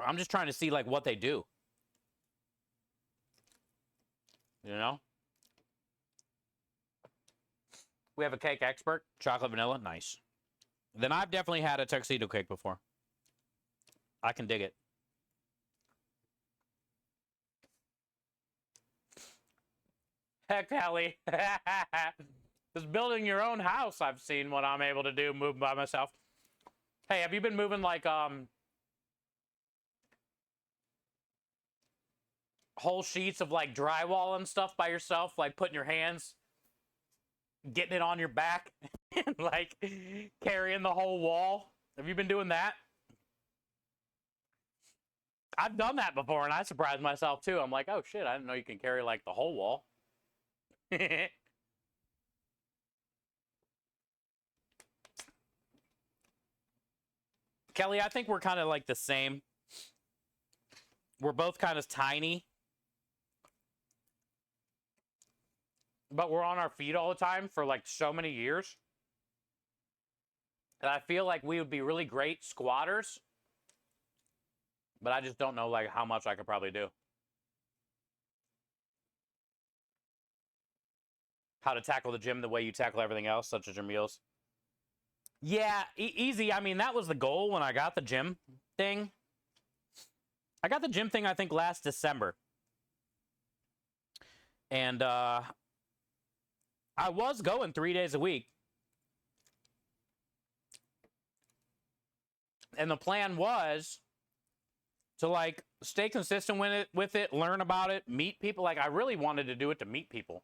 I'm just trying to see like what they do. You know? We have a cake expert. Chocolate vanilla. Nice. Then I've definitely had a tuxedo cake before. I can dig it. Heck, Ellie. Just building your own house, I've seen what I'm able to do, moving by myself. Hey, have you been moving like whole sheets of like drywall and stuff by yourself, like putting your hands, getting it on your back, and like carrying the whole wall? Have you been doing that? I've done that before, and I surprised myself too. I'm like, oh shit, I didn't know you can carry like the whole wall. Kelly, I think we're kind of like the same. We're both kind of tiny, but we're on our feet all the time for like so many years. And I feel like we would be really great squatters, but I just don't know like how much I could probably do. How to tackle the gym the way you tackle everything else, such as your meals. Yeah, easy. I mean, that was the goal when I got the gym thing. I got the gym thing, I think, last December. And I was going 3 days a week. And the plan was to, like, stay consistent with it, learn about it, meet people. Like, I really wanted to do it to meet people.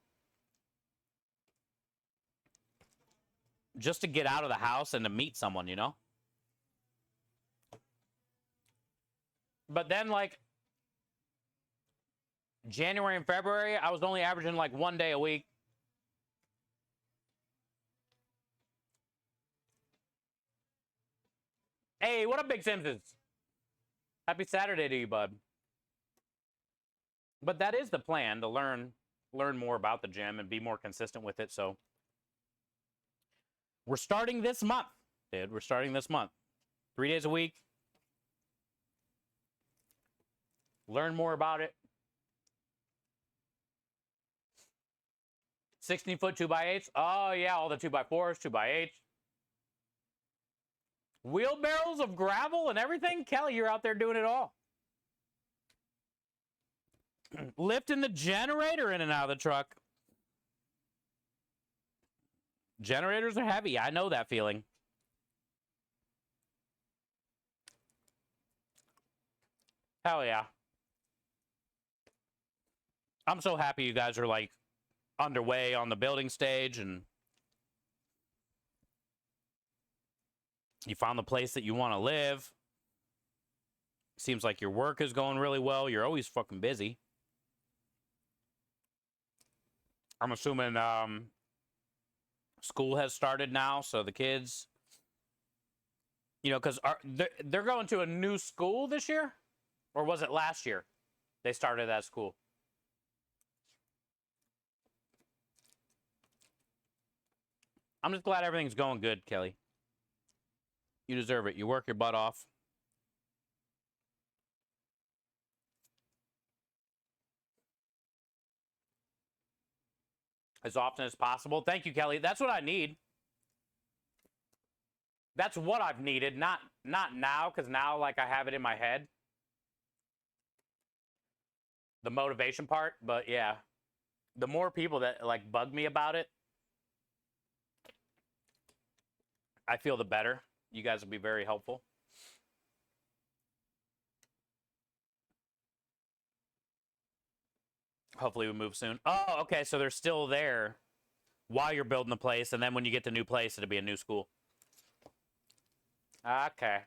Just to get out of the house and to meet someone, you know? But then, like, January and February, I was only averaging, like, 1 day a week. Hey, what up, Big Simpsons? Happy Saturday to you, bud. But that is the plan, to learn more about the gym and be more consistent with it. So we're starting this month, dude. We're starting this month. 3 days a week. Learn more about it. 16-foot 2x8s. Oh, yeah, all the 2x4s, 2x8s. Wheelbarrows of gravel and everything? Kelly, you're out there doing it all. Lifting the generator in and out of the truck. Generators are heavy. I know that feeling. Hell yeah. I'm so happy you guys are, like, underway on the building stage, and you found the place that you want to live. Seems like your work is going really well. You're always fucking busy. I'm assuming school has started now, so the kids, you know, because they're going to a new school this year? Or was it last year they started that school? I'm just glad everything's going good, Kelly. You deserve it. You work your butt off. As often as possible. Thank you, Kelly. That's what I need. That's what I've needed. Not now, because now, like, I have it in my head. The motivation part. But, yeah. The more people that, like, bug me about it, I feel the better. You guys will be very helpful. Hopefully we move soon. Oh, okay. So they're still there while you're building the place. And then when you get the new place, it'll be a new school. Okay.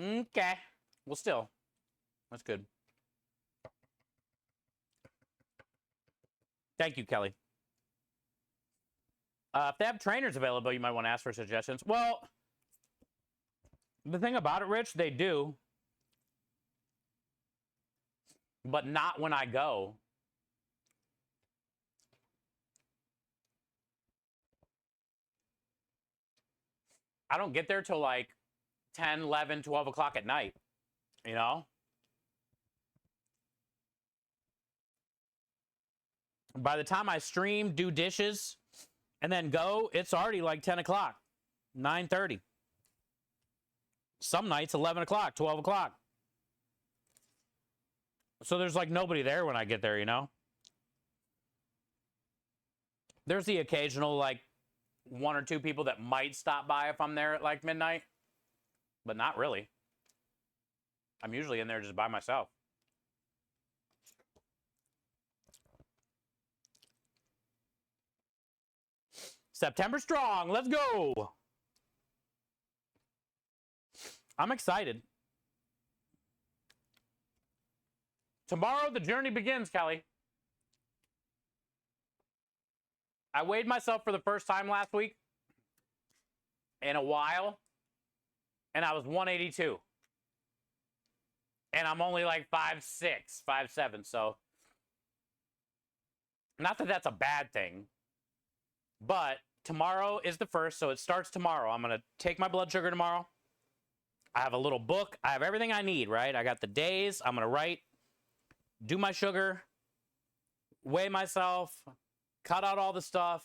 Okay. Well, still. That's good. Thank you, Kelly. If they have trainers available, you might want to ask for suggestions. Well, the thing about it, Rich, they do. But not when I go. I don't get there till like 10, 11, 12 o'clock at night. You know? By the time I stream, do dishes, and then go, it's already like 10 o'clock, 9:30. Some nights, 11 o'clock, 12 o'clock. So there's like nobody there when I get there, you know? There's the occasional like 1 or 2 people that might stop by if I'm there at like midnight, but not really. I'm usually in there just by myself. September strong. Let's go. I'm excited. Tomorrow, the journey begins, Kelly. I weighed myself for the first time last week in a while, and I was 182. And I'm only like 5'6", 5'7", so not that that's a bad thing, but tomorrow is the first, so it starts tomorrow. I'm going to take my blood sugar tomorrow. I have a little book. I have everything I need, right? I got the days. I'm going to write, do my sugar, weigh myself, cut out all the stuff,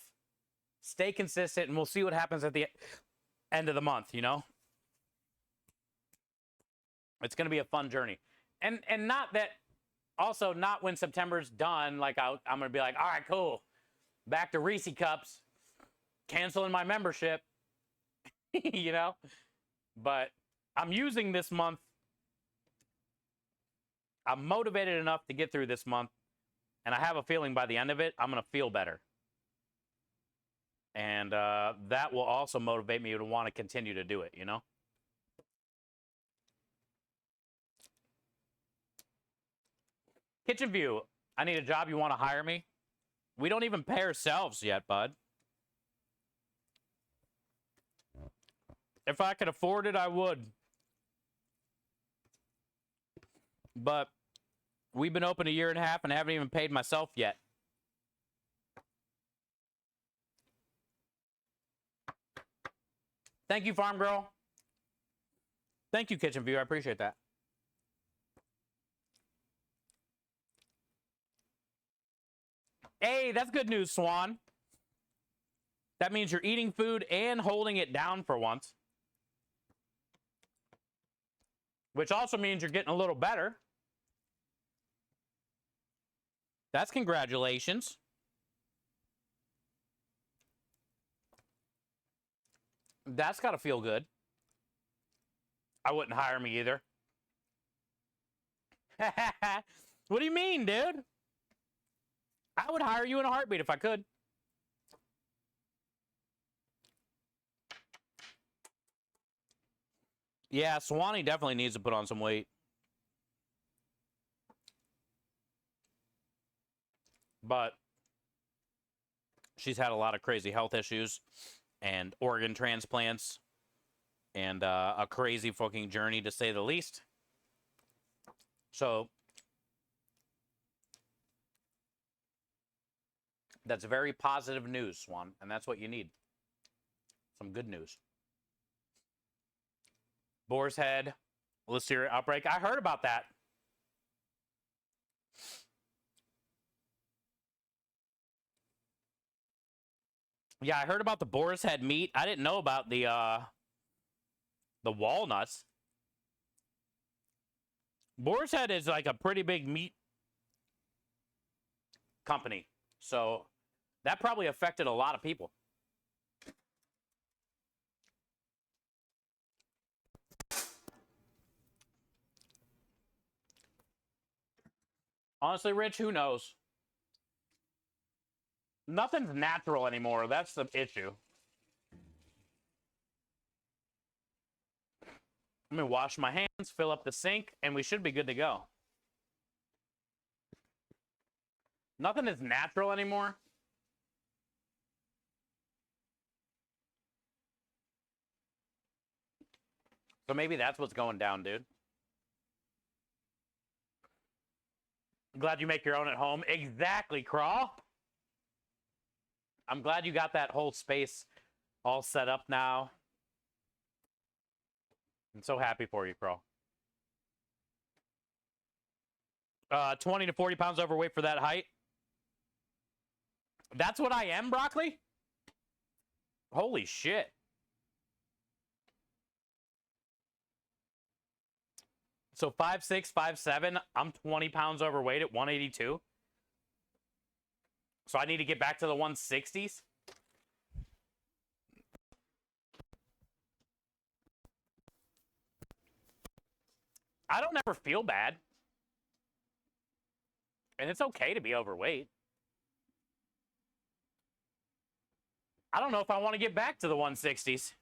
stay consistent, and we'll see what happens at the end of the month, you know? It's going to be a fun journey. And not that, also not when September's done, like I'm going to be like, all right, cool. Back to Reese Cups, canceling my membership, you know? But I'm using this month. I'm motivated enough to get through this month. And I have a feeling by the end of it, I'm going to feel better. And that will also motivate me to want to continue to do it, you know? Kitchen View, I need a job. You want to hire me? We don't even pay ourselves yet, bud. If I could afford it, I would. But we've been open a year and a half and haven't even paid myself yet. Thank you, Farm Girl. Thank you, Kitchen View. I appreciate that. Hey, that's good news, Swan. That means you're eating food and holding it down for once. Which also means you're getting a little better. That's congratulations. That's got to feel good. I wouldn't hire me either. What do you mean, dude? I would hire you in a heartbeat if I could. Yeah, Swanee definitely needs to put on some weight. But she's had a lot of crazy health issues and organ transplants and a crazy fucking journey, to say the least. So that's very positive news, Swan, and that's what you need. Some good news. Boar's Head, Listeria outbreak. I heard about that. Yeah, I heard about the Boar's Head meat. I didn't know about the walnuts. Boar's Head is like a pretty big meat company. So that probably affected a lot of people. Honestly, Rich, who knows? Nothing's natural anymore. That's the issue. Let me wash my hands, fill up the sink, and we should be good to go. Nothing is natural anymore. So maybe that's what's going down, dude. I'm glad you make your own at home. Exactly, Crawl. I'm glad you got that whole space all set up now. I'm so happy for you, Crawl. 20 to 40 pounds overweight for that height. That's what I am, Broccoli? Holy shit. So 5'6", 5'7", I'm 20 pounds overweight at 182. So I need to get back to the 160s. I don't ever feel bad. And it's okay to be overweight. I don't know if I want to get back to the 160s.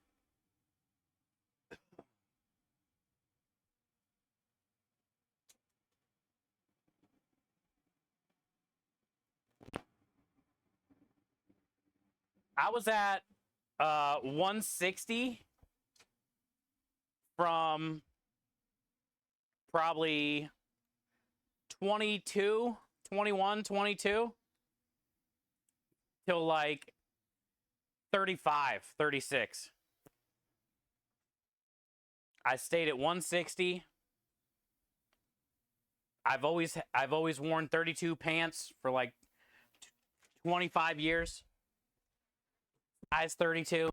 I was at 160 from probably 22, 21, 22 till like 35, 36. I stayed at 160. I've always worn 32 pants for like 25 years. Size 32.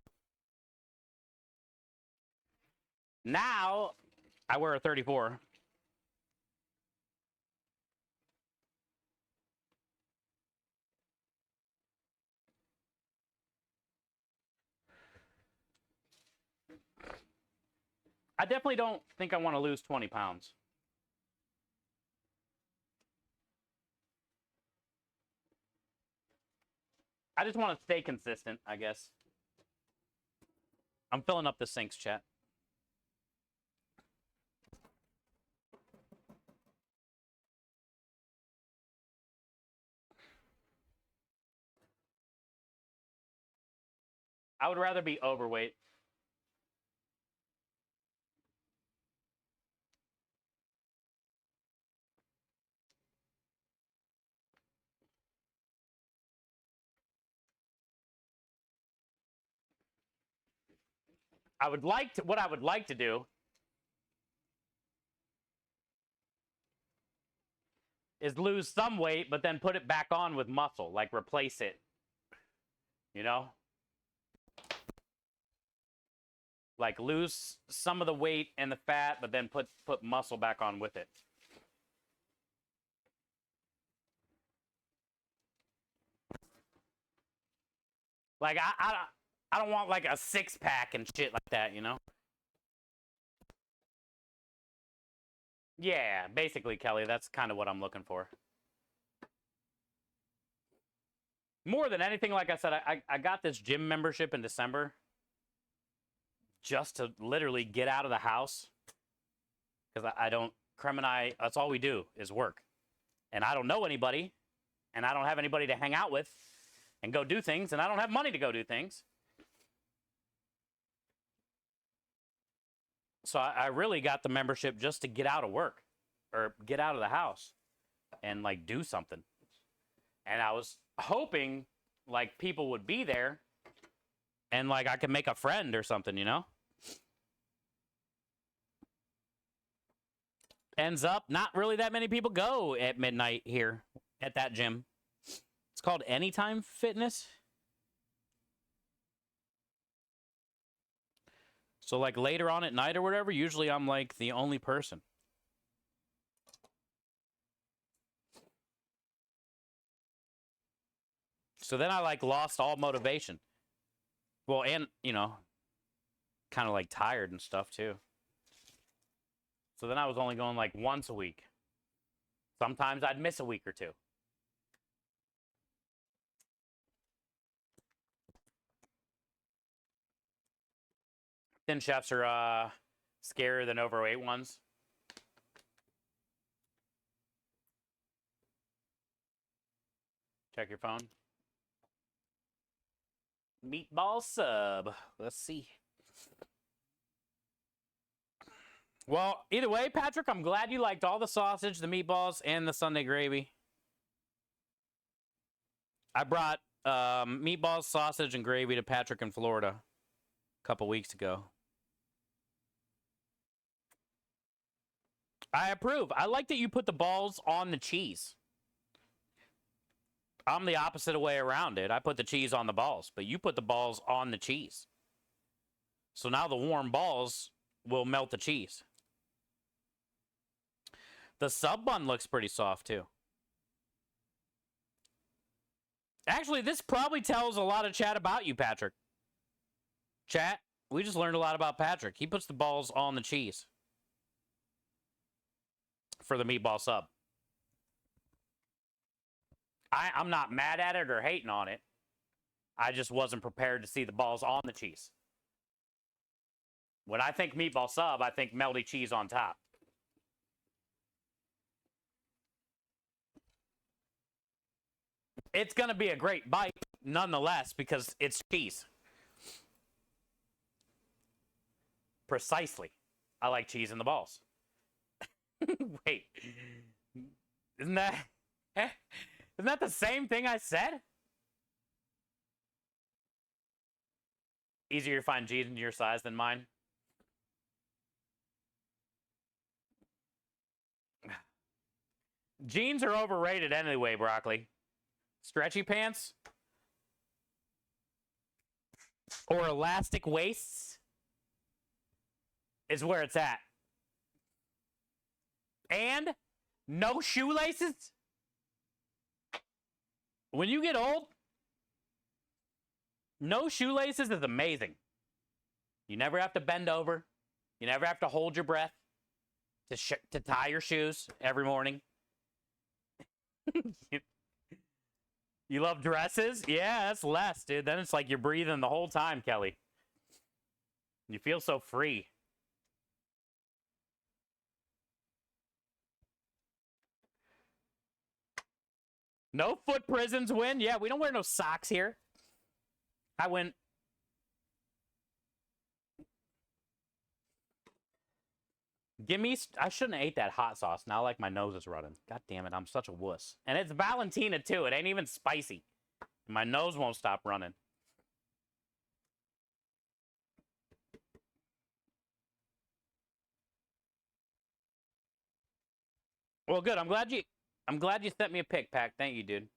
Now I wear a 34. I definitely don't think I want to lose 20 pounds. I just want to stay consistent, I guess. I'm filling up the sinks, chat. I would rather be overweight. What I would like to do is lose some weight, but then put it back on with muscle, like replace it. You know? Like lose some of the weight and the fat, but then put muscle back on with it. Like I don't want like a 6-pack and shit like that, you know? Yeah, basically, Kelly, that's kind of what I'm looking for. More than anything, like I said, I got this gym membership in December just to literally get out of the house. Because I don't, Krem and I, that's all we do is work. And I don't know anybody. And I don't have anybody to hang out with and go do things. And I don't have money to go do things. So I really got the membership just to get out of work. Or get out of the house. And like do something. And I was hoping like people would be there. And like I could make a friend or something, you know? Ends up, not really that many people go at midnight here at that gym. It's called Anytime Fitness. So like later on at night or whatever, usually I'm like the only person. So then I like lost all motivation. Well, and you know, kind of like tired and stuff too. So then I was only going like once a week. Sometimes I'd miss a week or two. Thin chefs are scarier than overweight ones. Check your phone. Meatball sub. Let's see. Well, either way, Patrick, I'm glad you liked all the sausage, the meatballs, and the Sunday gravy. I brought meatballs, sausage, and gravy to Patrick in Florida a couple weeks ago. I approve. I like that you put the balls on the cheese. I'm the opposite way around it. I put the cheese on the balls, but you put the balls on the cheese. So now the warm balls will melt the cheese. The sub bun looks pretty soft too. Actually, this probably tells a lot of chat about you, Patrick. Chat, we just learned a lot about Patrick. He puts the balls on the cheese for the meatball sub. I'm not mad at it or hating on it. I just wasn't prepared to see the balls on the cheese. When I think meatball sub, I think melty cheese on top. It's going to be a great bite, nonetheless, because it's cheese. Precisely. I like cheese in the balls. Wait. Isn't that the same thing I said? Easier to find jeans in your size than mine. Jeans are overrated anyway, Broccoli. Stretchy pants or elastic waists is where it's at. and no shoelaces? When you get old, no shoelaces is amazing. You never have to bend over. You never have to hold your breath to tie your shoes every morning. You love dresses? Yeah, that's less, dude. Then it's like you're breathing the whole time, Kelly. You feel so free. No foot prisons win? Yeah, we don't wear no socks here. I went... I shouldn't have ate that hot sauce. Now like my nose is running. God damn it, I'm such a wuss. And it's Valentina too. It ain't even spicy. My nose won't stop running. Well, good. I'm glad you sent me a pic, Pack. Thank you, dude.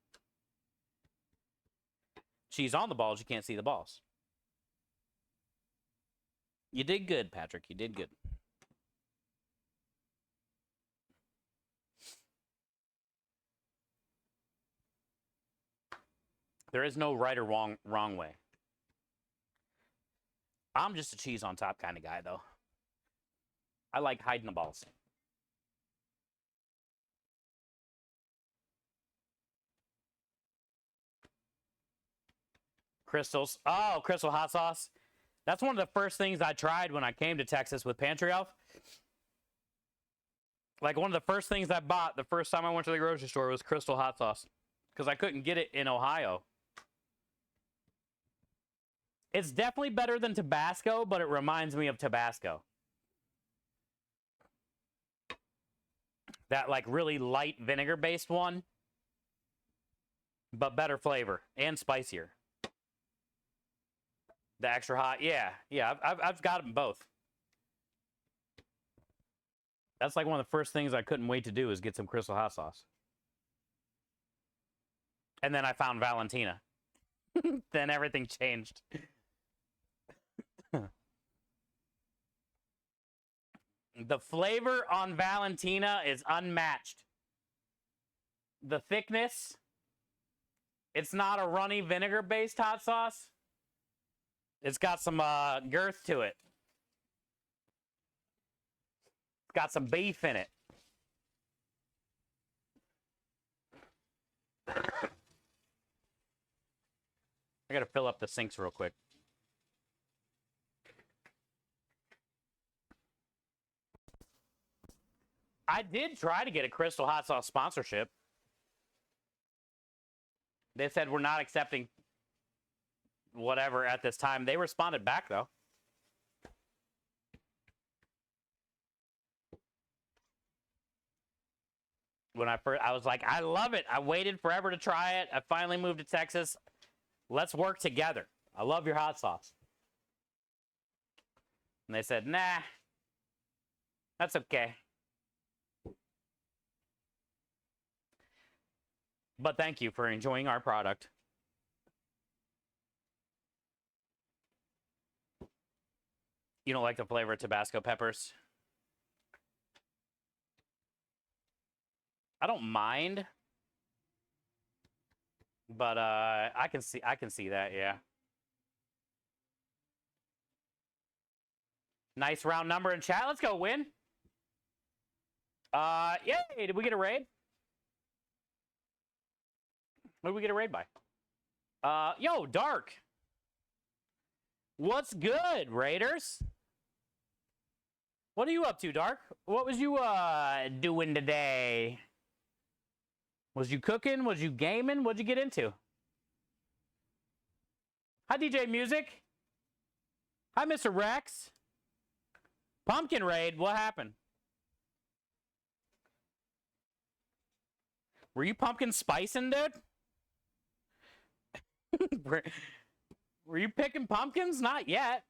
She's on the balls. You can't see the balls. You did good, Patrick. You did good. There is no right or wrong way. I'm just a cheese on top kind of guy, though. I like hiding the balls. Crystals. Oh, Crystal hot sauce. That's one of the first things I tried when I came to Texas with Pantry Elf. Like, one of the first things I bought the first time I went to the grocery store was Crystal hot sauce. Because I couldn't get it in Ohio. It's definitely better than Tabasco, but it reminds me of Tabasco. That, like, really light vinegar-based one. But better flavor. And spicier. The extra hot. Yeah. Yeah, I've got them both. That's like one of the first things I couldn't wait to do is get some Crystal hot sauce. And then I found Valentina. Then everything changed. The flavor on Valentina is unmatched. The thickness. It's not a runny vinegar-based hot sauce. It's got some girth to it. It's got some beef in it. I gotta fill up the sinks real quick. I did try to get a Crystal hot sauce sponsorship. They said we're not accepting whatever at this time. They responded back though. When I was like, I love it. I waited forever to try it. I finally moved to Texas. Let's work together. I love your hot sauce. And they said, nah, that's okay. But thank you for enjoying our product. You don't like the flavor of Tabasco peppers? I don't mind. But I can see that, yeah. Nice round number in chat. Let's go win. Yay, did we get a raid? What did we get a raid by? Yo, Dark. What's good, Raiders? What are you up to, Dark? What was you doing today? Was you cooking? Was you gaming? What'd you get into? Hi, DJ Music. Hi, Mr. Rex. Pumpkin Raid, what happened? Were you pumpkin spicing, dude? Were you picking pumpkins? Not yet.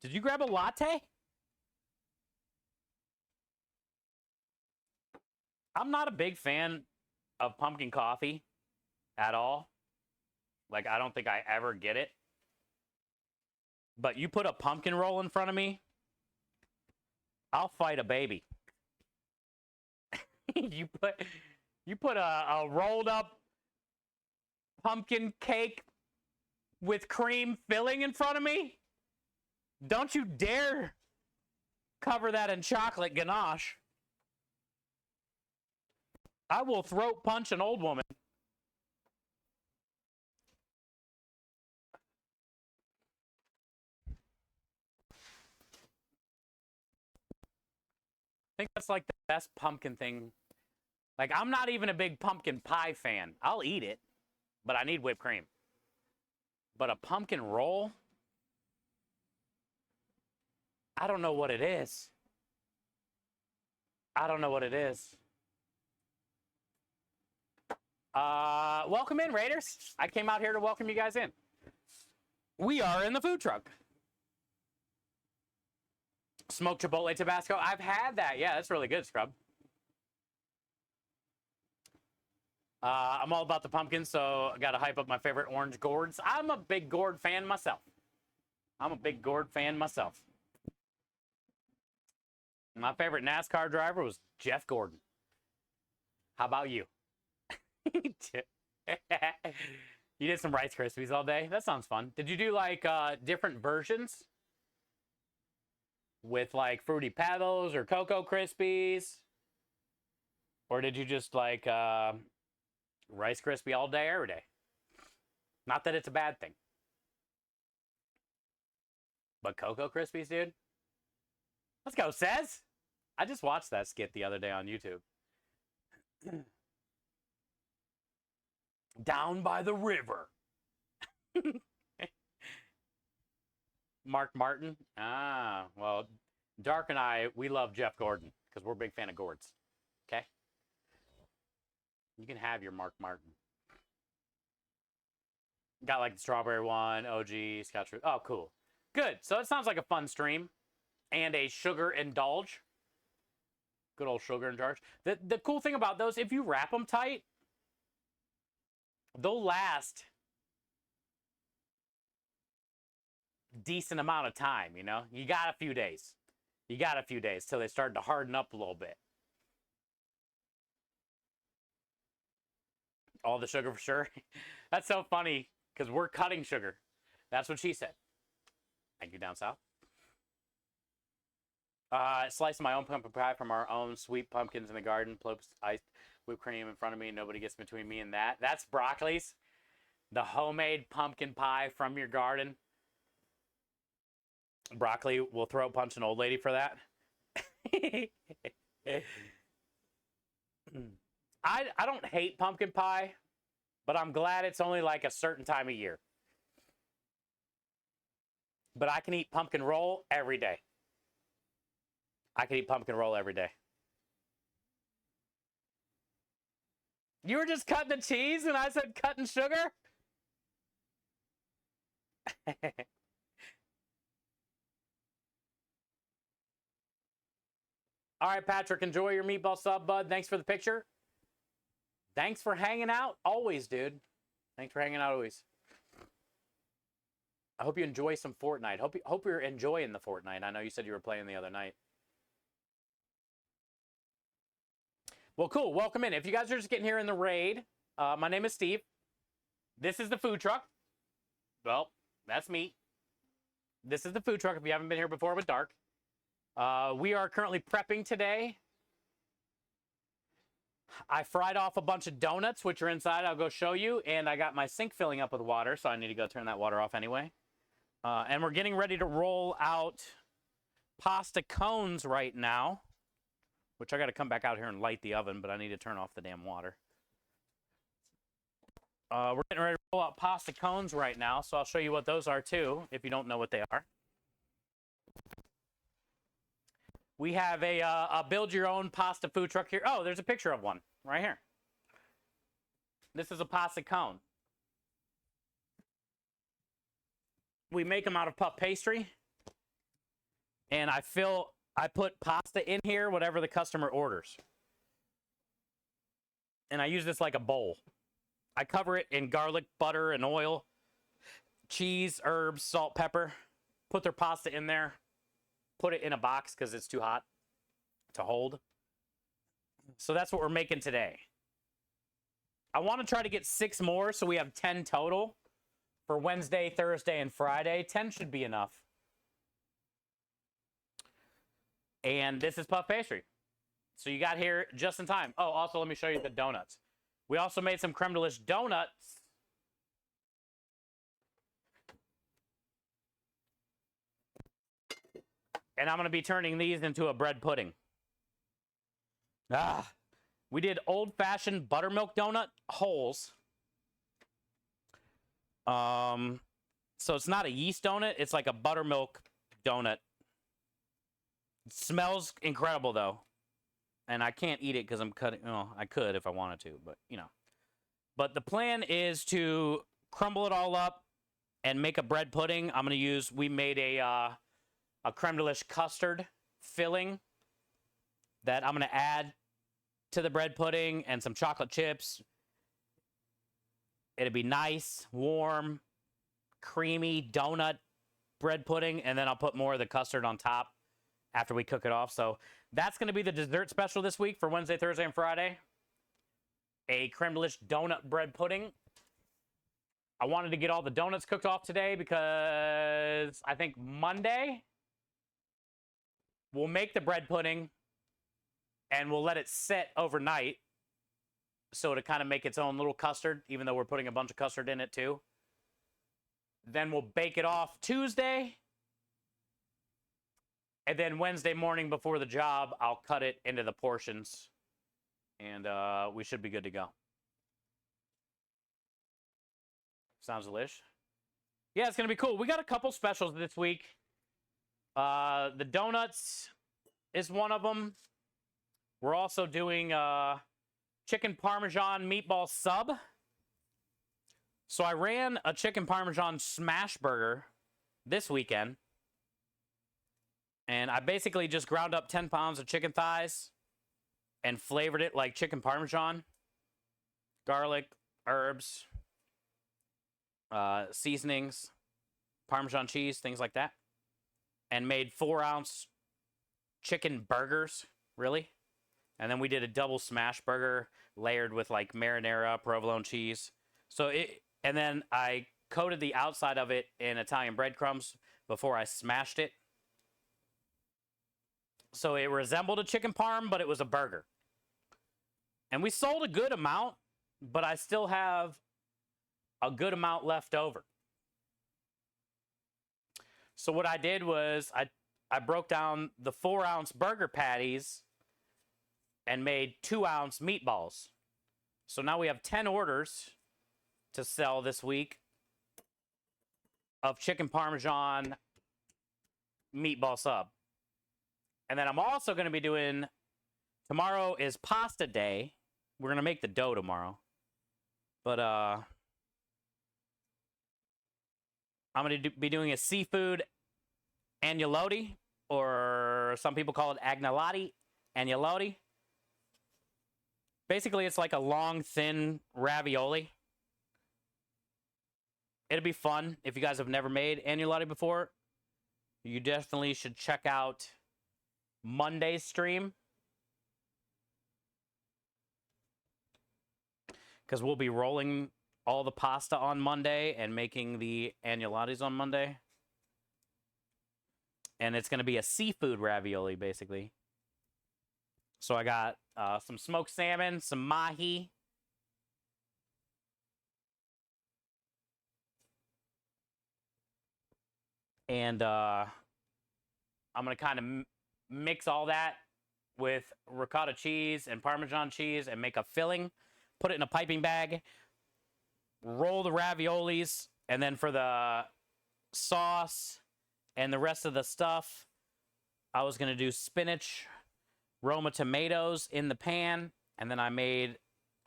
Did you grab a latte? I'm not a big fan of pumpkin coffee at all. Like, I don't think I ever get it. But you put a pumpkin roll in front of me, I'll fight a baby. you put a rolled up pumpkin cake with cream filling in front of me? Don't you dare cover that in chocolate ganache. I will throat punch an old woman. I think that's like the best pumpkin thing. Like, I'm not even a big pumpkin pie fan. I'll eat it, but I need whipped cream. But a pumpkin roll? I don't know what it is. I don't know what it is. Welcome in, Raiders. I came out here to welcome you guys in. We are in the food truck. Smoked Chipotle Tabasco. I've had that. Yeah, that's really good, Scrub. I'm all about the pumpkin, so I got to hype up my favorite orange gourds. I'm a big gourd fan myself. My favorite NASCAR driver was Jeff Gordon. How about you? You did some Rice Krispies all day? That sounds fun. Did you do like different versions? With like Fruity Pebbles or Cocoa Krispies? Or did you just like Rice Krispie all day, every day? Not that it's a bad thing. But Cocoa Krispies, dude? Let's go, Says! I just watched that skit the other day on YouTube. Down by the river. Mark Martin? Ah, well, Dark and I, we love Jeff Gordon because we're a big fan of gourds. Okay? You can have your Mark Martin. Got like the strawberry one, OG, Scotch. Oh, cool. Good. So it sounds like a fun stream and a sugar indulge. Good old sugar indulge. The cool thing about those, if you wrap them tight, they'll last decent amount of time, you know? You got a few days. Till they start to harden up a little bit. All the sugar for sure. That's so funny because we're cutting sugar. That's what she said. Thank you, down south. Slice my own pumpkin pie from our own sweet pumpkins in the garden. Plopes iced whipped cream in front of me. Nobody gets between me and that. That's Broccoli's. The homemade pumpkin pie from your garden. Broccoli will throat punch an old lady for that. I don't hate pumpkin pie, but I'm glad it's only like a certain time of year. But I can eat pumpkin roll every day. You were just cutting the cheese and I said cutting sugar? All right, Patrick, enjoy your meatball sub, bud. Thanks for the picture. Thanks for hanging out always, dude. Thanks for hanging out always. I hope you enjoy some Fortnite. Hope you're enjoying the Fortnite. I know you said you were playing the other night. Well, cool. Welcome in. If you guys are just getting here in the raid, my name is Steve. This is the food truck. Well, that's me. This is the food truck if you haven't been here before with Dark. We are currently prepping today. I fried off a bunch of donuts, which are inside. I'll go show you. And I got my sink filling up with water, so I need to go turn that water off anyway. And we're getting ready to roll out pasta cones right now, which I got to come back out here and light the oven, but I need to turn off the damn water. We're getting ready to roll out pasta cones right now, so I'll show you what those are too, if you don't know what they are. We have a build-your-own pasta food truck here. Oh, there's a picture of one right here. This is a pasta cone. We make them out of puff pastry. And I put pasta in here, whatever the customer orders. And I use this like a bowl. I cover it in garlic, butter, and oil, cheese, herbs, salt, pepper. put their pasta in there, put it in a box because it's too hot to hold. So that's what we're making today. I want to try to get 6 more so we have 10 total for Wednesday, Thursday, and Friday. 10 should be enough. And this is puff pastry. So you got here just in time. Oh, also let me show you the donuts. We also made some creme delish donuts. And I'm going to be turning these into a bread pudding. We did old-fashioned buttermilk donut holes. So it's not a yeast donut. It's like a buttermilk donut. It smells incredible, though. And I can't eat it because I'm cutting. Well, I could if I wanted to, but, you know. But the plan is to crumble it all up and make a bread pudding. I'm going to use, we made a creme delish custard filling that I'm going to add to the bread pudding and some chocolate chips. It'll be nice, warm, creamy donut bread pudding, and then I'll put more of the custard on top after we cook it off. So that's going to be the dessert special this week for Wednesday, Thursday, and Friday. A creme delish donut bread pudding. I wanted to get all the donuts cooked off today because I think Monday we'll make the bread pudding and we'll let it sit overnight so to kind of make its own little custard, even though we're putting a bunch of custard in it too. Then we'll bake it off Tuesday. And then Wednesday morning before the job, I'll cut it into the portions. And we should be good to go. Sounds delish. Yeah, it's going to be cool. We got a couple specials this week. The donuts is one of them. We're also doing chicken parmesan meatball sub. So I ran a chicken parmesan smash burger this weekend. And I basically just ground up 10 pounds of chicken thighs and flavored it like chicken parmesan. Garlic, herbs, seasonings, Parmesan cheese, things like that. And made 4-ounce chicken burgers, really. And then we did a double smash burger layered with like marinara, provolone cheese. And then I coated the outside of it in Italian breadcrumbs before I smashed it. So it resembled a chicken parm, but it was a burger. And we sold a good amount, but I still have a good amount left over. So what I did was I broke down the 4-ounce burger patties and made 2-ounce meatballs. So now we have 10 orders to sell this week of chicken parmesan meatball sub. And then I'm also going to be doing, tomorrow is pasta day. We're going to make the dough tomorrow. But I'm going to be doing a seafood agnolotti, or some people call it agnolotti, agnolotti. Basically, it's like a long, thin ravioli. It'll be fun. If you guys have never made agnolotti before, you definitely should check out Monday's stream. Because we'll be rolling all the pasta on Monday and making the agnolottis on Monday. And it's going to be a seafood ravioli, basically. So I got some smoked salmon, some mahi. And I'm going to kind of mix all that with ricotta cheese and Parmesan cheese and make a filling. Put it in a piping bag. Roll the raviolis. And then for the sauce and the rest of the stuff, I was going to do spinach, Roma tomatoes in the pan. And then I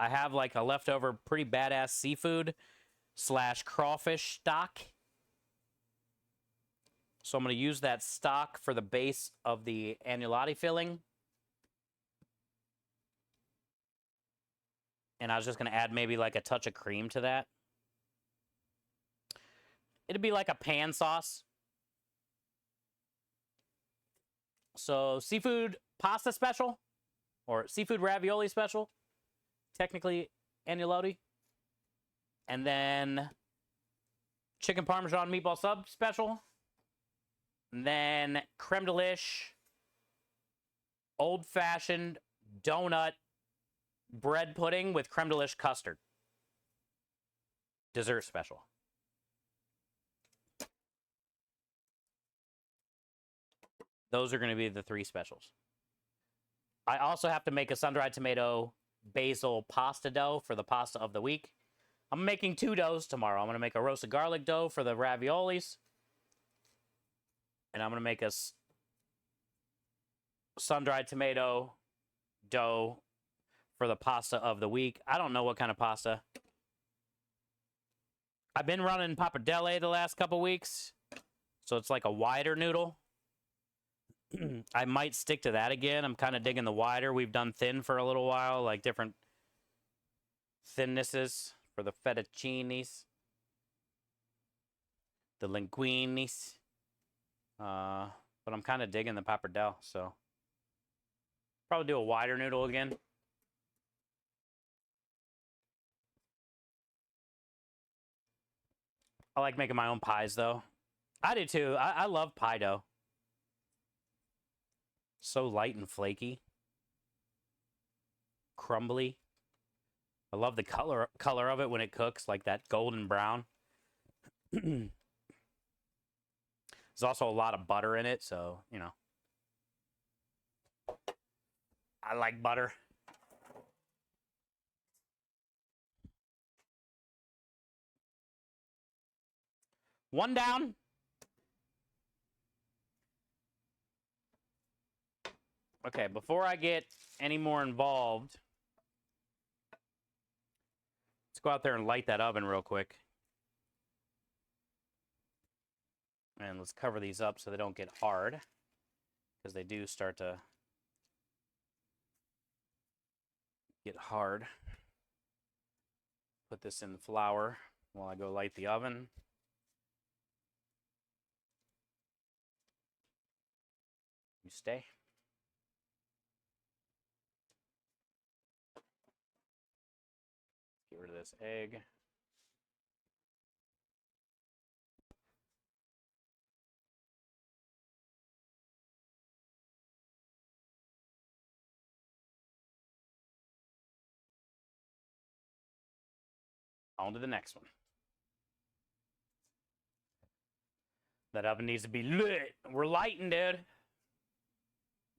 have like a leftover pretty badass seafood / crawfish stock. So I'm going to use that stock for the base of the agnolotti filling. And I was just going to add maybe like a touch of cream to that. It'd be like a pan sauce. So seafood pasta special, or seafood ravioli special, technically agnolotti. And then chicken parmesan meatball sub special. And then creme de lish, old fashioned donut bread pudding with creme de lish custard. Dessert special. Those are going to be the 3 specials. I also have to make a sun-dried tomato basil pasta dough for the pasta of the week. I'm making 2 doughs tomorrow. I'm going to make a roasted garlic dough for the raviolis. And I'm going to make a sun-dried tomato dough for the pasta of the week. I don't know what kind of pasta. I've been running pappardelle the last couple weeks. So it's like a wider noodle. I might stick to that again. I'm kind of digging the wider. We've done thin for a little while, like different thinnesses for the fettuccinis, the linguinis. But I'm kind of digging the pappardelle, so probably do a wider noodle again. I like making my own pies, though. I do, too. I love pie dough. So light and flaky. Crumbly. I love the color of it when it cooks, like that golden brown. There's also a lot of butter in it, so, you know. I like butter. One down. Okay, before I get any more involved, let's go out there and light that oven real quick. And let's cover these up so they don't get hard, because they do start to get hard. Put this in the flour while I go light the oven. You stay. Get rid of this egg. On to the next one. That oven needs to be lit. We're lighting, dude.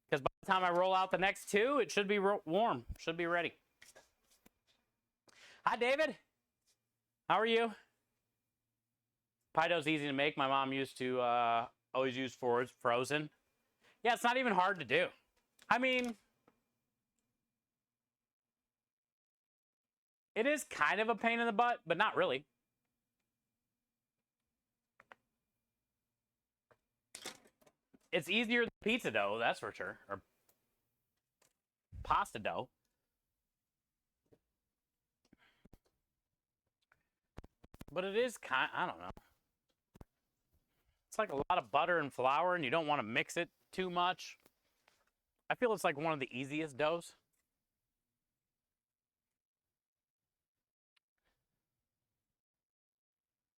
Because by the time I roll out the next 2, it should be warm. Should be ready. Hi, David. How are you? Pie dough's easy to make. My mom used to always use frozen. Yeah, it's not even hard to do. I mean, it is kind of a pain in the butt, but not really. It's easier than pizza dough, that's for sure. Or pasta dough. But it is I don't know. It's like a lot of butter and flour, and you don't want to mix it too much. I feel it's like one of the easiest doughs.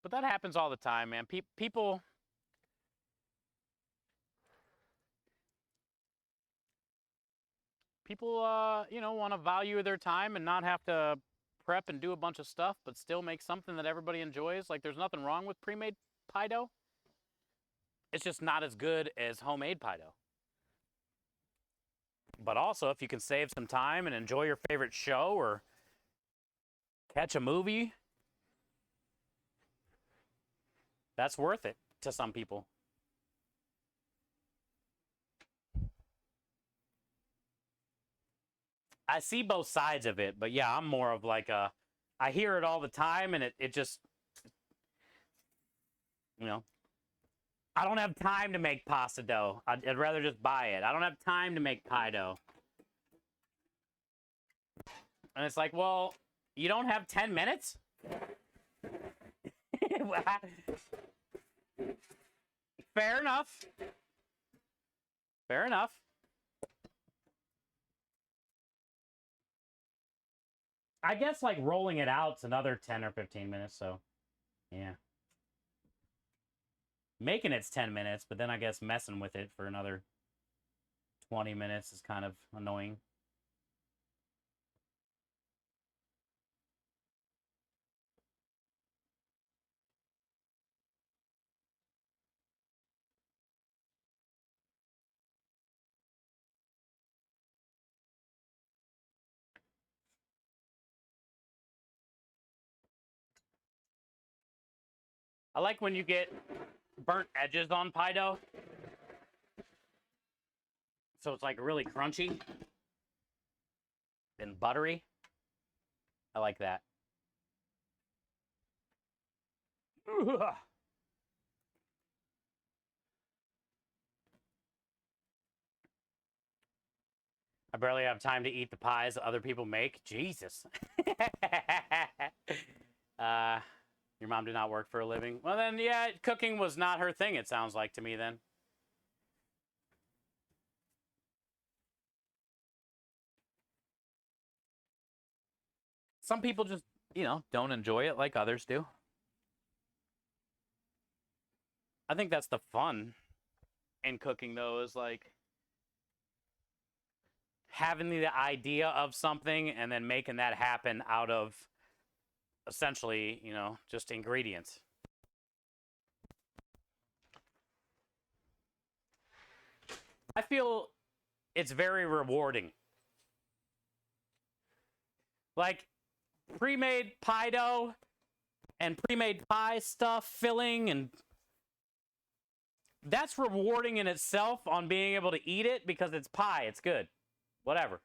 But that happens all the time, man. People you know, want to value their time and not have to prep and do a bunch of stuff, but still make something that everybody enjoys. Like, there's nothing wrong with pre-made pie dough. It's just not as good as homemade pie dough. But also, if you can save some time and enjoy your favorite show or catch a movie, that's worth it to some people. I see both sides of it, but yeah, I'm more of like I hear it all the time, and it just, you know, I don't have time to make pasta dough. I'd rather just buy it. I don't have time to make pie dough. And it's like, well, you don't have 10 minutes? Fair enough. Fair enough. I guess like rolling it out's another 10 or 15 minutes, so yeah. Making it's 10 minutes, but then I guess messing with it for another 20 minutes is kind of annoying. I like when you get burnt edges on pie dough. So it's like really crunchy and buttery. I like that. Ugh. I barely have time to eat the pies other people make. Jesus. Your mom did not work for a living. Well, then, yeah, cooking was not her thing, it sounds like to me then. Some people just, don't enjoy it like others do. I think that's the fun in cooking, though, is like having the idea of something and then making that happen out of essentially, just ingredients. I feel it's very rewarding. Like pre-made pie dough and pre-made pie stuff, filling, and that's rewarding in itself on being able to eat it because it's pie, it's good. Whatever.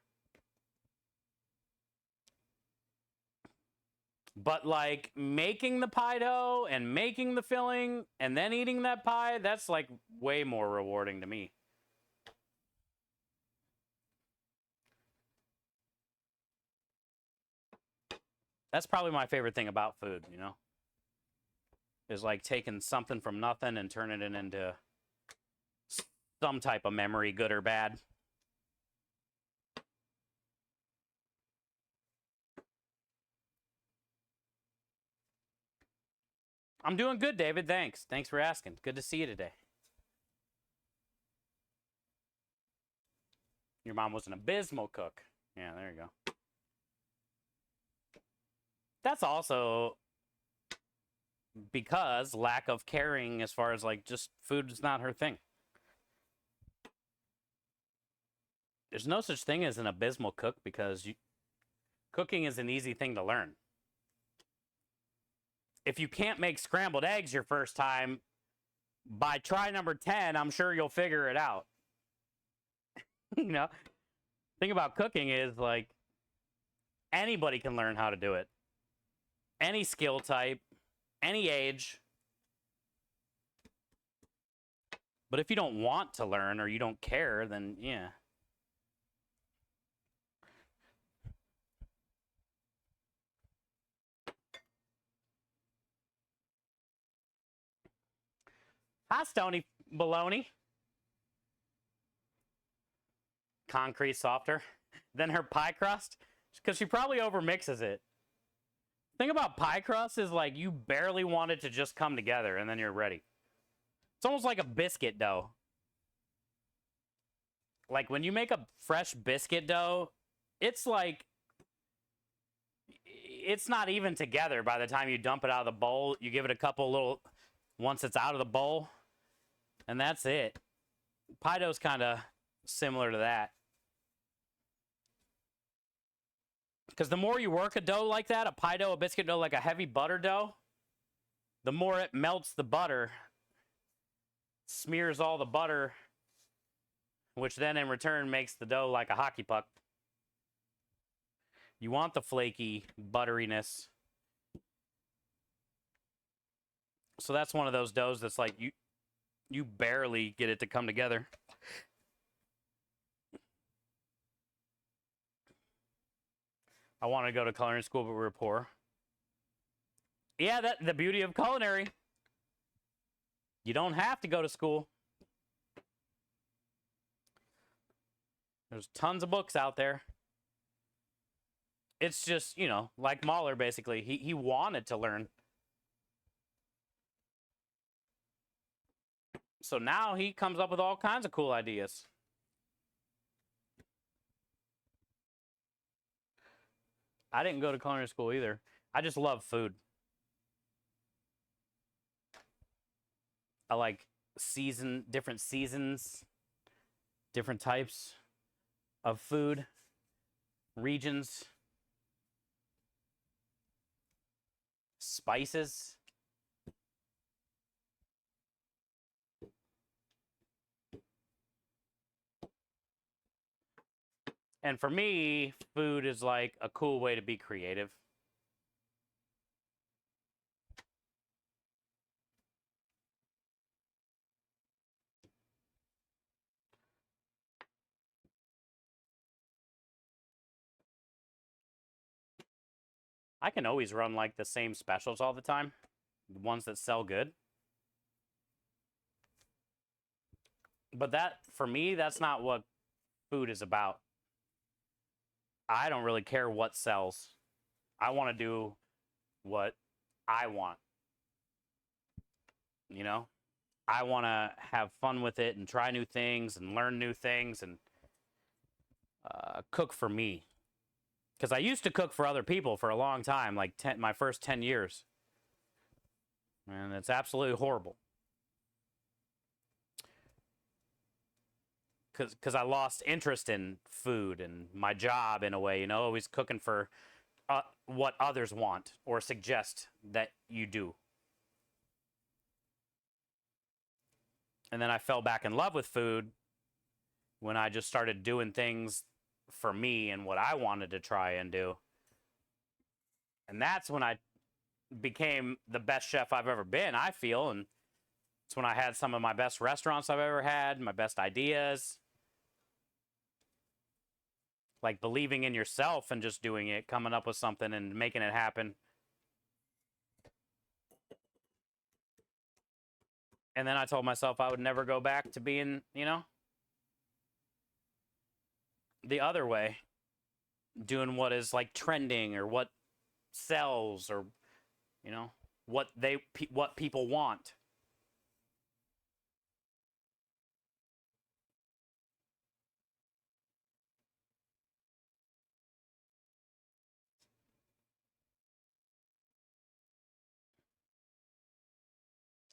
But like making the pie dough and making the filling and then eating that pie, that's like way more rewarding to me. That's probably my favorite thing about food, is like taking something from nothing and turning it into some type of memory, good or bad. I'm doing good, David. Thanks. Thanks for asking. Good to see you today. Your mom was an abysmal cook. Yeah, there you go. That's also because lack of caring as far as like just food is not her thing. There's no such thing as an abysmal cook because cooking is an easy thing to learn. If you can't make scrambled eggs your first time, by try number 10, I'm sure you'll figure it out. Thing about cooking is like anybody can learn how to do it. Any skill type, any age. But if you don't want to learn or you don't care, then yeah. Hi, Stony Baloney. Concrete softer than her pie crust? Because she probably overmixes it. Thing about pie crust is like you barely want it to just come together and then you're ready. It's almost like a biscuit dough. Like when you make a fresh biscuit dough, it's like it's not even together by the time you dump it out of the bowl. You give it a couple little once it's out of the bowl, and that's it. Pie dough's kind of similar to that. Because the more you work a dough like that, a pie dough, a biscuit dough, like a heavy butter dough, the more it melts the butter, smears all the butter, which then in return makes the dough like a hockey puck. You want the flaky butteriness. So that's one of those doughs that's like you barely get it to come together. I want to go to culinary school, but we're poor. Yeah, that's the beauty of culinary. You don't have to go to school. There's tons of books out there. It's just, you know, like Mahler, basically. He wanted to learn. So now he comes up with all kinds of cool ideas. I didn't go to culinary school either. I just love food. I like different seasons, different types of food, regions, spices. And for me, food is like a cool way to be creative. I can always run like the same specials all the time, the ones that sell good. But that, for me, that's not what food is about. I don't really care what sells. I want to do what I want. You know? I want to have fun with it and try new things and learn new things and cook for me. Because I used to cook for other people for a long time, like my first 10 years. And it's absolutely horrible. Because I lost interest in food and my job in a way, you know, always cooking for what others want or suggest that you do. And then I fell back in love with food when I just started doing things for me and what I wanted to try and do. And that's when I became the best chef I've ever been, I feel. And it's when I had some of my best restaurants I've ever had, my best ideas. Like believing in yourself and just doing it, coming up with something and making it happen. And then I told myself I would never go back to being, you know, the other way, doing what is like trending or what sells or, you know, what people want.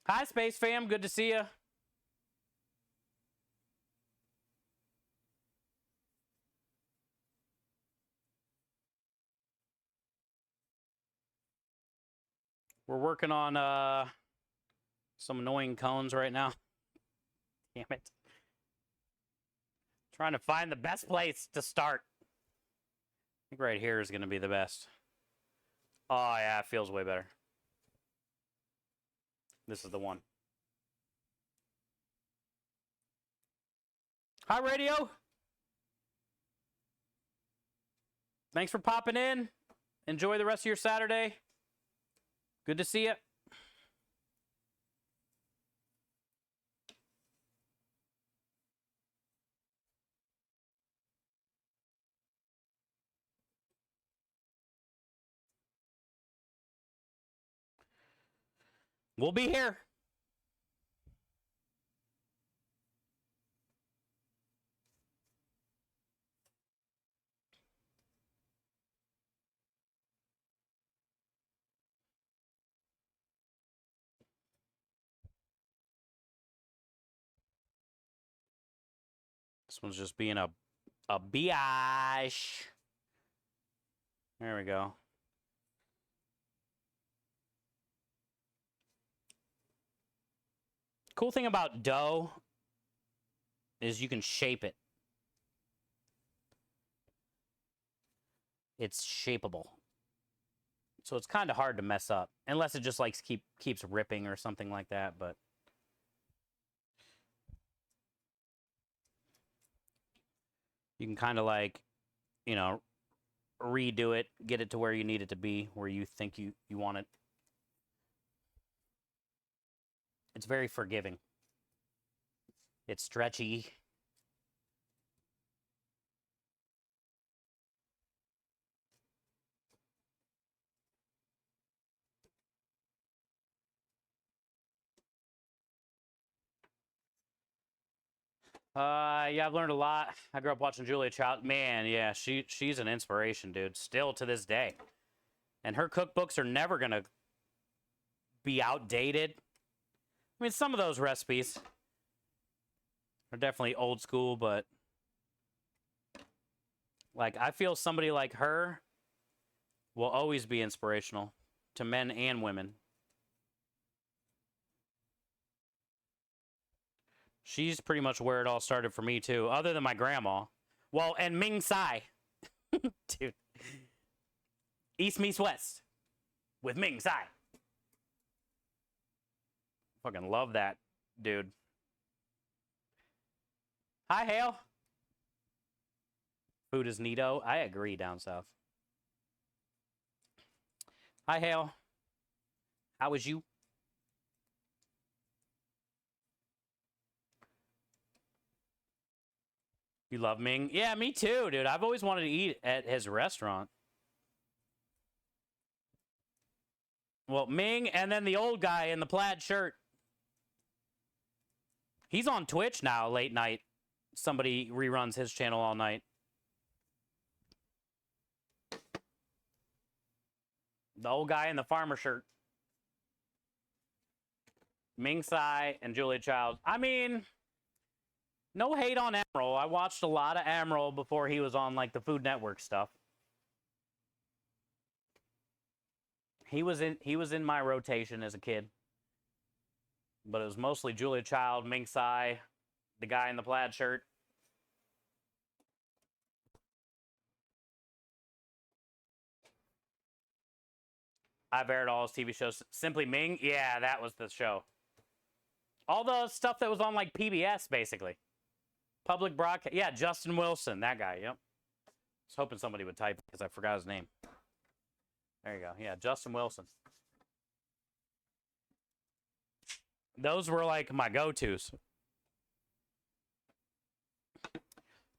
Hi, Space Fam. Good to see you. We're working on some annoying cones right now. Damn it. Trying to find the best place to start. I think right here is going to be the best. Oh, yeah, it feels way better. This is the one. Hi, radio. Thanks for popping in. Enjoy the rest of your Saturday. Good to see you. We'll be here. This one's just being a biatch. There we go. Cool thing about dough is you can shape it. It's shapeable. So it's kind of hard to mess up. Unless it just like keeps ripping or something like that, but you can kind of like, you know, redo it, get it to where you need it to be, where you think you want it. It's very forgiving. It's stretchy. Yeah, I've learned a lot. I grew up watching Julia Child. Man, yeah, she's an inspiration, dude. Still to this day. And her cookbooks are never gonna be outdated. I mean, some of those recipes are definitely old school, but like I feel somebody like her will always be inspirational to men and women. She's pretty much where it all started for me too, other than my grandma. Well, and Ming Tsai. Dude. East meets West with Ming Tsai. Fucking love that, dude. Hi, Hale. Food is neato. I agree, down south. Hi, Hale. How is you? You love Ming? Yeah, me too, dude. I've always wanted to eat at his restaurant. Well, Ming and then the old guy in the plaid shirt. He's on Twitch now, late night. Somebody reruns his channel all night. The old guy in the farmer shirt. Ming Tsai and Julia Child. I mean, no hate on Emerald. I watched a lot of Emerald before he was on like the Food Network stuff. He was in my rotation as a kid. But it was mostly Julia Child, Ming Tsai, the guy in the plaid shirt. I've aired all his TV shows. Simply Ming? Yeah, that was the show. All the stuff that was on like PBS, basically. Public broadcast. Yeah, Justin Wilson, that guy, yep. I was hoping somebody would type because I forgot his name. There you go. Yeah, Justin Wilson. Those were like my go-tos.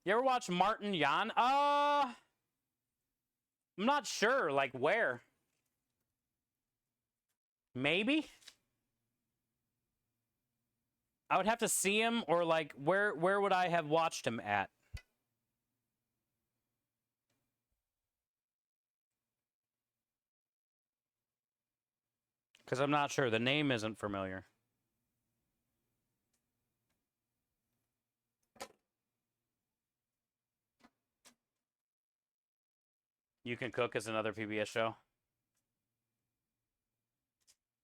You ever watch Martin Yan? I'm not sure. Like where? Maybe? I would have to see him, or like where would I have watched him at? Because I'm not sure. The name isn't familiar. You Can Cook is another PBS show.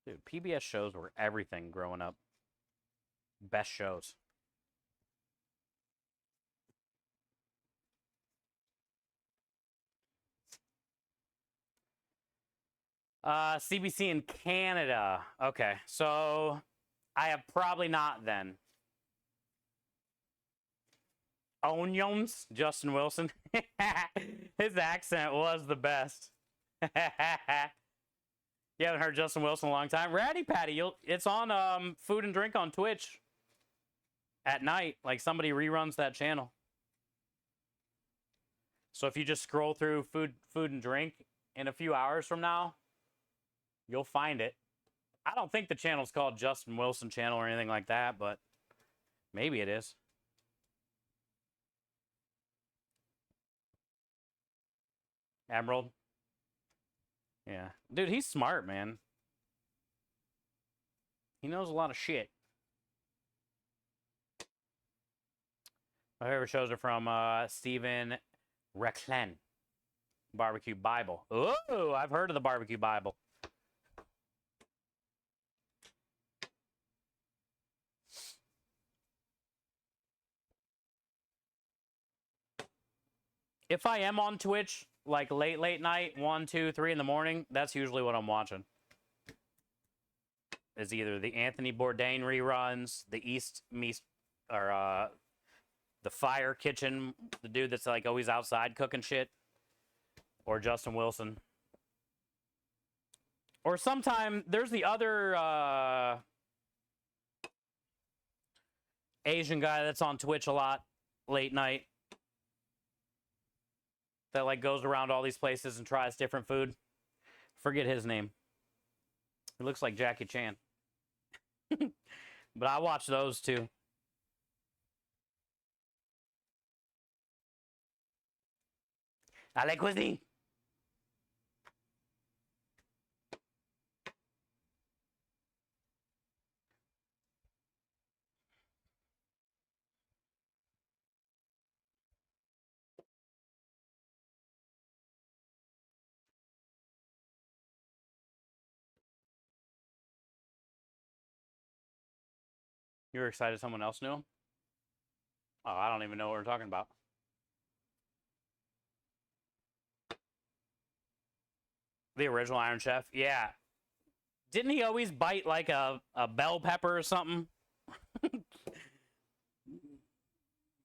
Dude, PBS shows were everything growing up. Best shows. CBC in Canada. Okay, so I have probably not then. Onions, Justin Wilson. His accent was the best. You haven't heard Justin Wilson in a long time. Ratty Patty, it's on Food and Drink on Twitch at night. Like somebody reruns that channel. So if you just scroll through Food and Drink in a few hours from now, you'll find it. I don't think the channel's called Justin Wilson channel or anything like that, but maybe it is. Emerald. Yeah. Dude, he's smart, man. He knows a lot of shit. My favorite shows are from Stephen Reclen. Barbecue Bible. Oh, I've heard of the Barbecue Bible. If I am on Twitch, like late night, 1, 2, 3 in the morning, that's usually what I'm watching. Is either the Anthony Bourdain reruns, the East Meets, or the Fire Kitchen, the dude that's like always outside cooking shit, or Justin Wilson. Or sometime there's the other Asian guy that's on Twitch a lot late night. That like goes around all these places and tries different food. Forget his name. He looks like Jackie Chan. But I watch those too. I like cuisine. You were excited someone else knew him? Oh, I don't even know what we're talking about. The original Iron Chef? Yeah. Didn't he always bite like a bell pepper or something?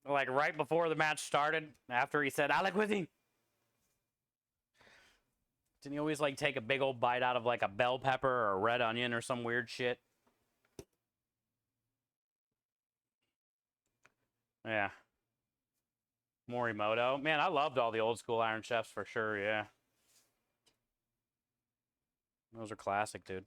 Like right before the match started, after he said, I like cuisine. Didn't he always like take a big old bite out of like a bell pepper or a red onion or some weird shit? Yeah. Morimoto. Man, I loved all the old school Iron Chefs for sure, yeah. Those are classic, dude.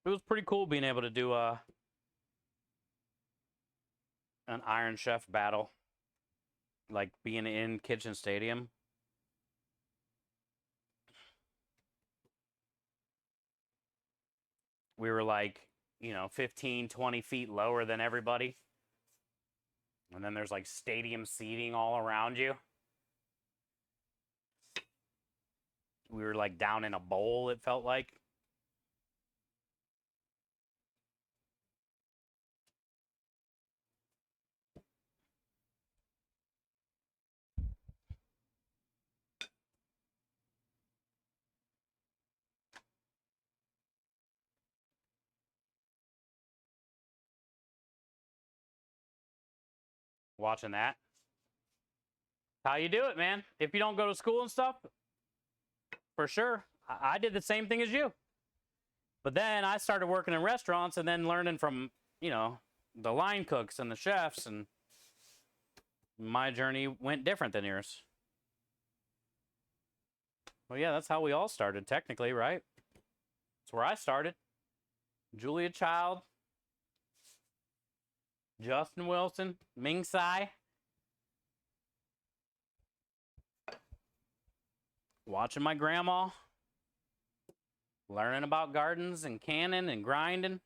It was pretty cool being able to do an Iron Chef battle. Like being in Kitchen Stadium. We were like, 15, 20 feet lower than everybody. And then there's like stadium seating all around you. We were like down in a bowl, it felt like. Watching that. How you do it, man? If you don't go to school and stuff, for sure. I did the same thing as you. But then I started working in restaurants and then learning from, the line cooks and the chefs, and my journey went different than yours. Well, yeah, that's how we all started, technically, right? That's where I started. Julia Child, Justin Wilson, Ming Tsai. Watching my grandma. Learning about gardens and canning and grinding.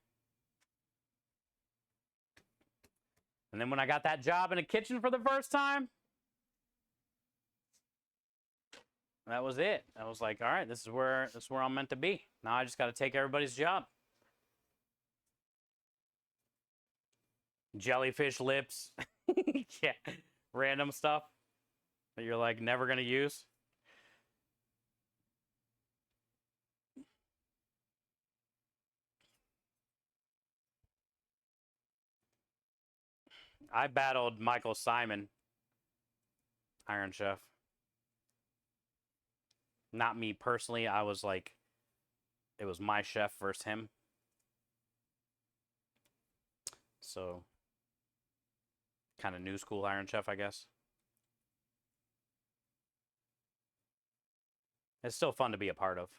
And then when I got that job in a kitchen for the first time, that was it. I was like, all right, this is where I'm meant to be. Now I just got to take everybody's job. Jellyfish lips. Yeah. Random stuff that you're like never going to use. I battled Michael Simon, Iron Chef. Not me personally. I was like, it was my chef versus him. So, kind of new school Iron Chef, I guess. It's still fun to be a part of.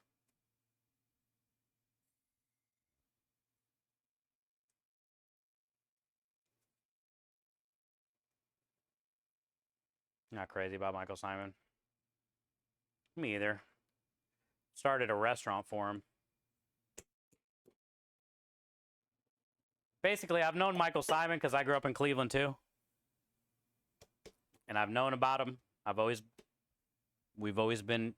Not crazy about Michael Simon. Me either. Started a restaurant for him. Basically, I've known Michael Simon because I grew up in Cleveland too. And I've known about him. We've always been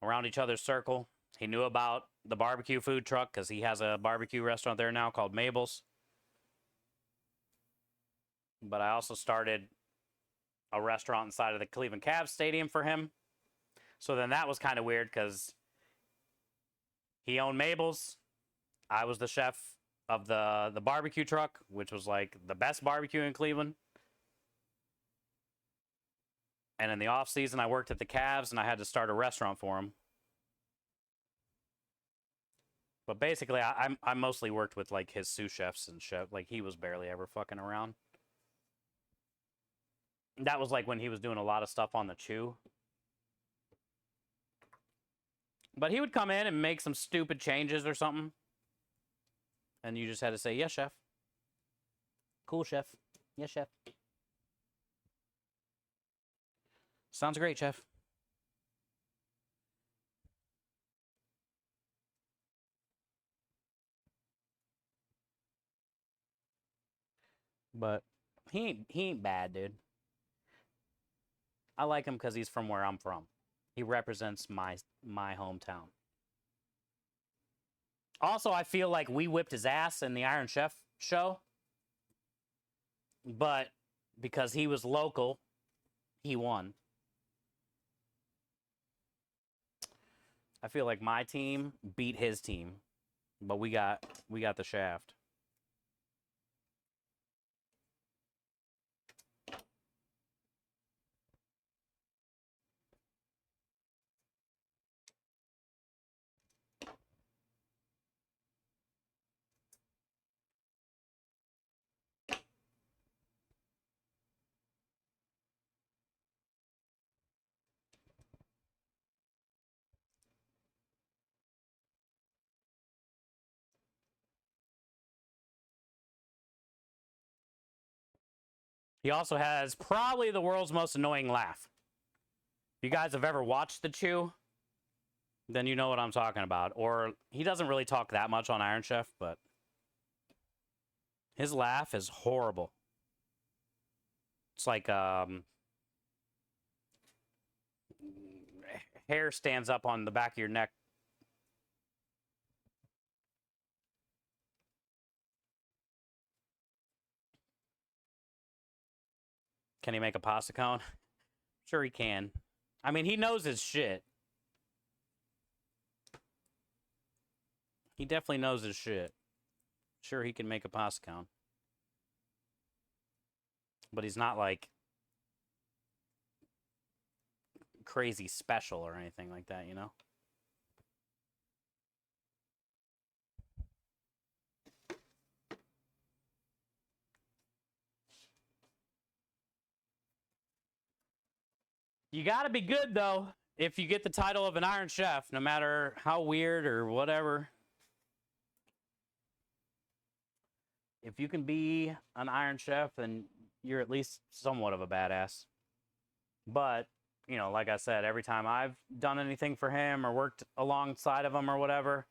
around each other's circle. He knew about the barbecue food truck because he has a barbecue restaurant there now called Mabel's. But I also started a restaurant inside of the Cleveland Cavs stadium for him. So then that was kind of weird because he owned Mabel's. I was the chef of the barbecue truck, which was like the best barbecue in Cleveland. And in the off season, I worked at the Cavs and I had to start a restaurant for him. But basically, I mostly worked with like his sous chefs and chef. Like he was barely ever fucking around. That was like when he was doing a lot of stuff on the Chew. But he would come in and make some stupid changes or something. And you just had to say, yes, chef. Cool, chef. Yes, chef. Sounds great, chef. But he ain't bad, dude. I like him because he's from where I'm from. He represents my hometown. Also, I feel like we whipped his ass in the Iron Chef show. But because he was local, he won. I feel like my team beat his team, but we got the shaft. He also has probably the world's most annoying laugh. If you guys have ever watched The Chew, then you know what I'm talking about. Or he doesn't really talk that much on Iron Chef, but his laugh is horrible. It's like hair stands up on the back of your neck. Can he make a pasta cone? Sure he can. I mean, he knows his shit. He definitely knows his shit. Sure, he can make a pasta cone. But he's not like crazy special or anything like that, you know? You gotta be good, though, if you get the title of an Iron Chef, no matter how weird or whatever. If you can be an Iron Chef, then you're at least somewhat of a badass. But, you know, like I said, every time I've done anything for him or worked alongside of him or whatever,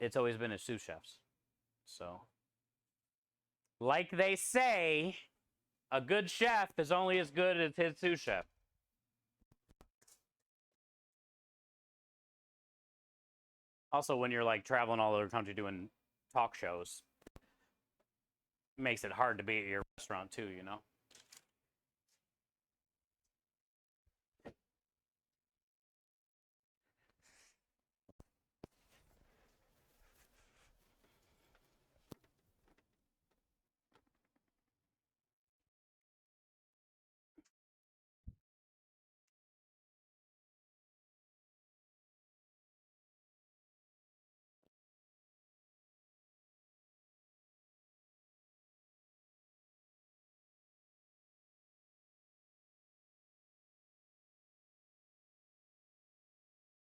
it's always been as sous chefs. So, like they say, a good chef is only as good as his sous chef. Also, when you're like traveling all over the country doing talk shows, makes it hard to be at your restaurant too, you know?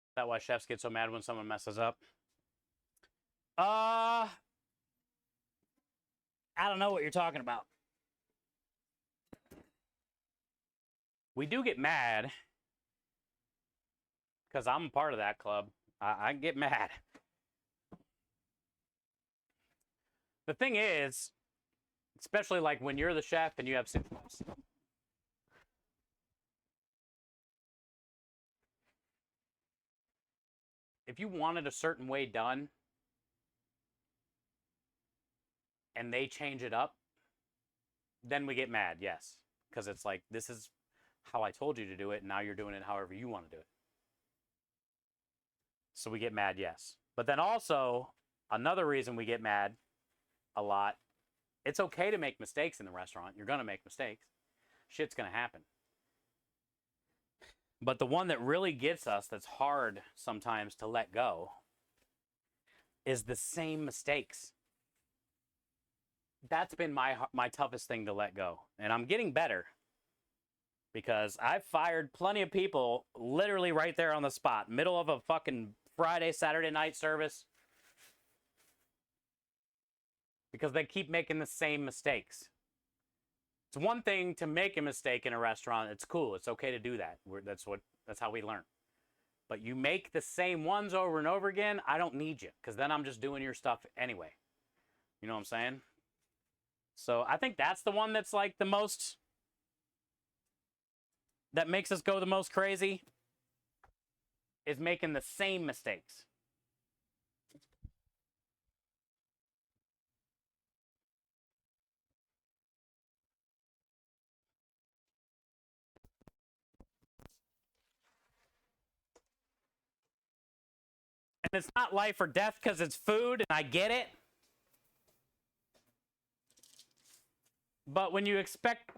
Is that why chefs get so mad when someone messes up? I don't know what you're talking about. We do get mad because I'm a part of that club. I get mad. The thing is, especially like when you're the chef and you have sous chefs, if you wanted a certain way done and they change it up, then we get mad, yes. Because it's like, this is how I told you to do it, and now you're doing it however you want to do it. So we get mad, yes. But then also, another reason we get mad a lot, it's okay to make mistakes in the restaurant. You're going to make mistakes. Shit's going to happen. But the one that really gets us, that's hard sometimes to let go, is the same mistakes. That's been my toughest thing to let go. And I'm getting better. Because I've fired plenty of people literally right there on the spot. Middle of a fucking Friday, Saturday night service. because they keep making the same mistakes. It's one thing to make a mistake in a restaurant. It's cool. It's okay to do that. That's how we learn. But you make the same ones over and over again, I don't need you, because then I'm just doing your stuff anyway. You know what I'm saying? So I think that's the one that's like the most, that makes us go the most crazy, is making the same mistakes. And it's not life or death because it's food, and I get it. But when you expect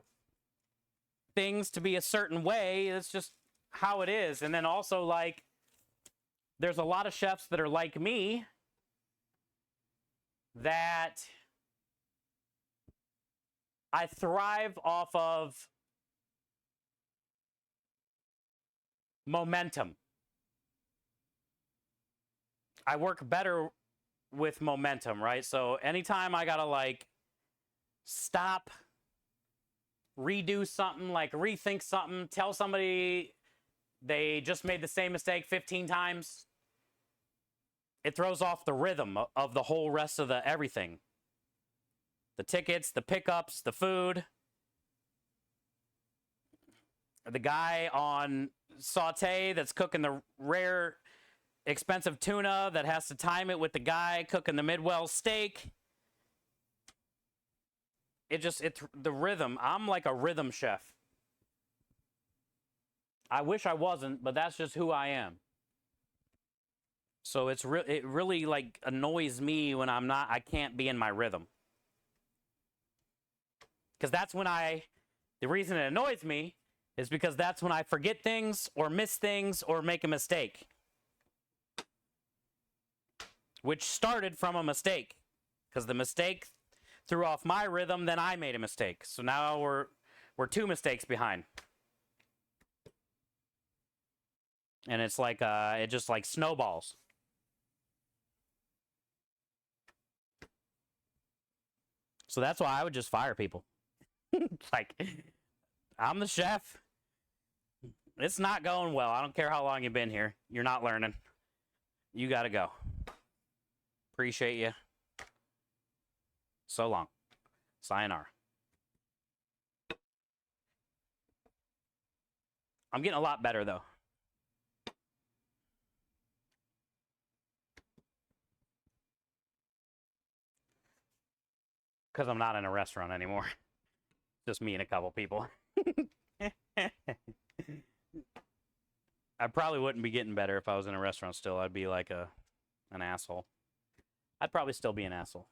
things to be a certain way, it's just how it is. And then also, like, there's a lot of chefs that are like me that I thrive off of momentum. I work better with momentum, right? So anytime I gotta like stop, redo something, like rethink something, tell somebody they just made the same mistake 15 times, it throws off the rhythm of the whole rest of the everything. The tickets, the pickups, the food. The guy on saute that's cooking the rare, expensive tuna that has to time it with the guy cooking the Midwell steak. The rhythm. I'm like a rhythm chef. I wish I wasn't, but that's just who I am. So it really like annoys me when I can't be in my rhythm. Because that's when the reason it annoys me is because that's when I forget things or miss things or make a mistake. Which started from a mistake. Because the mistake threw off my rhythm, then I made a mistake. So now we're 2 mistakes behind. And it's like, it just like snowballs. So that's why I would just fire people. Like, I'm the chef. It's not going well. I don't care how long you've been here. You're not learning. You got to go. Appreciate you. So long. Sayonara. I'm getting a lot better, though. Because I'm not in a restaurant anymore. Just me and a couple people. I probably wouldn't be getting better if I was in a restaurant still. I'd be like an asshole. I'd probably still be an asshole.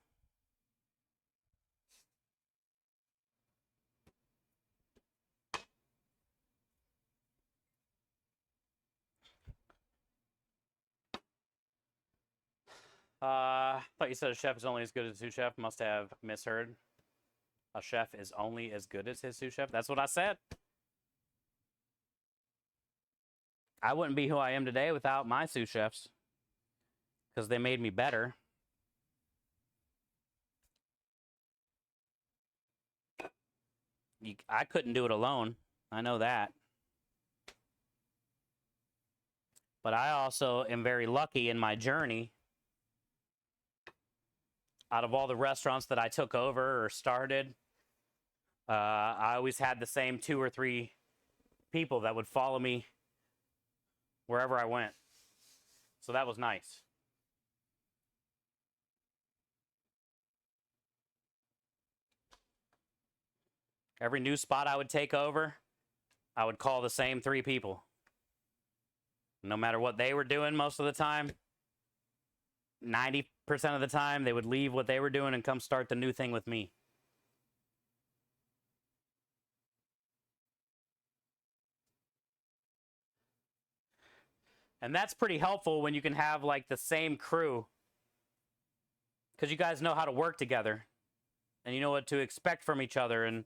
I thought you said a chef is only as good as a sous chef. Must have misheard. A chef is only as good as his sous chef. That's what I said. I wouldn't be who I am today without my sous chefs. Because they made me better. I couldn't do it alone. I know that. But I also am very lucky in my journey. Out of all the restaurants that I took over or started, I always had the same 2 or 3 people that would follow me wherever I went. So that was nice. Every new spot I would take over, I would call the same 3 people. No matter what they were doing most of the time, 90% of the time, they would leave what they were doing and come start the new thing with me. And that's pretty helpful when you can have like the same crew. Because you guys know how to work together. And you know what to expect from each other. And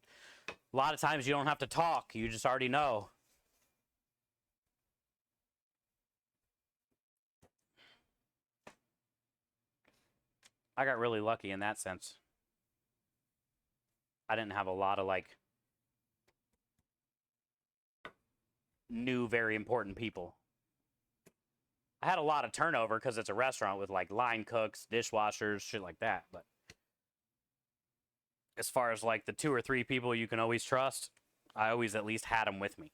a lot of times you don't have to talk. You just already know. I got really lucky in that sense. I didn't have a lot of like new, very important people. I had a lot of turnover because it's a restaurant with like line cooks, dishwashers, shit like that. But as far as like the 2 or 3 people you can always trust, I always at least had them with me.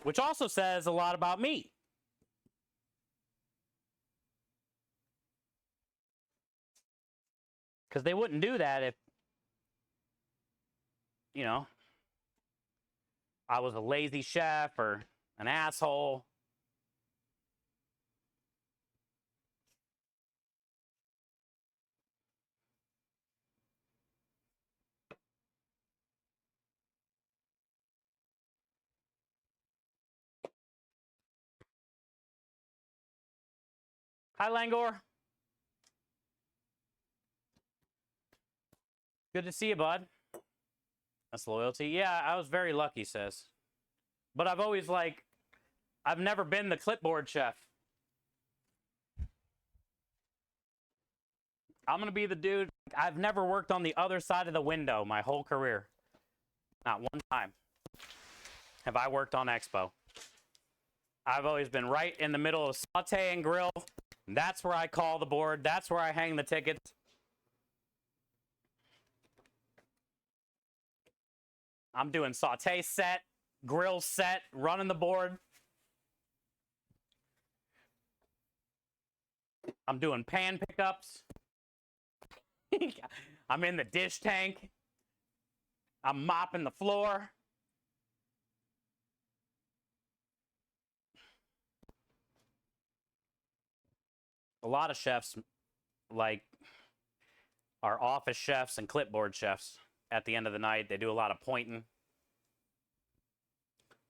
Which also says a lot about me. Because they wouldn't do that if, you know, I was a lazy chef or an asshole. Hi, Langor. Good to see you, bud. That's loyalty. Yeah, I was very lucky, sis. But I've always, like, I've never been the clipboard chef. I'm going to be the dude. I've never worked on the other side of the window my whole career. Not one time have I worked on Expo. I've always been right in the middle of saute and grill. That's where I call the board. That's where I hang the tickets. I'm doing saute set, grill set, running the board. I'm doing pan pickups. I'm in the dish tank. I'm mopping the floor. A lot of chefs, like, are office chefs and clipboard chefs. At the end of the night, they do a lot of pointing.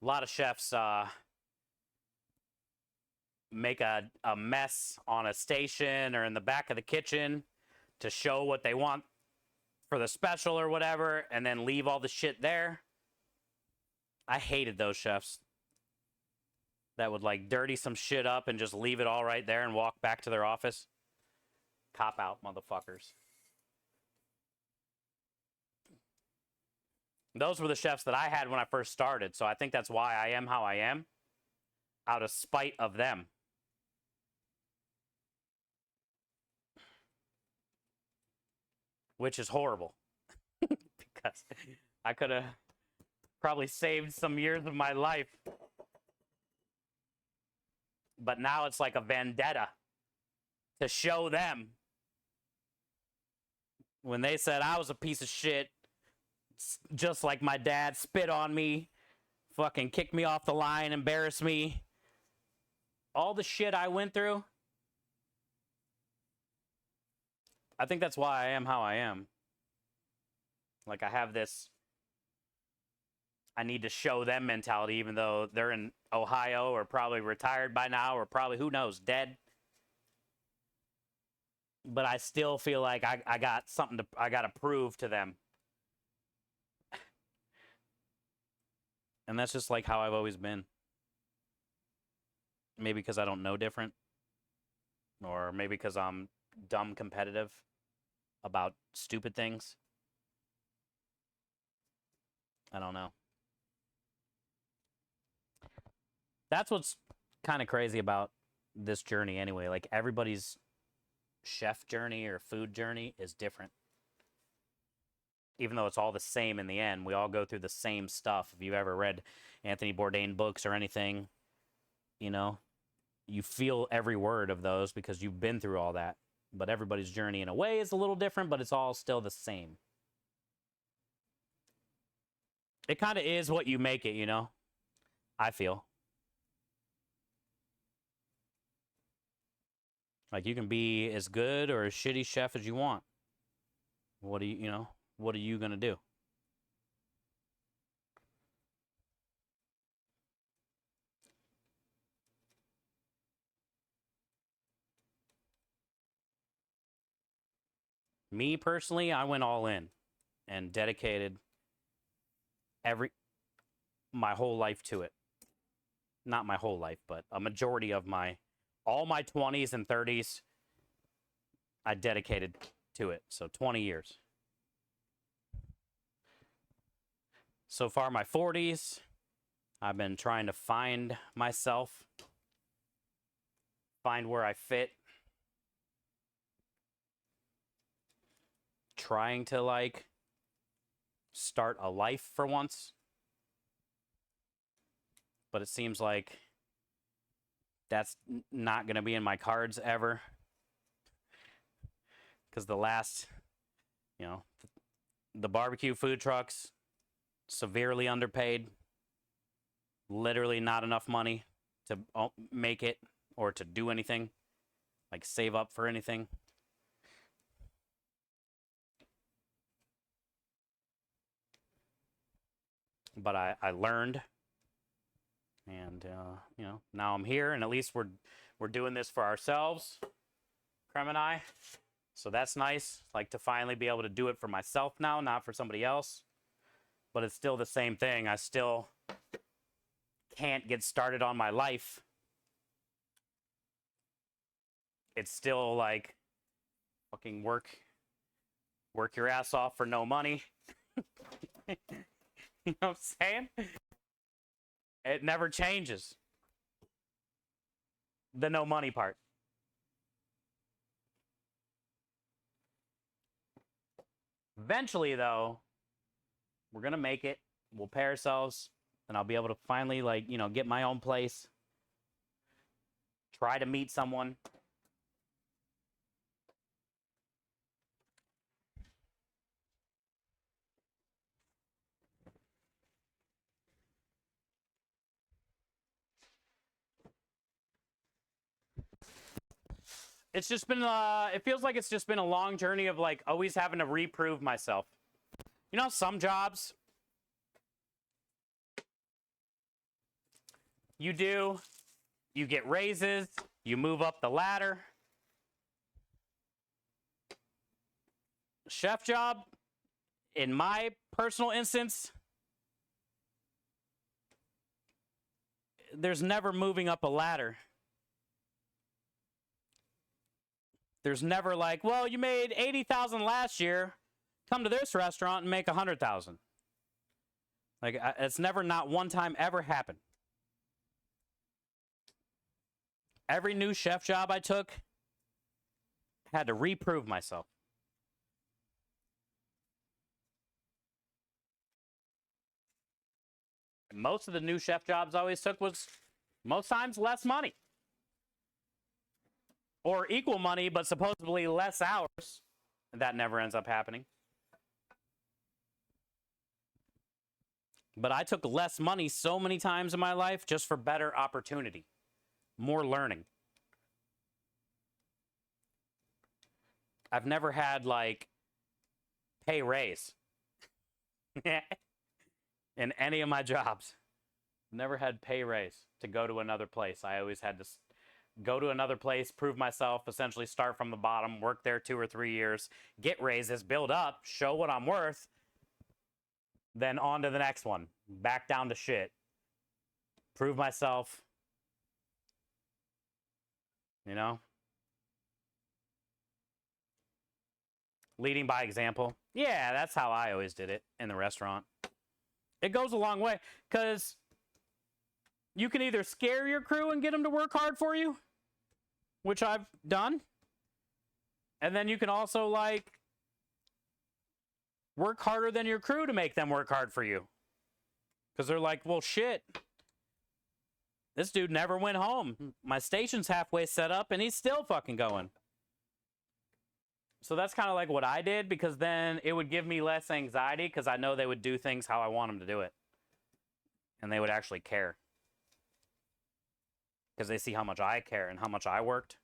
A lot of chefs make a mess on a station or in the back of the kitchen to show what they want for the special or whatever, and then leave all the shit there. I hated those chefs that would like dirty some shit up and just leave it all right there and walk back to their office. Cop out, motherfuckers. Those were the chefs that I had when I first started, so I think that's why I am how I am, out of spite of them. Which is horrible. Because I could have probably saved some years of my life. But now it's like a vendetta to show them. When they said I was a piece of shit, just like my dad, spit on me, fucking kicked me off the line, embarrassed me. All the shit I went through. I think that's why I am how I am. Like, I have this I need to show them mentality, even though they're in Ohio or probably retired by now or probably, who knows, dead. But I still feel like I got something I got to prove to them. And that's just like how I've always been. Maybe because I don't know different. Or maybe because I'm dumb competitive about stupid things. I don't know. That's what's kind of crazy about this journey anyway. Like, everybody's chef journey or food journey is different. Even though it's all the same in the end, we all go through the same stuff. If you've ever read Anthony Bourdain books or anything, you know, you feel every word of those because you've been through all that. But everybody's journey in a way is a little different, but it's all still the same. It kind of is what you make it, you know, I feel. Like, you can be as good or as shitty chef as you want. What are you going to do? Me personally, I went all in and dedicated my whole life to it. Not my whole life, but a majority of my all my 20s and 30s, I dedicated to it. So 20 years. So far, my 40s, I've been trying to find myself, find where I fit, trying to like start a life for once. But it seems like that's not going to be in my cards ever. Because the last, you know, the barbecue food trucks, severely underpaid, literally not enough money to make it or to do anything, like save up for anything. But I learned, and you know, now I'm here, and at least we're doing this for ourselves, Krem and I. So that's nice, like to finally be able to do it for myself now, not for somebody else. But it's still the same thing. I still can't get started on my life. It's still like fucking work your ass off for no money. You know what I'm saying? It never changes. The no money part. Eventually, though, we're going to make it. We'll pay ourselves. And I'll be able to finally, like, you know, get my own place. Try to meet someone. It's just been, it feels like it's just been a long journey of, like, always having to reprove myself. You know, some jobs, you get raises, you move up the ladder. Chef job, in my personal instance, there's never moving up a ladder. There's never like, well, you made 80,000 last year. Come to this restaurant and make 100,000. Like, it's never, not one time ever happened. Every new chef job I took had to reprove myself. Most of the new chef jobs I always took was most times less money. Or equal money, but supposedly less hours. That never ends up happening. But I took less money so many times in my life just for better opportunity. More learning. I've never had, like, pay raise. In any of my jobs. Never had pay raise to go to another place. I always had to go to another place, prove myself, essentially start from the bottom, work there 2 or 3 years, get raises, build up, show what I'm worth, then on to the next one. Back down to shit. Prove myself. You know? Leading by example. Yeah, that's how I always did it in the restaurant. It goes a long way, because you can either scare your crew and get them to work hard for you, which I've done, and then you can also, like, work harder than your crew to make them work hard for you. Because they're like, well, shit, this dude never went home. My station's halfway set up, and he's still fucking going. So that's kind of like what I did, because then it would give me less anxiety, because I know they would do things how I want them to do it. And they would actually care. Because they see how much I care and how much I worked.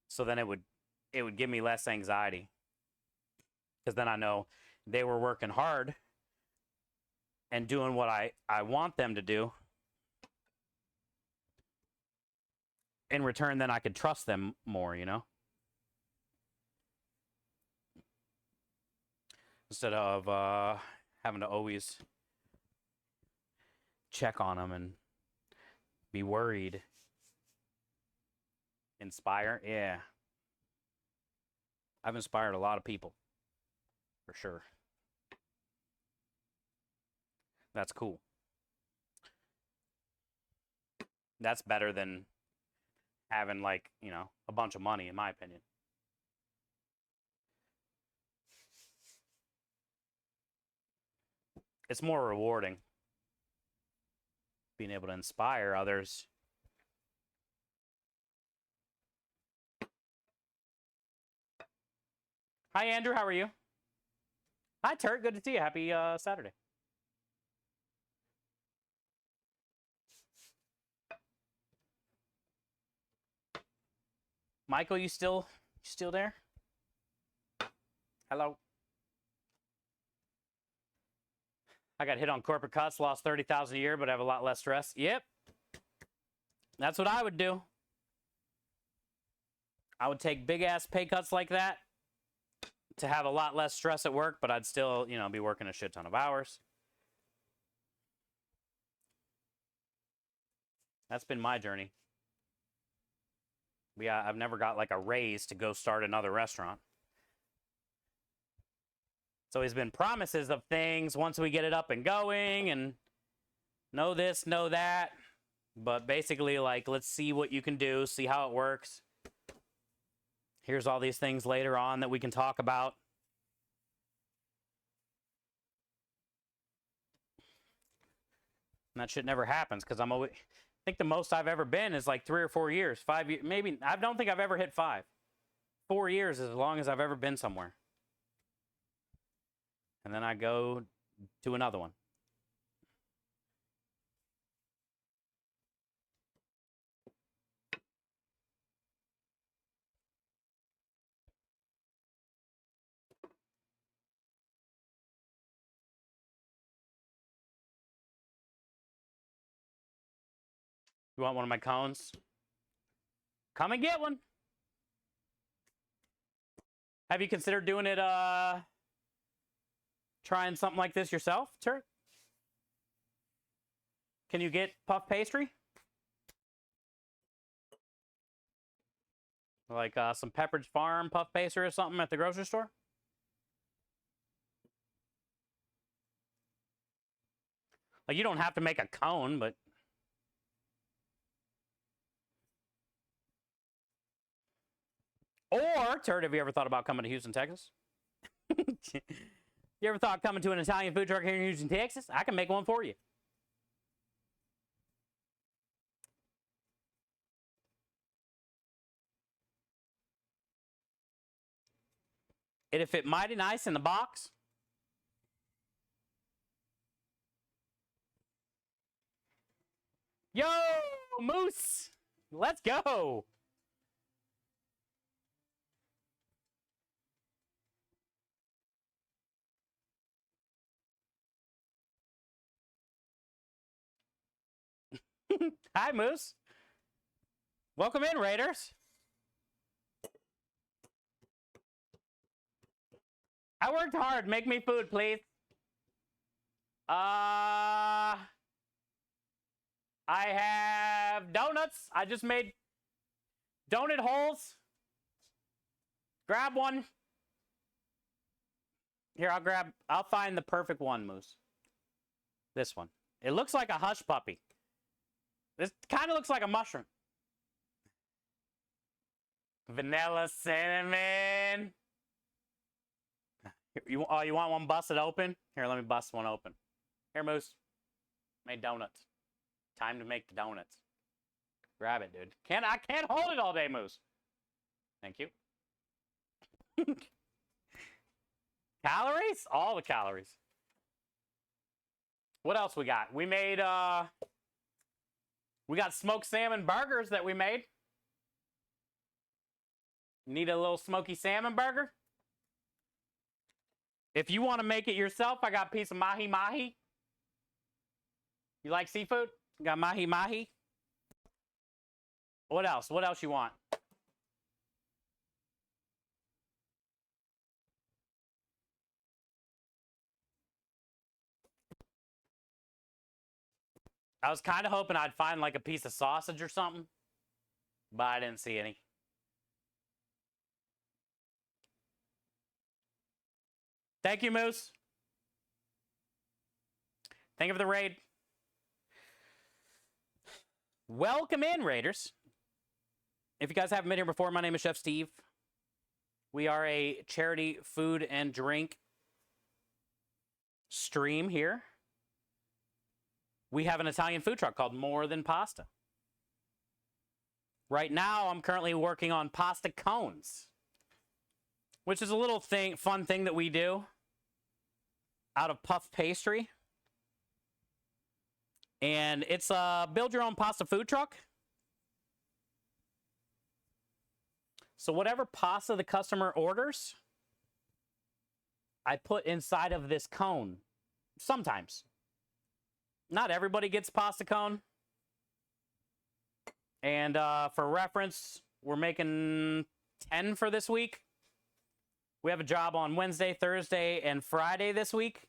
So then it would give me less anxiety. Because then I know they were working hard and doing what I want them to do. In return, then I could trust them more, you know? Instead of having to always check on them and be worried. Inspire? Yeah. I've inspired a lot of people. For sure. That's cool. That's better than having, like, you know, a bunch of money, in my opinion. It's more rewarding being able to inspire others. Hi, Andrew. How are you? Hi, Turt. Good to see you. Happy Saturday. Michael, you still there? Hello. I got hit on corporate cuts, lost 30,000 a year, but I have a lot less stress. Yep. That's what I would do. I would take big ass pay cuts like that to have a lot less stress at work, but I'd still, you know, be working a shit ton of hours. That's been my journey. Yeah, I've never got like a raise to go start another restaurant. It's always been promises of things once we get it up and going and know this, know that. But basically, like, let's see what you can do, see how it works. Here's all these things later on that we can talk about. And that shit never happens because I'm always... I think the most I've ever been is like 3 or 4 years, 5 years, maybe. I don't think I've ever hit 5. 4 years is as long as I've ever been somewhere. And then I go to another one. You want one of my cones? Come and get one. Have you considered doing it, trying something like this yourself, Turk? Can you get puff pastry? Like some Pepperidge Farm puff pastry or something at the grocery store? Like, you don't have to make a cone, but... Or, Turd, have you ever thought about coming to Houston, Texas? You ever thought coming to an Italian food truck here in Houston, Texas? I can make one for you. It'd fit mighty nice in the box. Yo, Moose! Let's go! Hi, Moose. Welcome in, Raiders. I worked hard. Make me food, please. I have donuts. I just made donut holes. Grab one. Here, I'll find the perfect one, Moose. This one. It looks like a hush puppy. This kind of looks like a mushroom. Vanilla cinnamon. You want one busted open? Here, let me bust one open. Here, Moose. Made donuts. Time to make the donuts. Grab it, dude. I can't hold it all day, Moose. Thank you. Calories? All the calories. What else we got? We made, we got smoked salmon burgers that we made. Need a little smoky salmon burger? If you want to make it yourself, I got a piece of mahi-mahi. You like seafood? Got mahi-mahi. What else? What else you want? I was kind of hoping I'd find like a piece of sausage or something, but I didn't see any. Thank you, Moose. Thank you for the raid. Welcome in, Raiders. If you guys haven't been here before, my name is Chef Steve. We are a charity food and drink stream here. We have an Italian food truck called More Than Pasta. Right now, I'm currently working on pasta cones, which is a little fun thing that we do out of puff pastry. And it's a build your own pasta food truck. So whatever pasta the customer orders, I put inside of this cone. Sometimes. Not everybody gets pasta cone. And for reference, we're making 10 for this week. We have a job on Wednesday, Thursday, and Friday this week.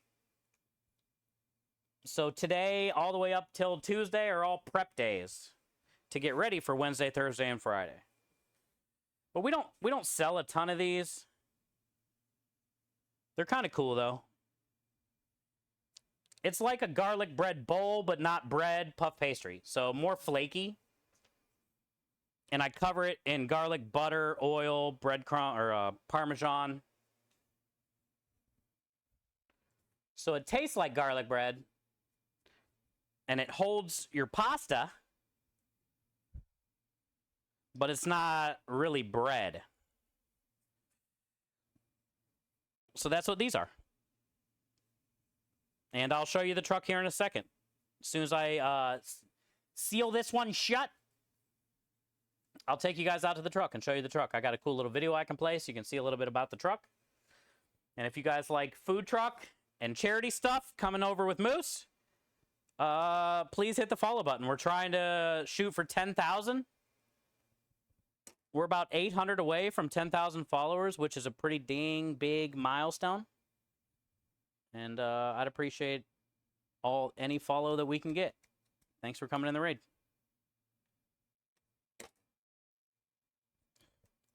So today, all the way up till Tuesday, are all prep days to get ready for Wednesday, Thursday, and Friday. But we don't sell a ton of these. They're kind of cool though. It's like a garlic bread bowl, but not bread, puff pastry. So more flaky. And I cover it in garlic, butter, oil, breadcrumb, or Parmesan. So it tastes like garlic bread. And it holds your pasta. But it's not really bread. So that's what these are. And I'll show you the truck here in a second. As soon as I seal this one shut, I'll take you guys out to the truck and show you the truck. I got a cool little video I can play so you can see a little bit about the truck. And if you guys like food truck and charity stuff coming over with Moose, please hit the follow button. We're trying to shoot for 10,000. We're about 800 away from 10,000 followers, which is a pretty dang big milestone. And I'd appreciate any follow that we can get. Thanks for coming in the raid.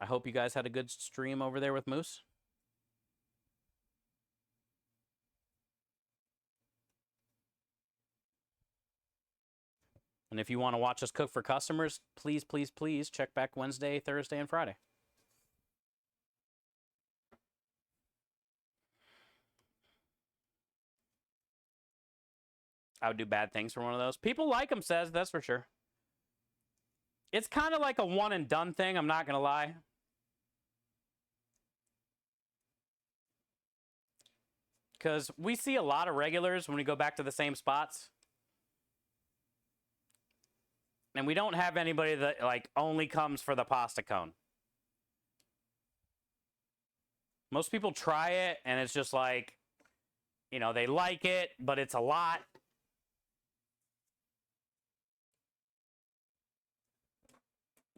I hope you guys had a good stream over there with Moose. And if you want to watch us cook for customers, please, please, please check back Wednesday, Thursday, and Friday. I would do bad things for one of those. People like them, says, that's for sure. It's kind of like a one and done thing, I'm not going to lie. Because we see a lot of regulars when we go back to the same spots. And we don't have anybody that like only comes for the pasta cone. Most people try it and it's just like, you know, they like it, but it's a lot.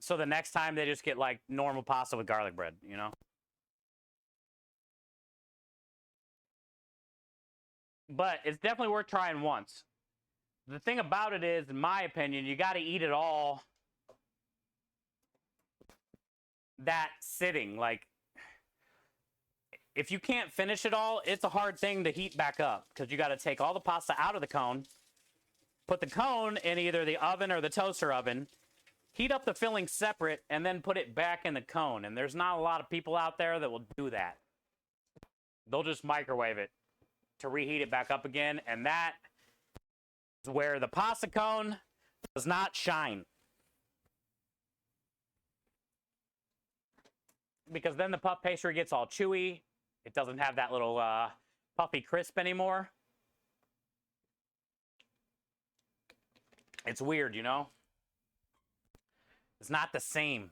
So the next time they just get like normal pasta with garlic bread, you know? But it's definitely worth trying once. The thing about it is, in my opinion, you got to eat it all that sitting. Like, if you can't finish it all, it's a hard thing to heat back up because you got to take all the pasta out of the cone, put the cone in either the oven or the toaster oven, heat up the filling separate, and then put it back in the cone. And there's not a lot of people out there that will do that. They'll just microwave it to reheat it back up again, and that is where the pasta cone does not shine. Because then the puff pastry gets all chewy. It doesn't have that little puffy crisp anymore. It's weird, you know? It's not the same.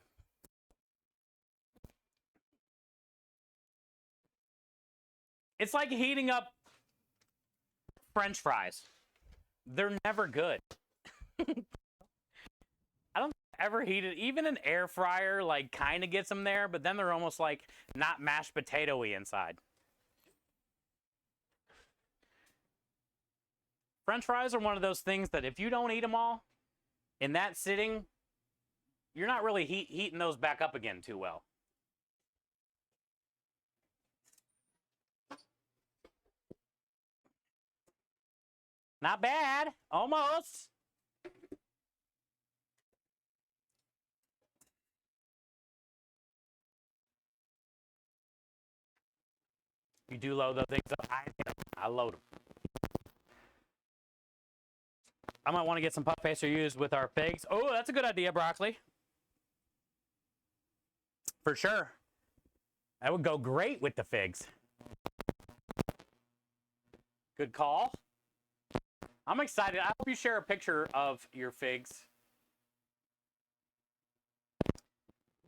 It's like heating up French fries. They're never good. I don't ever heat it. Even an air fryer, like, kind of gets them there, but then they're almost like not mashed potato-y inside. French fries are one of those things that if you don't eat them all in that sitting, you're not really heating those back up again too well. Not bad. Almost. You do load those things up. I load them. I might want to get some puff paste used with our figs. Oh, that's a good idea, broccoli. For sure. That would go great with the figs. Good call. I'm excited. I hope you share a picture of your figs.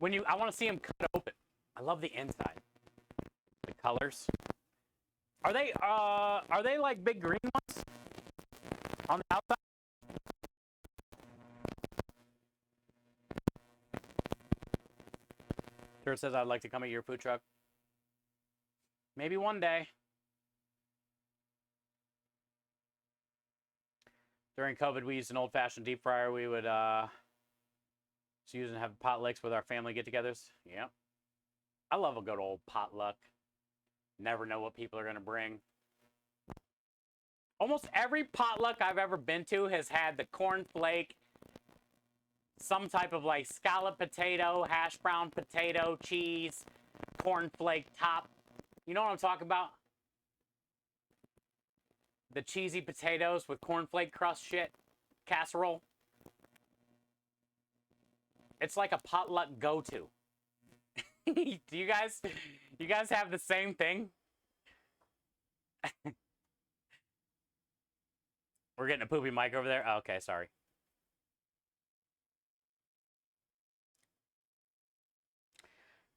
I want to see them cut open. I love the inside. The colors. Are they like big green ones on the outside? Sure says I'd like to come at your food truck. Maybe one day. During COVID, we used an old-fashioned deep fryer. We would just use and have potlucks with our family get-togethers. Yeah. I love a good old potluck. Never know what people are going to bring. Almost every potluck I've ever been to has had the cornflake, some type of like scallop potato, hash brown potato, cheese, cornflake top. You know what I'm talking about? The cheesy potatoes with cornflake crust shit. Casserole. It's like a potluck go-to. Do you guys have the same thing? We're getting a poopy mic over there? Oh, okay, sorry.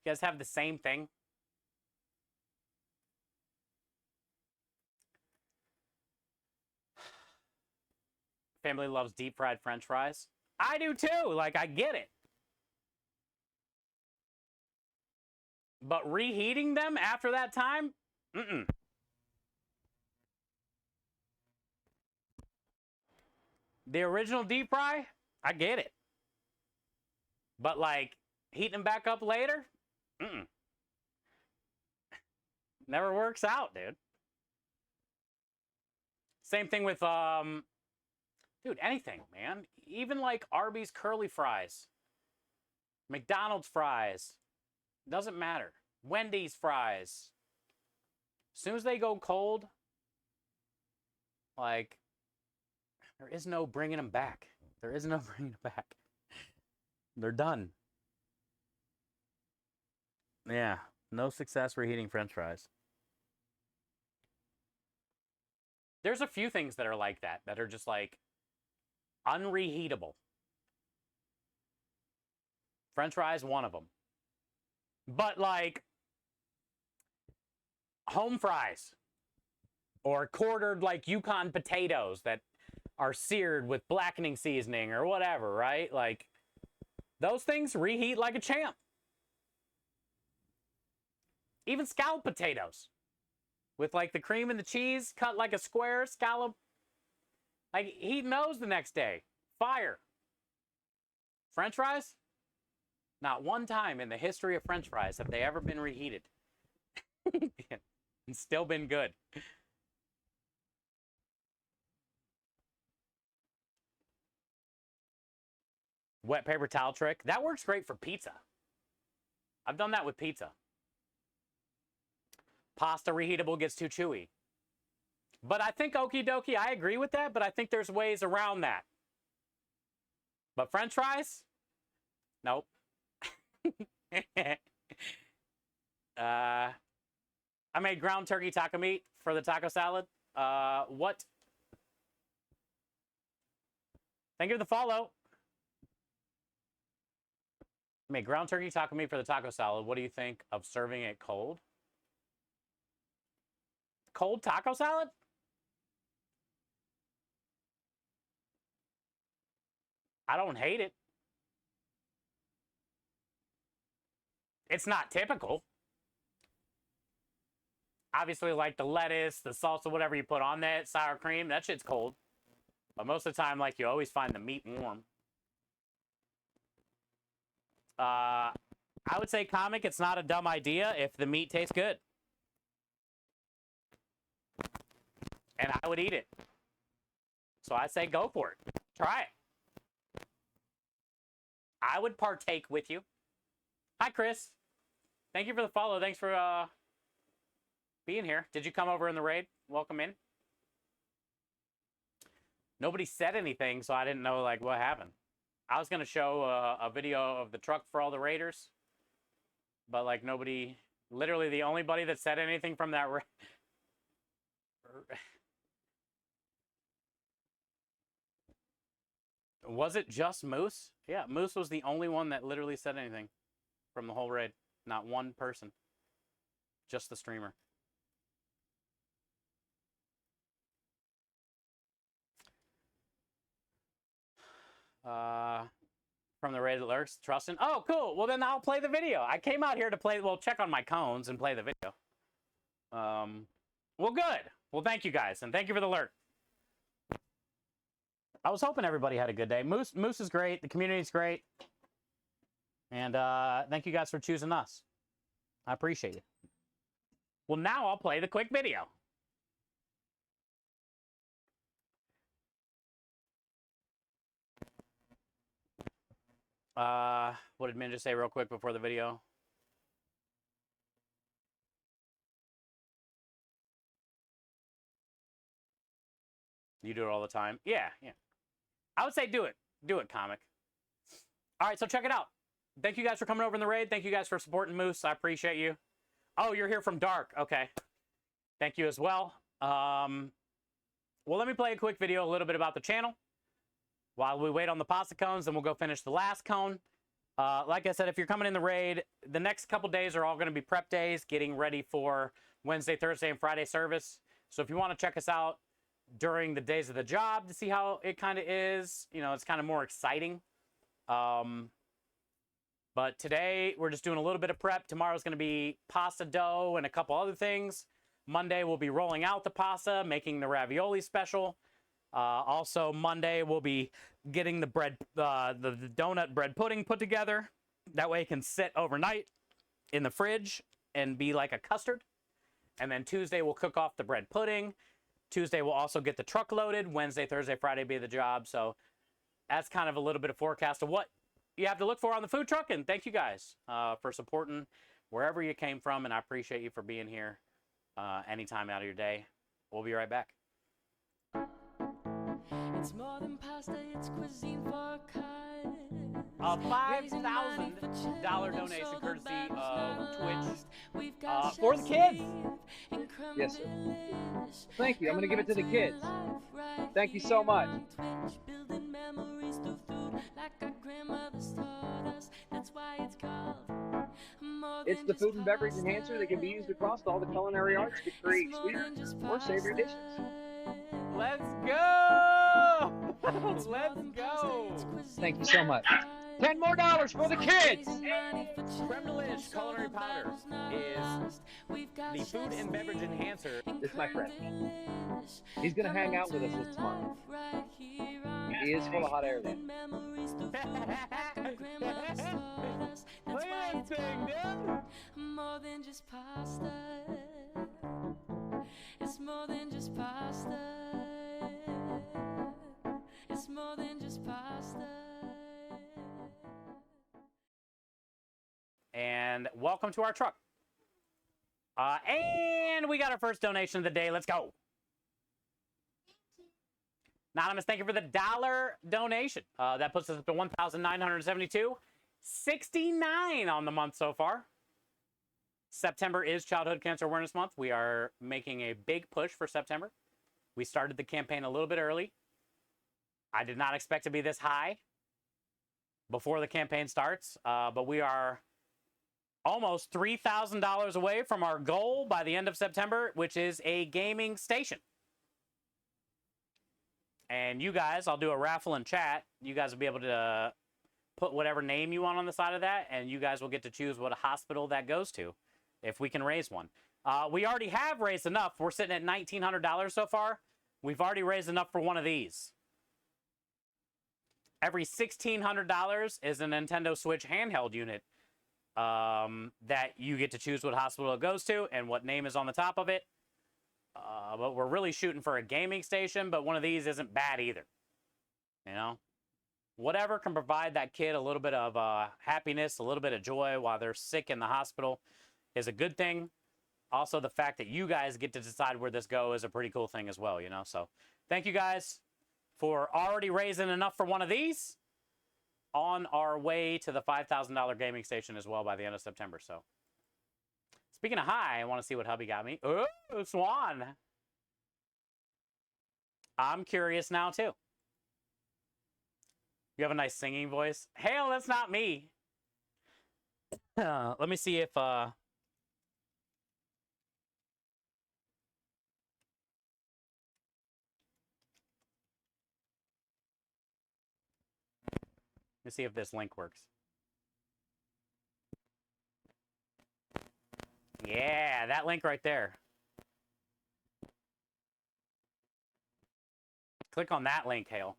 You guys have the same thing? Family loves deep fried French fries. I do too. Like, I get it. But reheating them after that time? Mm-mm. The original deep fry? I get it. But, like, heating them back up later? Mm-mm. Never works out, dude. Same thing with, dude, anything, man. Even, like, Arby's curly fries. McDonald's fries. Doesn't matter. Wendy's fries. As soon as they go cold, like, there is no bringing them back. There is no bringing them back. They're done. Yeah. No success reheating French fries. There's a few things that are like that are just, like, unreheatable. French fries, one of them. But, like, home fries or quartered, like, Yukon potatoes that are seared with blackening seasoning or whatever, right? Like, those things reheat like a champ. Even scallop potatoes with, like, the cream and the cheese cut like a square scallop. Like, heating those the next day. Fire. French fries? Not one time in the history of French fries have they ever been reheated. And still been good. Wet paper towel trick. That works great for pizza. I've done that with pizza. Pasta reheatable gets too chewy. But I think okie dokie, I agree with that, but I think there's ways around that. But French fries? Nope. I made ground turkey taco meat for the taco salad. What? Thank you for the follow. I made ground turkey taco meat for the taco salad. What do you think of serving it cold? Cold taco salad? I don't hate it. It's not typical. Obviously, like the lettuce, the salsa, whatever you put on that, sour cream, that shit's cold. But most of the time, like, you always find the meat warm. I would say, comic, it's not a dumb idea if the meat tastes good. And I would eat it. So I say go for it. Try it. I would partake with you. Hi, Chris. Thank you for the follow. Thanks for being here. Did you come over in the raid? Welcome in. Nobody said anything, so I didn't know like what happened. I was gonna show a video of the truck for all the raiders, but like nobody. Literally, the only buddy that said anything from that. Was it just Moose? Yeah, Moose was the only one that literally said anything from the whole raid. Not one person. Just the streamer. From the raid that lurks, Trustin. Oh, cool. Well, then I'll play the video. I came out here to play. Well, check on my cones and play the video. Well, good. Well, thank you guys, and thank you for the lurk. I was hoping everybody had a good day. Moose is great. The community's great. And thank you guys for choosing us. I appreciate it. Well, now I'll play the quick video. What did Minja say real quick before the video? You do it all the time? Yeah. I would say do it. Do it, comic. All right, so check it out. Thank you guys for coming over in the raid. Thank you guys for supporting Moose. I appreciate you. Oh, you're here from Dark. Okay. Thank you as well. Well, let me play a quick video a little bit about the channel while we wait on the pasta cones, and we'll go finish the last cone. Like I said, if you're coming in the raid, the next couple days are all going to be prep days, getting ready for Wednesday, Thursday, and Friday service. So if you want to check us out during the days of the job to see how it kind of is, you know, it's kind of more exciting. But today we're just doing a little bit of prep. Tomorrow's going to be pasta dough and a couple other things. Monday we'll be rolling out the pasta, making the ravioli special. Also Monday we'll be getting the bread, the donut bread pudding put together. That way it can sit overnight in the fridge and be like a custard. And then Tuesday we'll cook off the bread pudding. Tuesday we'll also get the truck loaded. Wednesday, Thursday, Friday be the job. So that's kind of a little bit of forecast of what you have to look for on the food truck. And thank you guys for supporting wherever you came from. And I appreciate you for being here anytime out of your day. We'll be right back. It's more than pasta, it's cuisine for a cut. A $5,000 donation courtesy of Twitch for the kids. Yes, sir. Thank you. I'm going to give it to the kids. Thank you so much. It's the food and beverage enhancer that can be used across all the culinary arts to create sweeter or savory dishes. Let's go! Let's go! Thank you so much. $10 more for the kids! Creme Delish Culinary Powder is the food and beverage enhancer. This is my friend. He's going to hang out with us this month. He is full of hot air then. More than just pasta. It's more than just pasta. It's more than just pasta. And welcome to our truck. And we got our first donation of the day. Let's go. Anonymous, thank you for the $1 donation. That puts us up to $1,972.69 on the month so far. September is Childhood Cancer Awareness Month. We are making a big push for September. We started the campaign a little bit early. I did not expect to be this high before the campaign starts, but we are almost $3,000 away from our goal by the end of September, which is a gaming station. And you guys, I'll do a raffle in chat. You guys will be able to put whatever name you want on the side of that, and you guys will get to choose what hospital that goes to, if we can raise one. We already have raised enough. We're sitting at $1,900 so far. We've already raised enough for one of these. Every $1,600 is a Nintendo Switch handheld unit that you get to choose what hospital it goes to and what name is on the top of it. But we're really shooting for a gaming station, but one of these isn't bad either. You know? Whatever can provide that kid a little bit of happiness, a little bit of joy while they're sick in the hospital is a good thing. Also, the fact that you guys get to decide where this goes is a pretty cool thing as well, you know? So, thank you guys for already raising enough for one of these. On our way to the $5,000 gaming station as well by the end of September. So, speaking of high, I want to see what hubby got me. Oh, Swan. I'm curious now, too. You have a nice singing voice. Hell, that's not me. Let me see if... Let me see if this link works. Yeah, that link right there. Click on that link, Hale.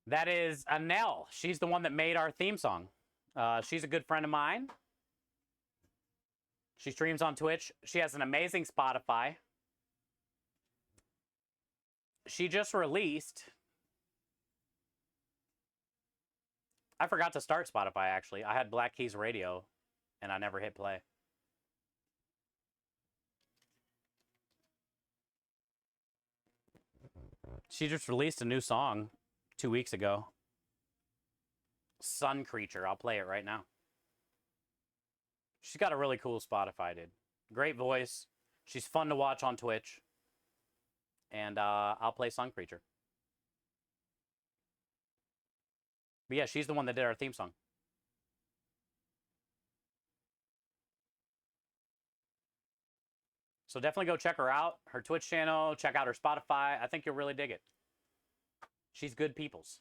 That is Anel. She's the one that made our theme song. She's a good friend of mine. She streams on Twitch. She has an amazing Spotify. She just released... I forgot to start Spotify, actually. I had Black Keys Radio, and I never hit play. She just released a new song 2 weeks ago. Sun Creature. I'll play it right now. She's got a really cool Spotify, dude. Great voice. She's fun to watch on Twitch. And I'll play Sun Creature. But yeah, she's the one that did our theme song. So definitely go check her out. Her Twitch channel. Check out her Spotify. I think you'll really dig it. She's good peoples.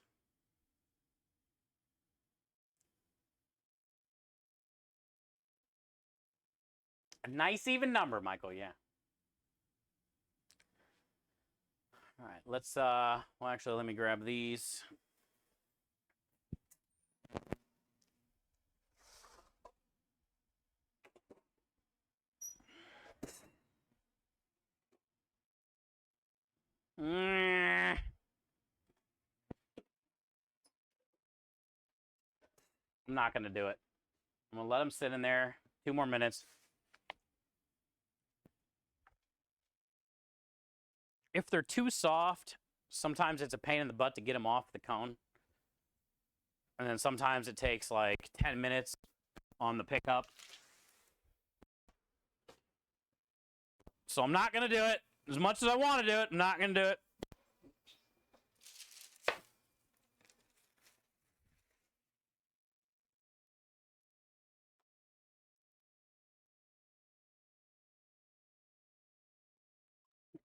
A nice even number, Michael, yeah. All right, let's, well, actually, let me grab these. I'm not going to do it. I'm going to let them sit in there 2 more minutes. If they're too soft, sometimes it's a pain in the butt to get them off the cone. And then sometimes it takes like 10 minutes on the pickup. So I'm not going to do it. As much as I want to do it, I'm not going to do it.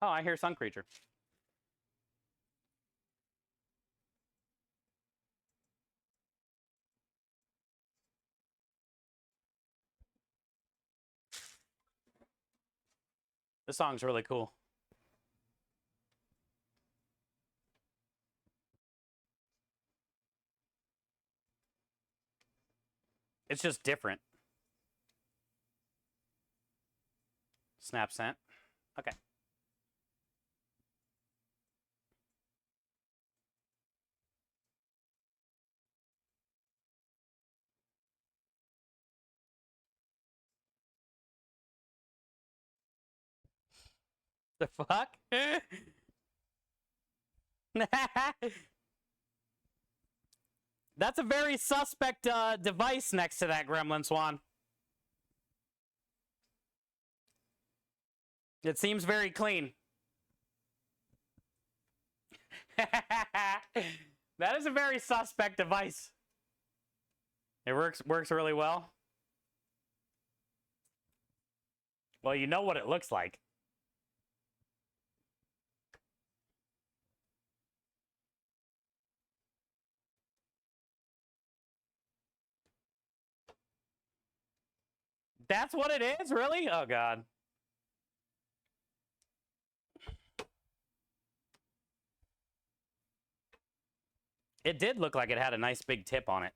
Oh, I hear Sun Creature. This song's really cool. It's just different. Snap sent. Okay. The fuck? That's a very suspect device next to that Gremlin Swan. It seems very clean. That is a very suspect device. It works really well. Well, you know what it looks like. That's what it is? Really? Oh, God. It did look like it had a nice big tip on it.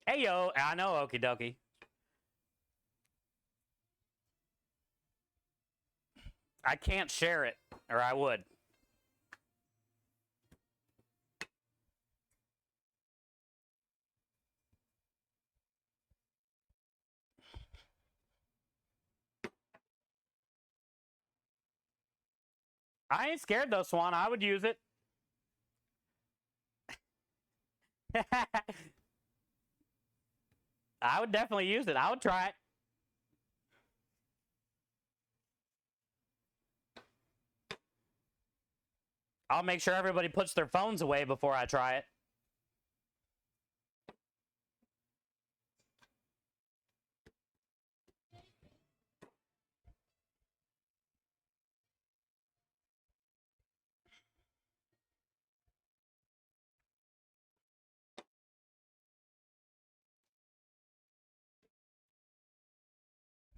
Hey, yo, I know, okie dokie. I can't share it, or I would. I ain't scared though, Swan. I would use it. I would definitely use it. I would try it. I'll make sure everybody puts their phones away before I try it.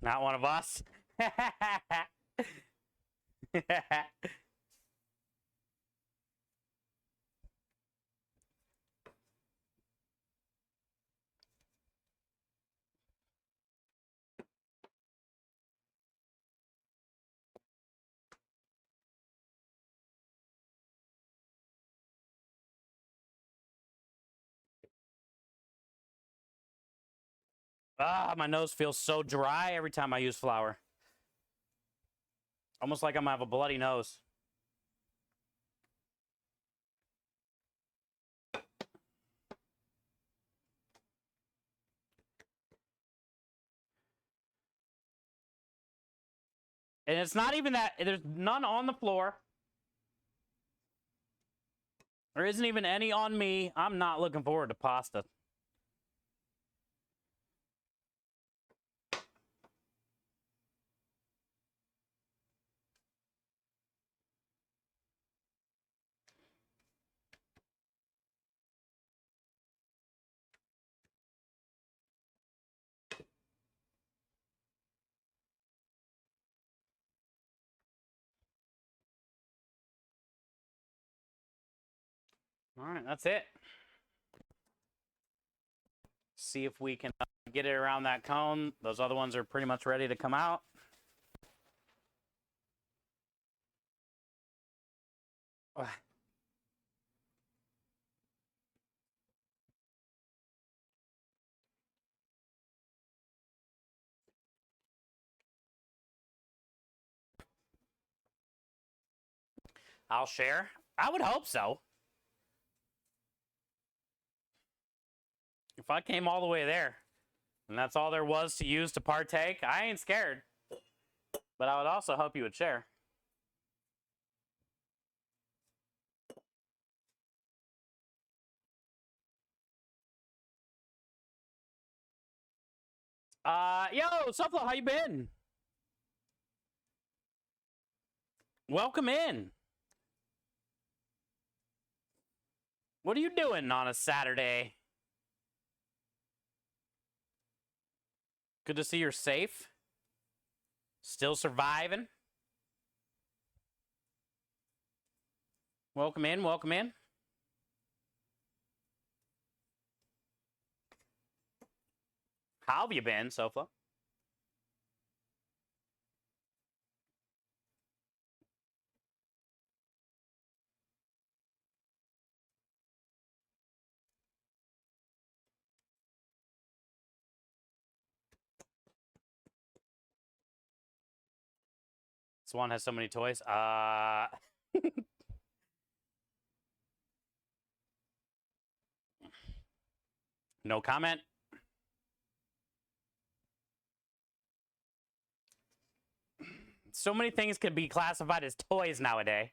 Not one of us. Ah, my nose feels so dry every time I use flour. Almost like I'm gonna have a bloody nose. And it's not even that, there's none on the floor. There isn't even any on me. I'm not looking forward to pasta. All right, that's it. See if we can get it around that cone. Those other ones are pretty much ready to come out. I'll share. I would hope so. If I came all the way there and that's all there was to use to partake, I ain't scared. But I would also hope you would share. Yo, Suflo, how you been? Welcome in. What are you doing on a Saturday? Good to see you're safe. Still surviving. Welcome in, welcome in. How have you been, Sofla? Swan has so many toys. No comment. So many things can be classified as toys nowadays.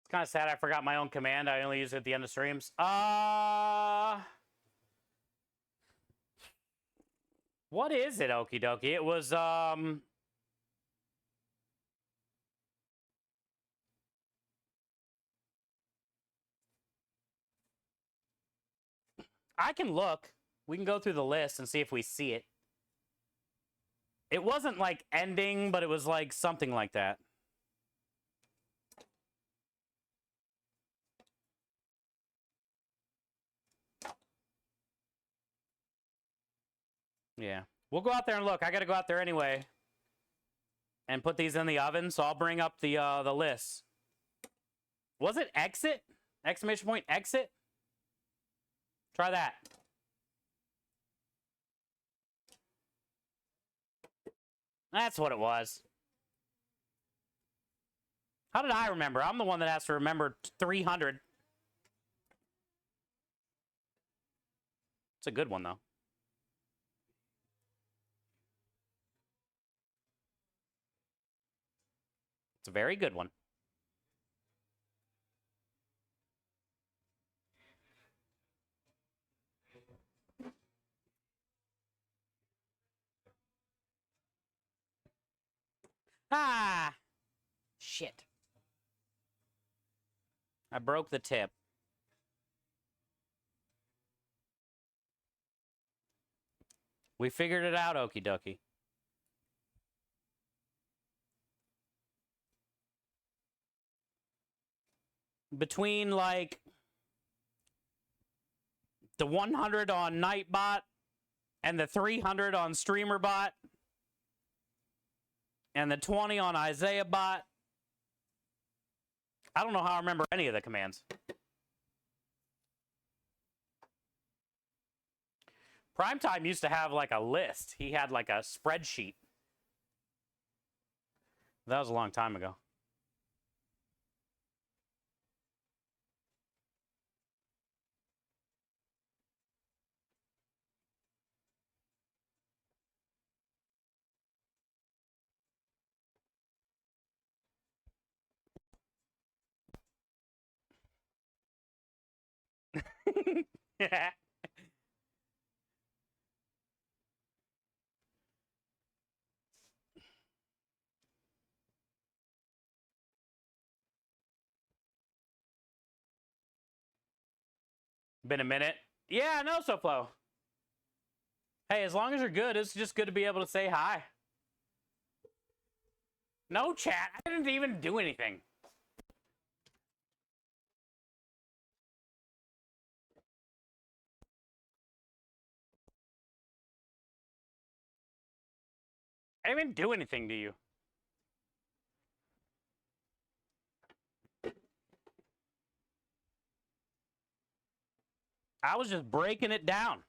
kind of sad I forgot my own command. I only use it at the end of streams. What is it, okie dokie? It was, I can look. We can go through the list and see if we see it. It wasn't like ending, but it was like something like that. Yeah. We'll go out there and look. I got to go out there anyway and put these in the oven, so I'll bring up the list. Was it exit? Exclamation point exit? Try that. That's what it was. How did I remember? I'm the one that has to remember 300. It's a good one, though. It's a very good one. Ah! Shit. I broke the tip. We figured it out, okie dokie. Between, like, the 100 on Nightbot and the 300 on StreamerBot and the 20 on IsaiahBot, I don't know how I remember any of the commands. Primetime used to have like a list. He had like a spreadsheet. That was a long time ago. Yeah. Been a minute. Yeah, no, SoFlo. Hey, as long as you're good, it's just good to be able to say hi. No chat. I didn't even do anything. I didn't even do anything to you. I was just breaking it down.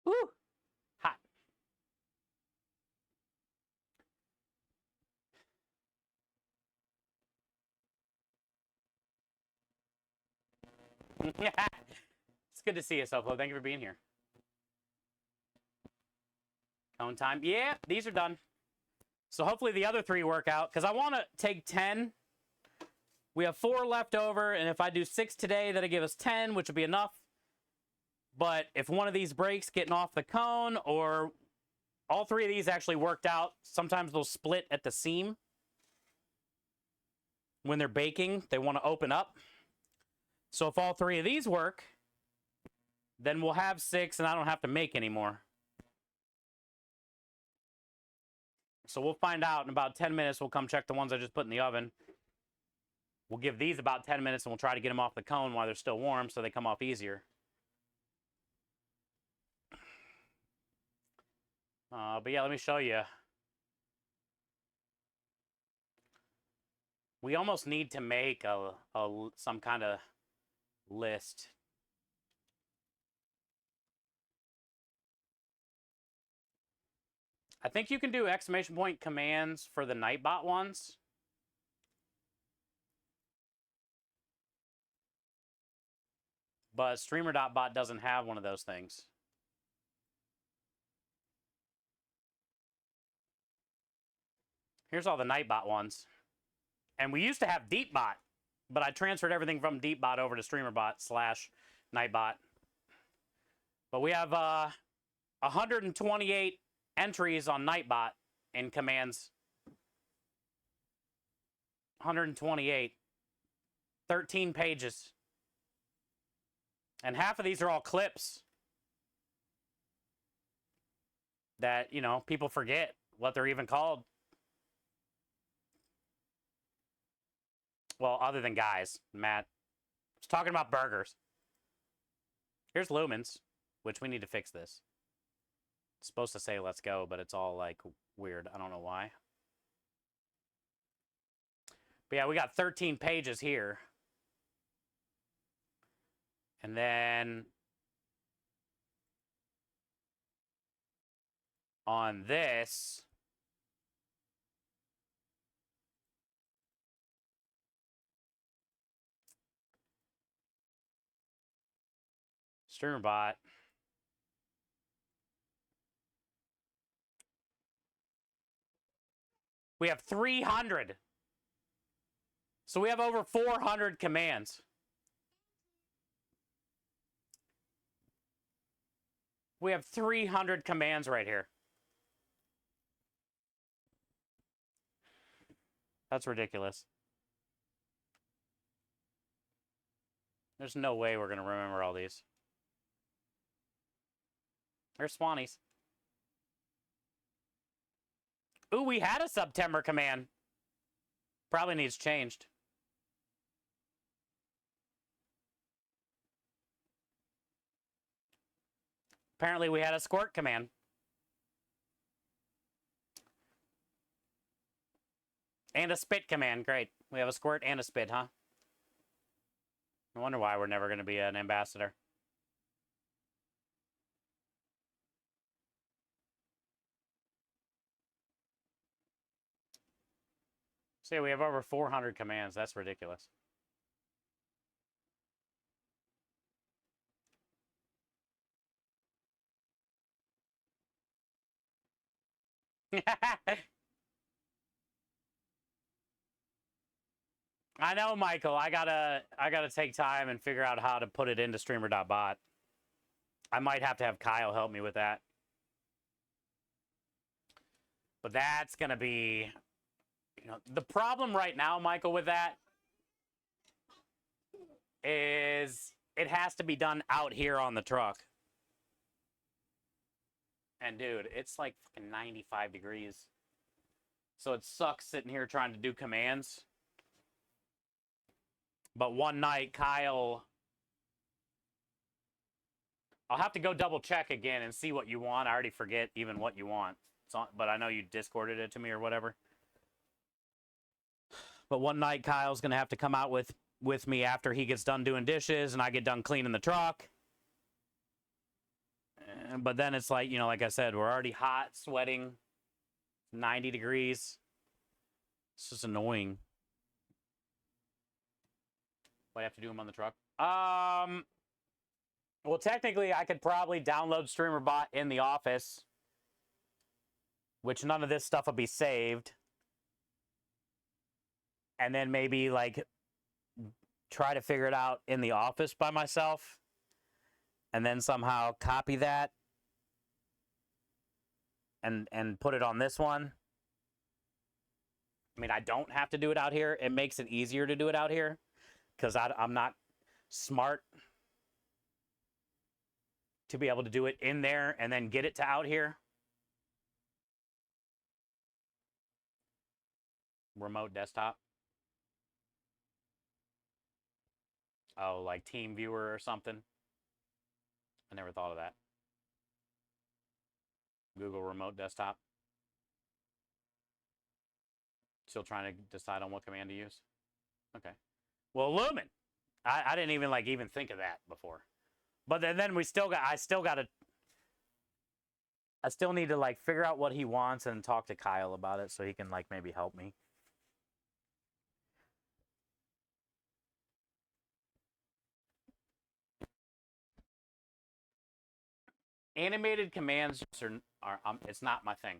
Woo! Hot. It's good to see you, SoFlo. Thank you for being here. Cone time. Yeah, these are done. So hopefully the other 3 work out, because I want to take 10. We have 4 left over, and if I do 6 today, that'll give us 10, which will be enough. But if one of these breaks getting off the cone, or all 3 of these actually worked out, sometimes they'll split at the seam. When they're baking, they want to open up. So if all 3 of these work, then we'll have 6, and I don't have to make anymore. So we'll find out in about 10 minutes. We'll come check the ones I just put in the oven. We'll give these about 10 minutes, and we'll try to get them off the cone while they're still warm so they come off easier. But yeah, let me show you. We almost need to make some kind of list. I think you can do exclamation point commands for the Nightbot ones. But Streamer.bot doesn't have one of those things. Here's all the Nightbot ones. And we used to have DeepBot, but I transferred everything from DeepBot over to StreamerBot/Nightbot. But we have 128 entries on Nightbot in commands. 128. 13 pages. And half of these are all clips that, you know, people forget what they're even called. Well, other than guys, Matt. It's talking about burgers. Here's Lumens, which we need to fix this. It's supposed to say let's go, but it's all like weird. I don't know why. But yeah, we got 13 pages here. And then on this, StreamerBot, we have 300. So we have over 400 commands. We have 300 commands right here. That's ridiculous. There's no way we're going to remember all these. There's Swannies. Ooh, we had a September command. Probably needs changed. Apparently we had a squirt command. And a spit command. Great. We have a squirt and a spit, huh? I wonder why we're never going to be an ambassador. See, we have over 400 commands. That's ridiculous. I know, Michael. I gotta take time and figure out how to put it into Streamer.bot. I might have to have Kyle help me with that. But that's gonna be, you know, the problem right now, Michael, with that is it has to be done out here on the truck. And dude, it's like fucking 95 degrees. So it sucks sitting here trying to do commands. But one night, Kyle, I'll have to go double check again and see what you want. I already forget even what you want. But I know you Discorded it to me or whatever. But one night, Kyle's going to have to come out with me after he gets done doing dishes and I get done cleaning the truck. But then it's like, you know, like I said, we're already hot, sweating, 90 degrees. It's just annoying. What, I have to do them on the truck? Well, technically, I could probably download StreamerBot in the office, which none of this stuff will be saved. And then maybe, like, try to figure it out in the office by myself. And then somehow copy that and put it on this one. I mean, I don't have to do it out here. It makes it easier to do it out here because I'm not smart to be able to do it in there and then get it to out here. Remote desktop. Oh, like TeamViewer or something. I never thought of that. Google Remote Desktop. Still trying to decide on what command to use. Okay. Well, Lumen. I didn't even even think of that before. But then we still got. I still got to I still need to like figure out what he wants and talk to Kyle about it so he can like maybe help me. Animated commands are it's not my thing.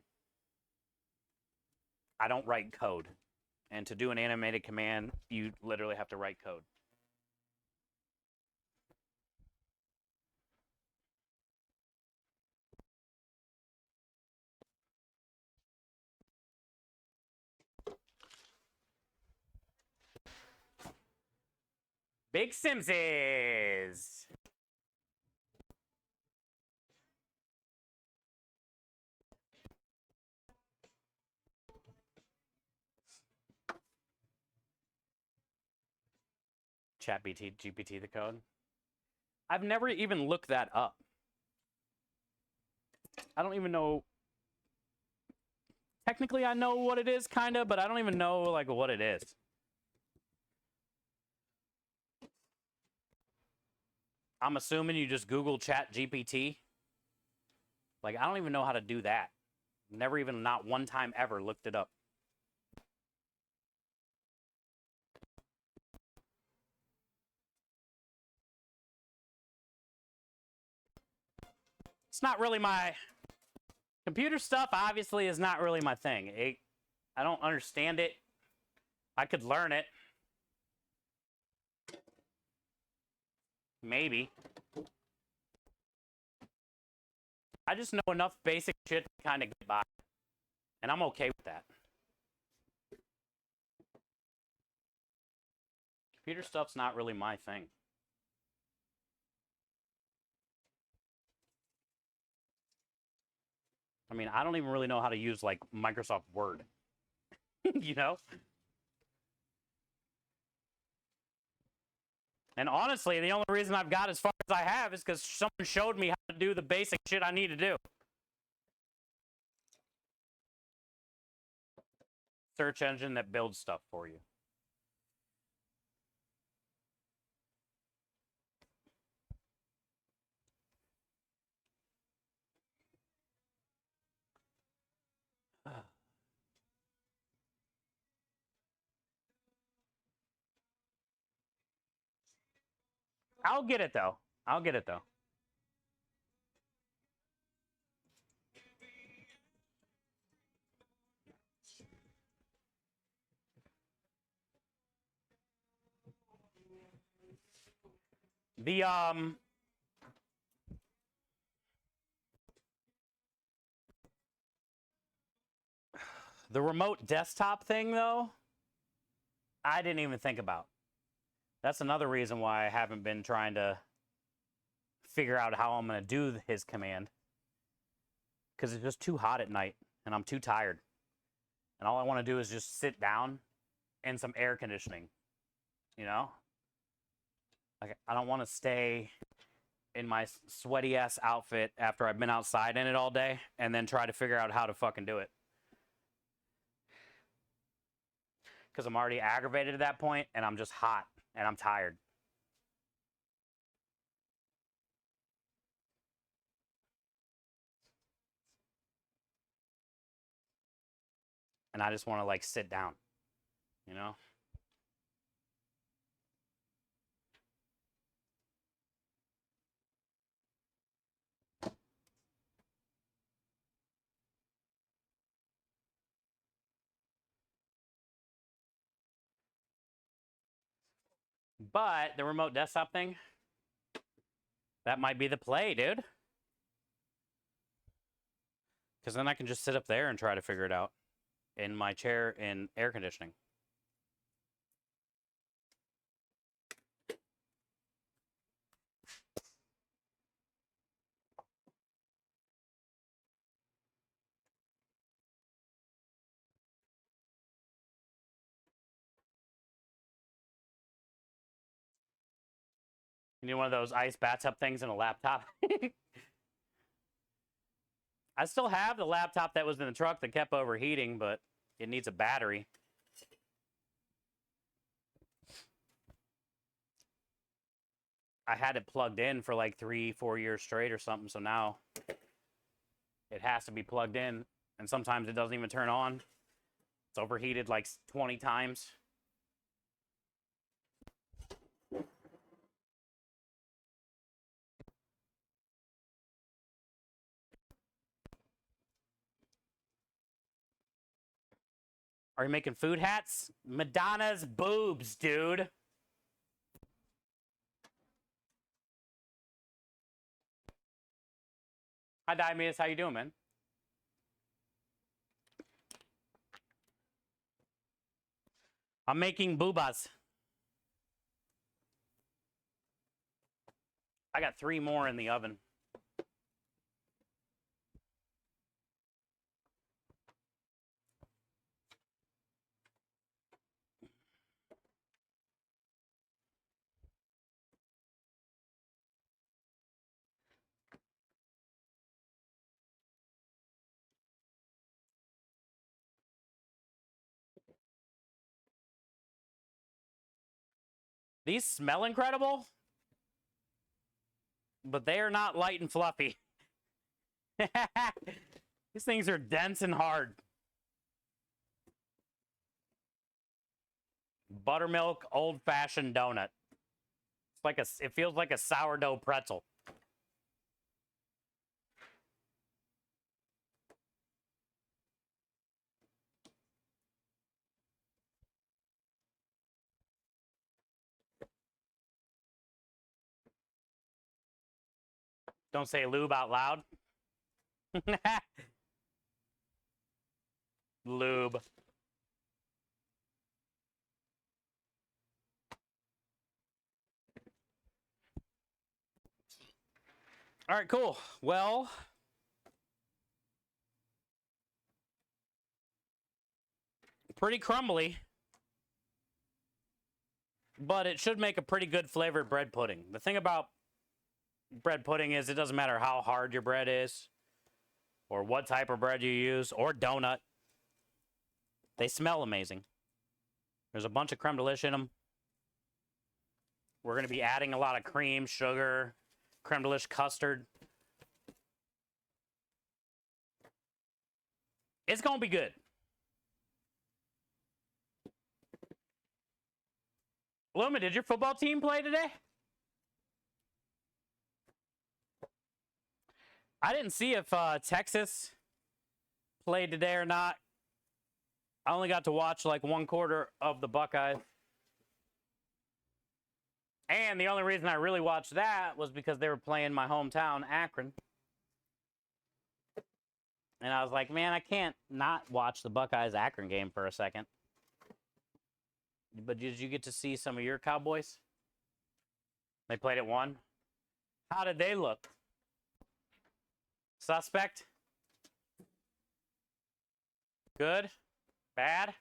I don't write code. And to do an animated command, you literally have to write code. Big Simses. GPT the code. I've never even looked that up. I don't even know. Technically, I know what it is, kind of, but I don't even know like what it is. I'm assuming you just Google Chat GPT. Like, I don't even know how to do that. Never even, not one time ever, looked it up. It's not really my... Computer stuff, obviously, is not really my thing. I don't understand it. I could learn it. Maybe. I just know enough basic shit to kind of get by. And I'm okay with that. Computer stuff's not really my thing. I mean, I don't even really know how to use, like, Microsoft Word. You know? And honestly, the only reason I've got as far as I have is because someone showed me how to do the basic shit I need to do. Search engine that builds stuff for you. I'll get it, though. I'll get it, though. The remote desktop thing, though, I didn't even think about. That's another reason why I haven't been trying to figure out how I'm going to do his command. Because it's just too hot at night, and I'm too tired. And all I want to do is just sit down in some air conditioning, you know? Like, I don't want to stay in my sweaty-ass outfit after I've been outside in it all day and then try to figure out how to fucking do it. Because I'm already aggravated at that point, and I'm just hot, and I'm tired. And I just want to, like, sit down, you know? But the remote desktop thing, that might be the play, dude. Because then I can just sit up there and try to figure it out in my chair in air conditioning. You need one of those ice bathtub things in a laptop. I still have the laptop that was in the truck that kept overheating, but it needs a battery. I had it plugged in for like 3-4 years straight or something, so now it has to be plugged in, and sometimes it doesn't even turn on. It's overheated like 20 times. Are you making food hats? Madonna's boobs, dude. Hi, Diomedes. How you doing, man? I'm making boobas. I got 3 more in the oven. These smell incredible, but they are not light and fluffy. These things are dense and hard. Buttermilk old-fashioned donut. It's like it feels like a sourdough pretzel. Don't say lube out loud. Lube. All right, cool. Well, pretty crumbly, but it should make a pretty good flavored bread pudding. The thing about bread pudding is it doesn't matter how hard your bread is or what type of bread you use or donut. They smell amazing. There's a bunch of creme de in them. We're going to be adding a lot of cream, sugar, creme de custard. It's going to be good. Luma, did your football team play today? I didn't see if Texas played today or not. I only got to watch like 1/4 of the Buckeyes. And the only reason I really watched that was because they were playing my hometown, Akron. And I was like, man, I can't not watch the Buckeyes-Akron game for a second. But did you get to see some of your Cowboys? They played at 1. How did they look? Suspect? Good? Bad?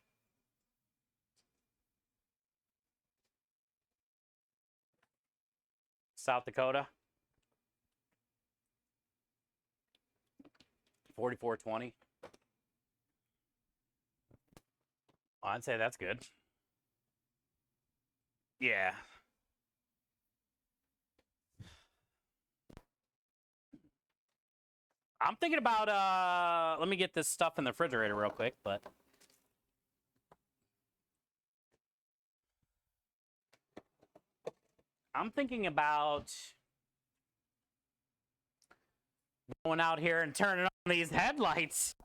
South Dakota? 44-20. Oh, I'd say that's good. Yeah. I'm thinking about, let me get this stuff in the refrigerator real quick, but. I'm thinking about going out here and turning on these headlights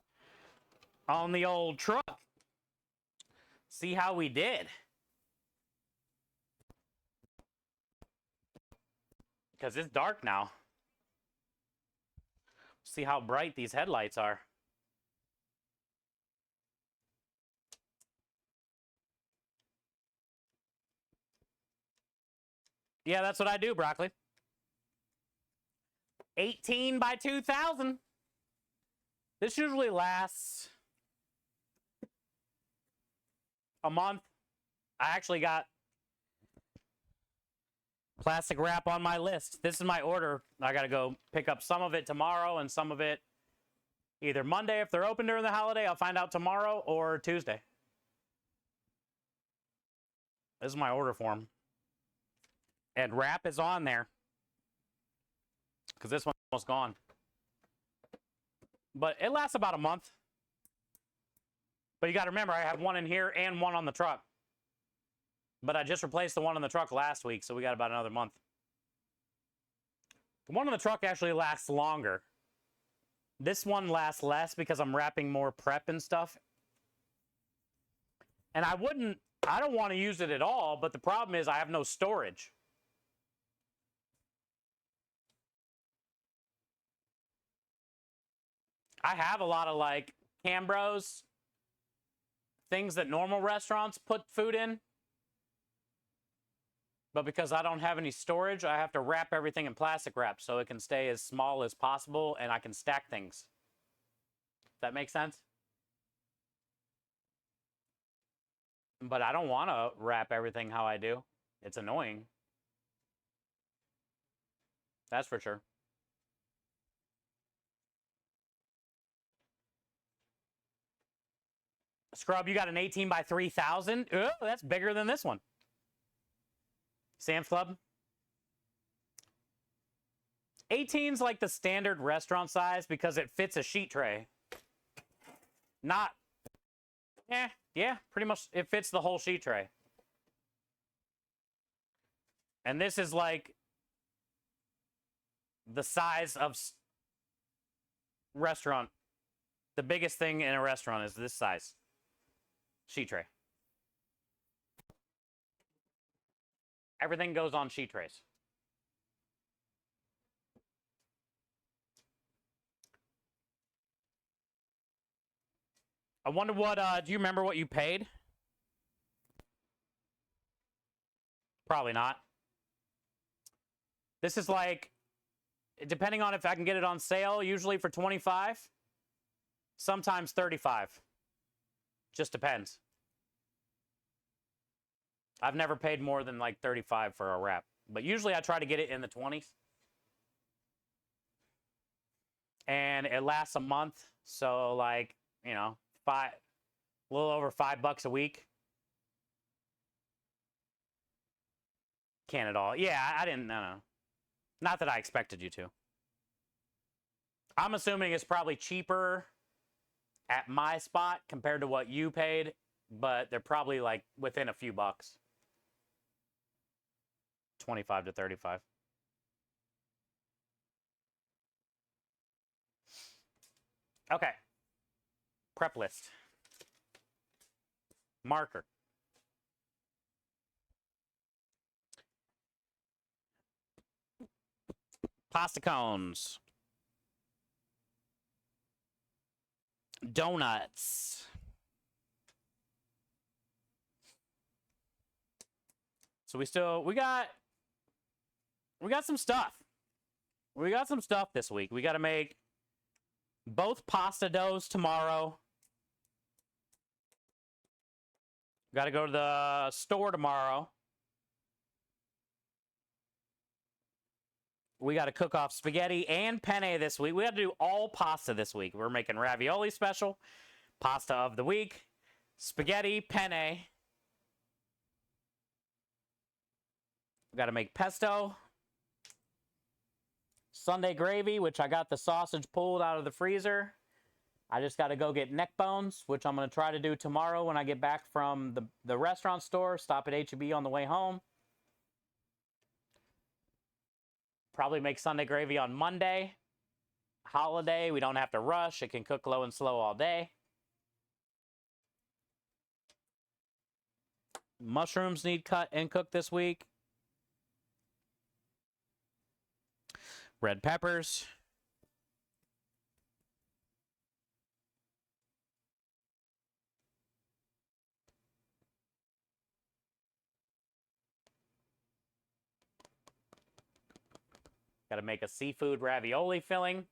on the old truck. See how we did. Because it's dark now. See how bright these headlights are. Yeah, that's what I do, Broccoli. 18 by 2000. This usually lasts a month. I actually got plastic wrap on my list. This is my order. I got to go pick up some of it tomorrow and some of it either Monday if they're open during the holiday. I'll find out tomorrow or Tuesday. This is my order form. And wrap is on there. Because this one's almost gone. But it lasts about a month. But you got to remember, I have one in here and one on the truck. But I just replaced the one on the truck last week, so we got about another month. The one on the truck actually lasts longer. This one lasts less because I'm wrapping more prep and stuff. And I don't want to use it at all, but the problem is I have no storage. I have a lot of like Cambros, things that normal restaurants put food in. But because I don't have any storage, I have to wrap everything in plastic wrap so it can stay as small as possible and I can stack things. That makes sense? But I don't want to wrap everything how I do. It's annoying. That's for sure. Scrub, you got an 18 by 3000. Oh, that's bigger than this one. Sam's Club. 18's like the standard restaurant size because it fits a sheet tray. Not, yeah, pretty much it fits the whole sheet tray. And this is like the size of restaurant. The biggest thing in a restaurant is this size. Sheet tray. Everything goes on sheet trays. I wonder what, do you remember what you paid? Probably not. This is like, depending on if I can get it on sale, usually for 25, sometimes 35. Just depends. I've never paid more than like 35 for a wrap, but usually I try to get it in the 20s. And it lasts a month, so like, you know, a little over $5 a week. Can't at all. Yeah, I didn't, no. Not that I expected you to. I'm assuming it's probably cheaper at my spot compared to what you paid, but they're probably like within a few bucks. 25 to 35. Okay. Prep list. Marker. Pasta cones. Donuts. So we got some stuff. We got some stuff this week. We got to make both pasta doughs tomorrow. Got to go to the store tomorrow. We got to cook off spaghetti and penne this week. We got to do all pasta this week. We're making ravioli special, pasta of the week, spaghetti, penne. We got to make pesto, Sunday gravy, which I got the sausage pulled out of the freezer. I just got to go get neck bones, which I'm going to try to do tomorrow when I get back from the restaurant store. Stop at H-E-B on the way home. Probably make Sunday gravy on Monday. Holiday, we don't have to rush. It can cook low and slow all day. Mushrooms need cut and cooked this week. Red peppers. Got to make a seafood ravioli filling.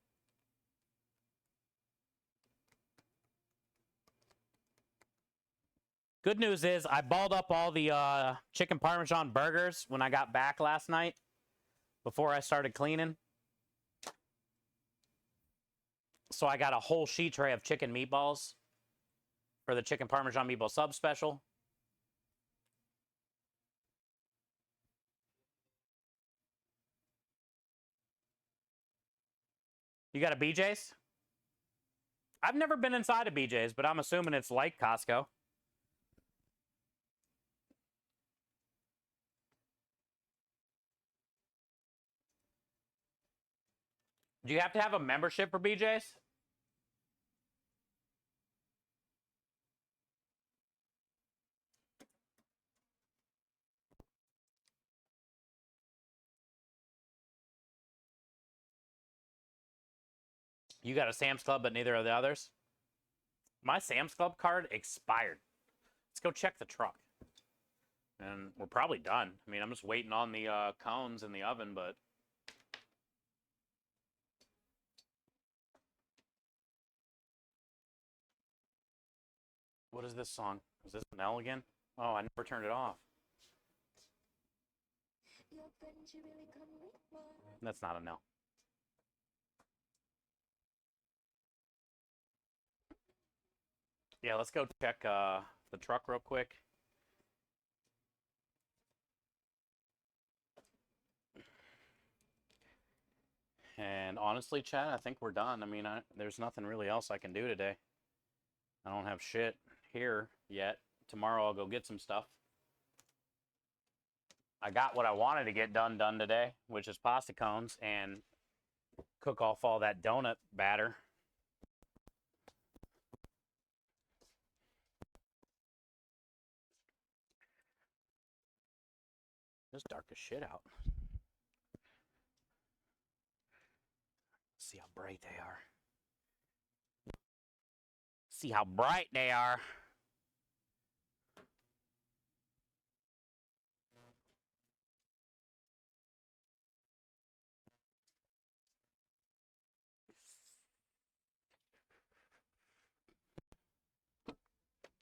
Good news is I balled up all the chicken Parmesan burgers when I got back last night before I started cleaning. So I got a whole sheet tray of chicken meatballs for the chicken Parmesan meatball sub special. You got a BJ's? I've never been inside of BJ's, but I'm assuming it's like Costco. Do you have to have a membership for BJ's? You got a Sam's Club, but neither of the others? My Sam's Club card expired. Let's go check the truck. And we're probably done. I mean, I'm just waiting on the cones in the oven, but... What is this song? Is this Nell again? Oh, I never turned it off. That's not a Nell. Yeah, let's go check the truck real quick. And honestly, Chad, I think we're done. I mean, there's nothing really else I can do today. I don't have shit here yet. Tomorrow I'll go get some stuff. I got what I wanted to get done today, which is pasta cones and cook off all that donut batter. It's dark as shit out. See how bright they are. See how bright they are.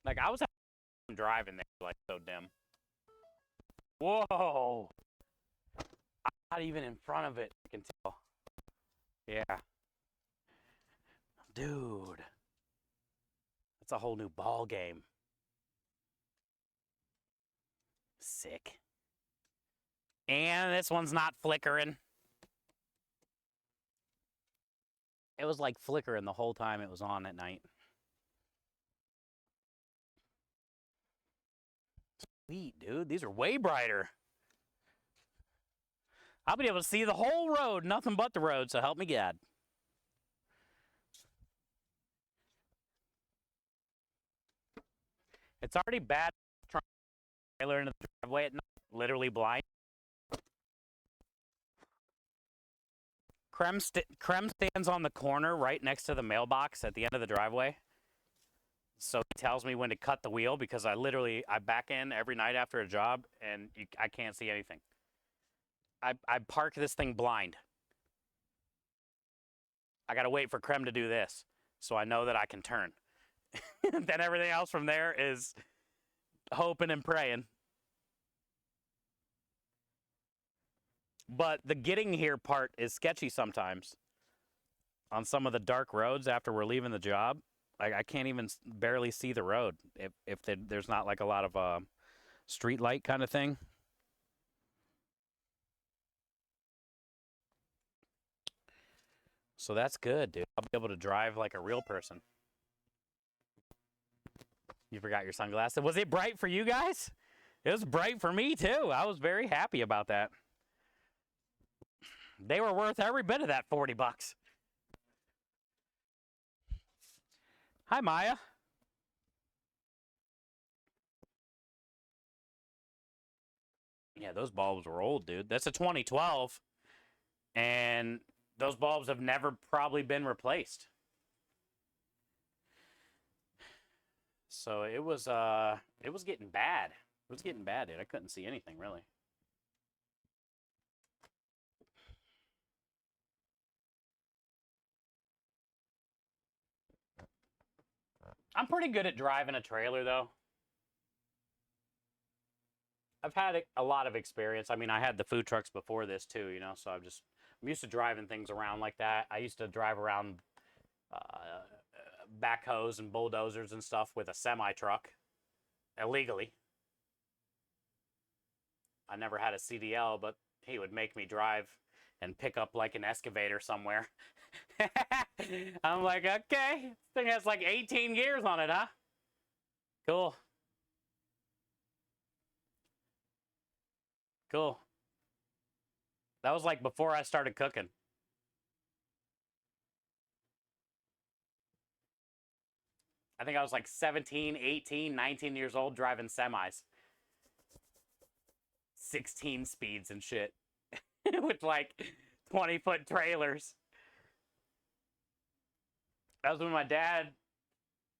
Like, I was driving there, like, so dim. Whoa! I'm not even in front of it, I can tell. Yeah. Dude. That's a whole new ball game. Sick. And this one's not flickering. It was like flickering the whole time it was on at night. Sweet, dude. These are way brighter. I'll be able to see the whole road, nothing but the road, so help me God. It's already bad trying to trailer into the driveway at night, literally blind. Krem stands on the corner right next to the mailbox at the end of the driveway. So he tells me when to cut the wheel because I back in every night after a job and I can't see anything. I park this thing blind. I got to wait for Krem to do this so I know that I can turn. Then everything else from there is hoping and praying. But the getting here part is sketchy sometimes. On some of the dark roads after we're leaving the job, I can't even barely see the road if there's not like a lot of street light kind of thing. So that's good, dude. I'll be able to drive like a real person. You forgot your sunglasses. Was it bright for you guys? It was bright for me too. I was very happy about that. They were worth every bit of that $40. Hi, Maya. Yeah, those bulbs were old, dude. That's a 2012. And those bulbs have never probably been replaced. So it was getting bad. It was getting bad, dude. I couldn't see anything really. I'm pretty good at driving a trailer, though. I've had a lot of experience. I mean, I had the food trucks before this, too, you know, so I'm used to driving things around like that. I used to drive around backhoes and bulldozers and stuff with a semi-truck, illegally. I never had a CDL, but he would make me drive and pick up like an excavator somewhere. I'm like, okay, this thing has like 18 gears on it, huh? Cool. Cool. That was like before I started cooking. I think I was like 17, 18, 19 years old driving semis. 16 speeds and shit. With like 20-foot trailers. That was when my dad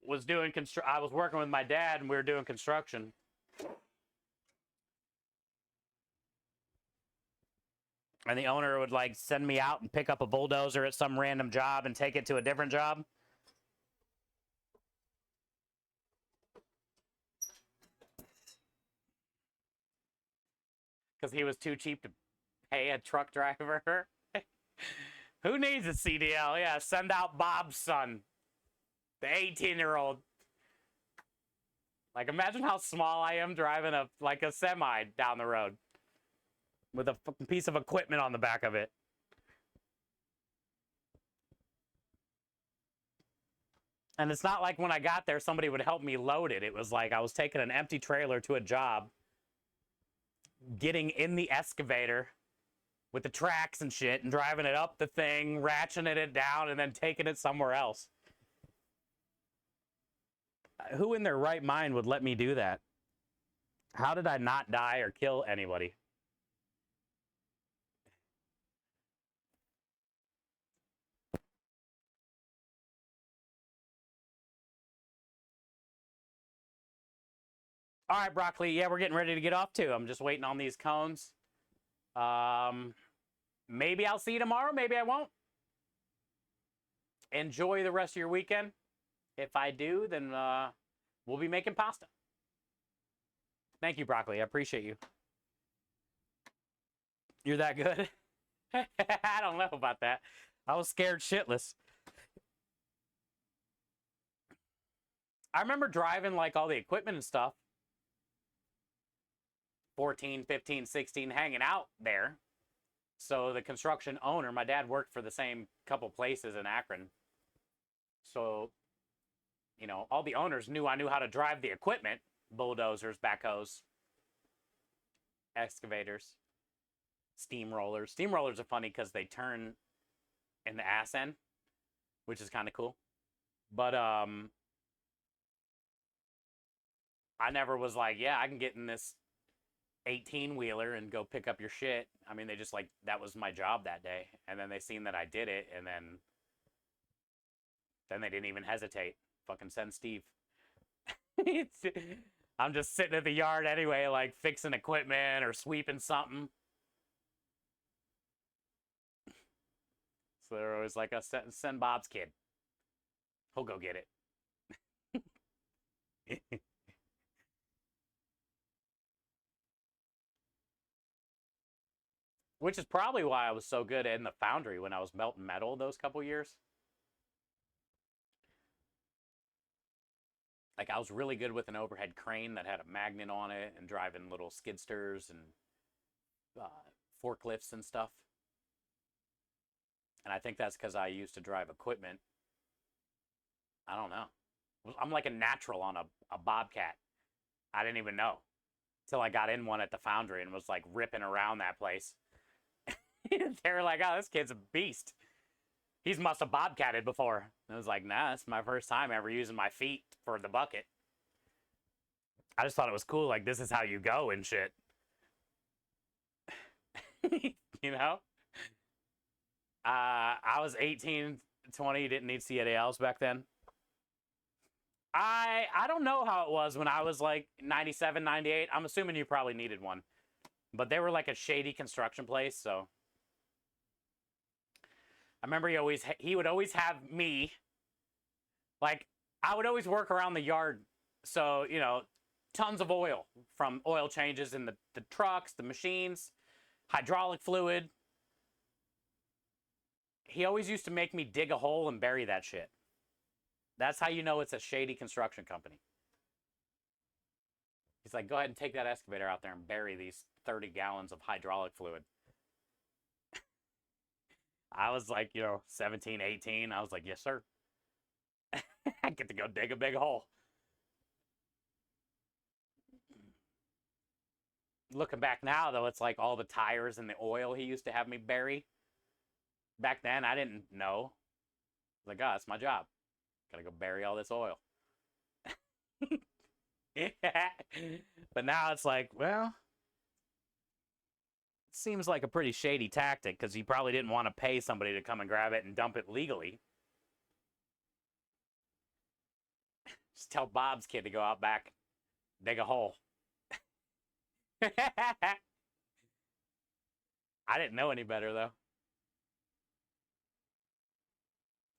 was doing I was working with my dad and we were doing construction. And the owner would like send me out and pick up a bulldozer at some random job and take it to a different job. Because he was too cheap to pay a truck driver. Who needs a CDL? Yeah, send out Bob's son. The 18-year-old. Like, imagine how small I am driving a semi down the road. With a fucking piece of equipment on the back of it. And it's not like when I got there, somebody would help me load it. It was like I was taking an empty trailer to a job, getting in the excavator with the tracks and shit, and driving it up the thing, ratcheting it down, and then taking it somewhere else. Who in their right mind would let me do that? How did I not die or kill anybody? All right, Broccoli. Yeah, we're getting ready to get off too. I'm just waiting on these cones. Maybe I'll see you tomorrow. Maybe I won't. Enjoy the rest of your weekend. If I do, then we'll be making pasta. Thank you, Broccoli. I appreciate you. You're that good? I don't know about that. I was scared shitless. I remember driving like all the equipment and stuff. 14, 15, 16, hanging out there. So the construction owner, my dad worked for the same couple places in Akron. So, you know, all the owners knew I knew how to drive the equipment. Bulldozers, backhoes, excavators, steamrollers. Steamrollers are funny because they turn in the ass end, which is kind of cool. But I never was like, yeah, I can get in this 18-wheeler and go pick up your shit. I mean, they just like, that was my job that day. And then they seen that I did it, and then they didn't even hesitate. Fucking send Steve. I'm just sitting at the yard anyway, like fixing equipment or sweeping something. So they're always like, send Bob's kid. He'll go get it. Which is probably why I was so good in the foundry when I was melting metal those couple years. Like, I was really good with an overhead crane that had a magnet on it and driving little skidsters and forklifts and stuff. And I think that's because I used to drive equipment. I don't know. I'm like a natural on a Bobcat. I didn't even know. Till I got in one at the foundry and was like ripping around that place. They were like, oh, this kid's a beast. He's must have bobcatted before. And I was like, nah, it's my first time ever using my feet for the bucket. I just thought it was cool. Like, this is how you go and shit. You know? I was 18, 20, didn't need CDLs back then. I don't know how it was when I was like 97, 98. I'm assuming you probably needed one. But they were like a shady construction place, so. I remember he would always have me, like, I would always work around the yard. So, you know, tons of oil from oil changes in the trucks, the machines, hydraulic fluid. He always used to make me dig a hole and bury that shit. That's how you know it's a shady construction company. He's like, go ahead and take that excavator out there and bury these 30 gallons of hydraulic fluid. I was like, 17, 18. I was like, yes, sir. I get to go dig a big hole. Looking back now, though, it's like all the tires and the oil he used to have me bury. Back then, I didn't know. I was like, oh, that's my job. Gotta go bury all this oil. But now it's like, well, it seems like a pretty shady tactic because he probably didn't want to pay somebody to come and grab it and dump it legally. Just tell Bob's kid to go out back, dig a hole. I didn't know any better, though.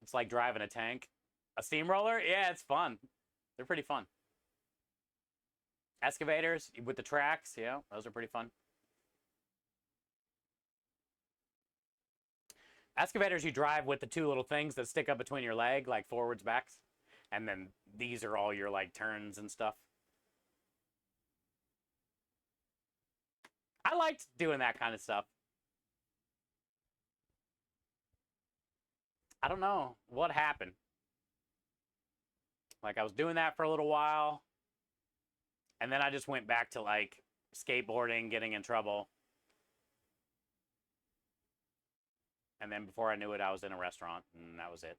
It's like driving a tank. A steamroller? Yeah, it's fun. They're pretty fun. Excavators with the tracks, yeah, those are pretty fun. Excavators you drive with the two little things that stick up between your leg, like forwards, backs. And then these are all your, like, turns and stuff. I liked doing that kind of stuff. I don't know what happened. Like, I was doing that for a little while. And then I just went back to, like, skateboarding, getting in trouble. And then before I knew it, I was in a restaurant, and that was it.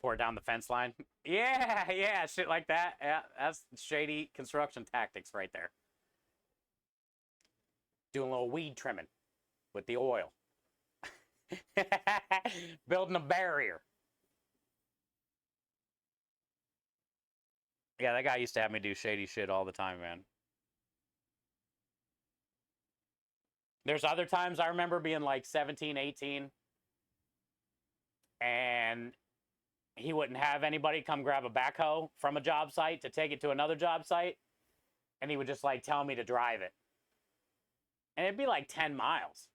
Pour it down the fence line. Yeah, shit like that. Yeah, that's shady construction tactics right there. Doing a little weed trimming with the oil. Building a barrier. Yeah, that guy used to have me do shady shit all the time, man. There's other times I remember being like 17, 18, and he wouldn't have anybody come grab a backhoe from a job site to take it to another job site, and he would just like tell me to drive it. And it'd be like 10 miles.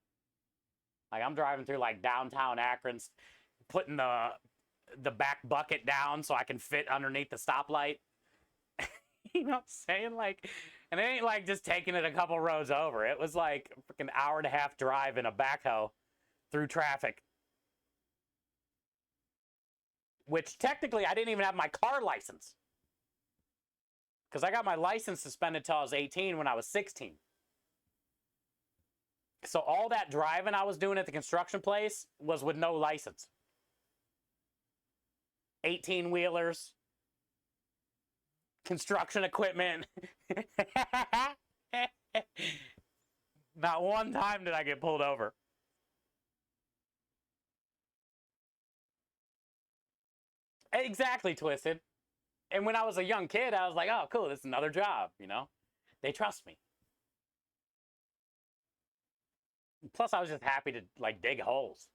Like I'm driving through like downtown Akron, putting the back bucket down so I can fit underneath the stoplight. You know what I'm saying? Like, and it ain't like just taking it a couple roads over. It was like a freaking hour and a half drive in a backhoe through traffic. Which technically I didn't even have my car license. Because I got my license suspended till I was 18 when I was 16. So all that driving I was doing at the construction place was with no license. 18-wheelers. Construction equipment. Not one time did I get pulled over. Exactly, Twisted. And when I was a young kid, I was like, oh, cool, this is another job, you know? They trust me. Plus, I was just happy to, like, dig holes.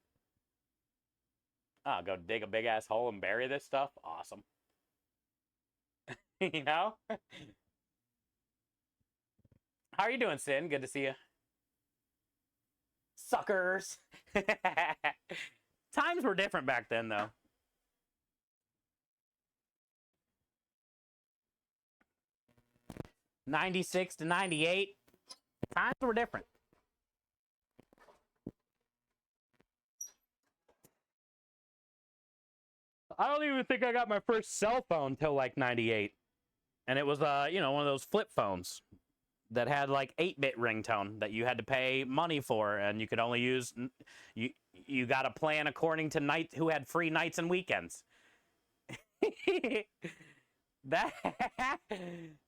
Oh, go dig a big-ass hole and bury this stuff? Awesome. You know? How are you doing, Sin? Good to see you. Suckers. Times were different back then, though. '96 to '98. Times were different. I don't even think I got my first cell phone till like '98. And it was, you know, one of those flip phones that had like 8-bit ringtone that you had to pay money for, and you could only use, you got a plan according to who had free nights and weekends.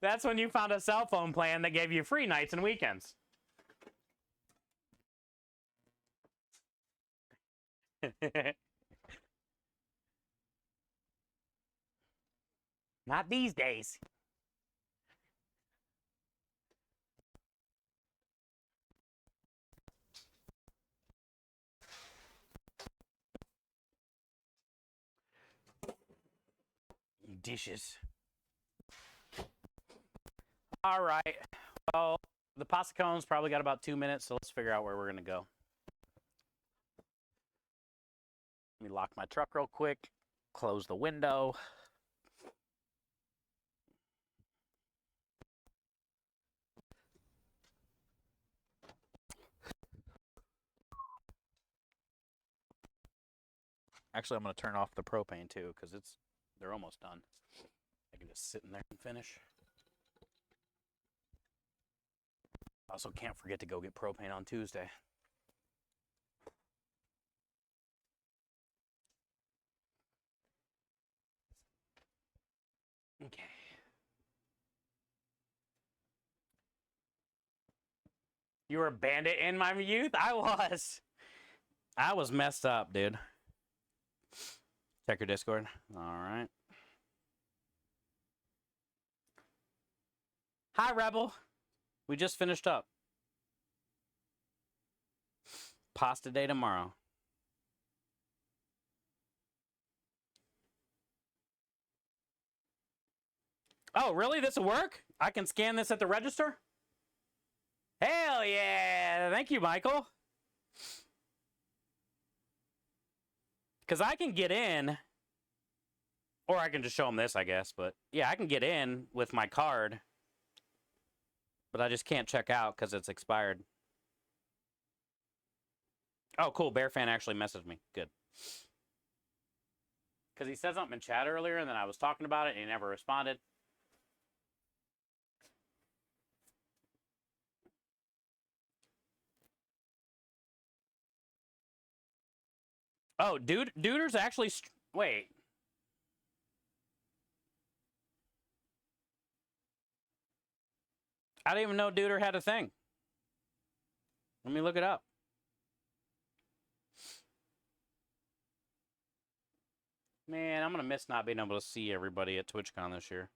That's when you found a cell phone plan that gave you free nights and weekends. Not these days. Dishes. All right. Well, the pasta cone's probably got about 2 minutes, so let's figure out where we're going to go. Let me lock my truck real quick. Close the window. Actually, I'm going to turn off the propane too because they're almost done. I can just sit in there and finish. Also, can't forget to go get propane on Tuesday. Okay. You were a bandit in my youth? I was messed up, dude. Check your Discord. All right. Hi, Rebel. We just finished up. Pasta day tomorrow. Oh, really? This will work? I can scan this at the register? Hell yeah! Thank you, Michael. Because I can get in, or I can just show them this, I guess. But yeah, I can get in with my card, but I just can't check out because it's expired. Oh, cool. Bear fan actually messaged me. Good. Because he said something in chat earlier, and then I was talking about it, and he never responded. Oh, Duder's actually... Wait. I didn't even know Duder had a thing. Let me look it up. Man, I'm going to miss not being able to see everybody at TwitchCon this year.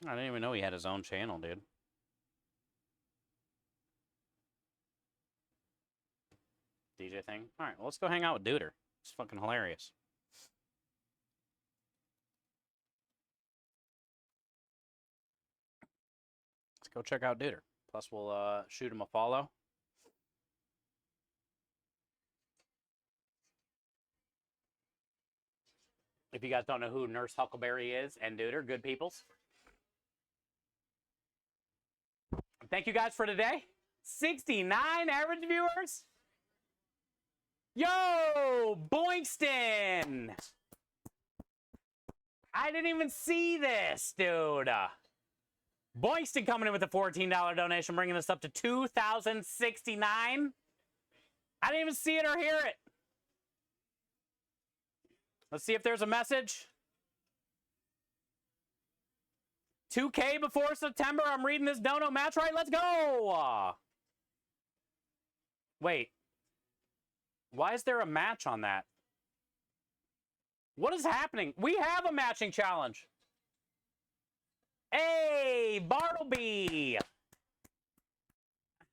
I didn't even know he had his own channel, dude. DJ thing. All right, well, let's go hang out with Duder. It's fucking hilarious. Let's go check out Duder. Plus, we'll shoot him a follow. If you guys don't know who Nurse Huckleberry is and Duder, good peoples. Thank you guys for today. 69 average viewers. Yo, Boinkston! I didn't even see this, dude. Boinkston coming in with a $14 donation, bringing us up to 2,069. I didn't even see it or hear it. Let's see if there's a message. 2K before September. I'm reading this dono match right. Let's go. Wait. Why is there a match on that? What is happening? We have a matching challenge. Hey, Bartleby.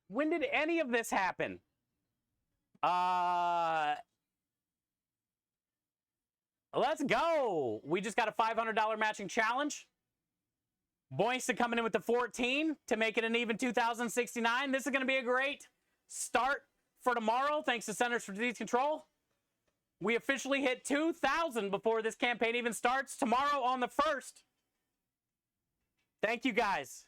When did any of this happen? Let's go. We just got a $500 matching challenge. Boyce coming in with the 14 to make it an even 2,069. This is going to be a great start for tomorrow, thanks to Centers for Disease Control. We officially hit 2,000 before this campaign even starts tomorrow on the 1st. Thank you, guys.